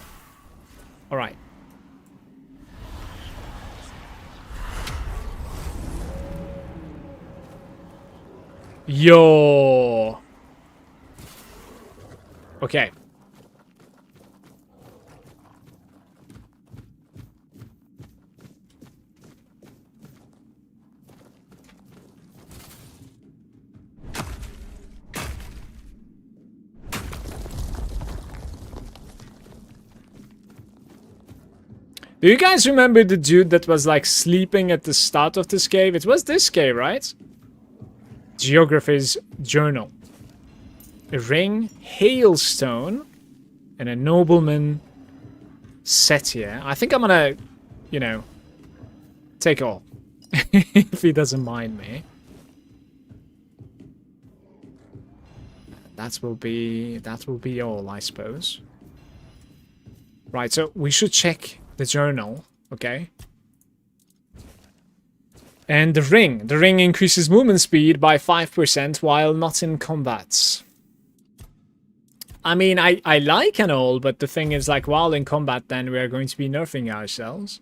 Alright. Yo! Okay. Do you guys remember the dude that was like sleeping at the start of this cave? It was this cave, right? Geographer's Journal. A ring, hailstone, and a nobleman set here. I think I'm gonna, you know, take all. If he doesn't mind me. That will be all, I suppose. Right, so we should check the journal, okay? And the ring. The ring increases movement speed by 5% while not in combat. I mean, I like and all, but the thing is, like, while in combat, then we are going to be nerfing ourselves.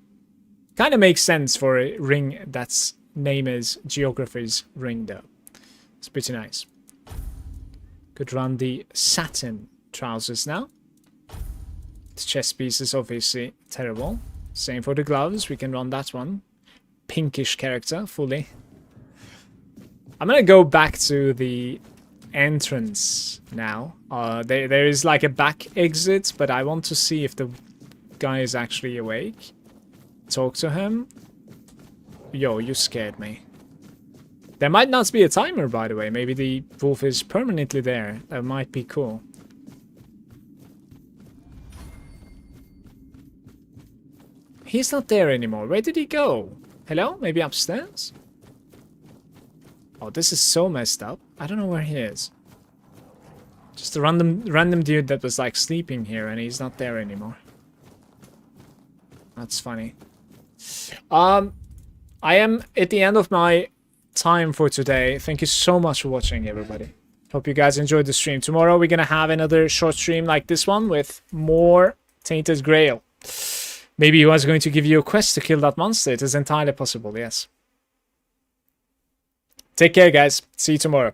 Kind of makes sense for a ring that's name is Geographer's Ring, though. It's pretty nice. Could run the satin trousers now. The chest piece is obviously terrible. Same for the gloves. We can run that one. Pinkish character, fully. I'm gonna go back to the entrance now. There is like a back exit, but I want to see if the guy is actually awake. Talk to him. Yo, you scared me. There might not be a timer, by the way. Maybe the wolf is permanently there. That might be cool. He's not there anymore. Where did he go? Hello? Maybe upstairs? Oh, this is so messed up. I don't know where he is. Just a random dude that was like sleeping here and he's not there anymore. That's funny. I am at the end of my time for today. Thank you so much for watching, everybody. Hope you guys enjoyed the stream. Tomorrow we're gonna have another short stream like this one with more Tainted Grail. Maybe he was going to give you a quest to kill that monster. It is entirely possible, yes. Take care, guys. See you tomorrow.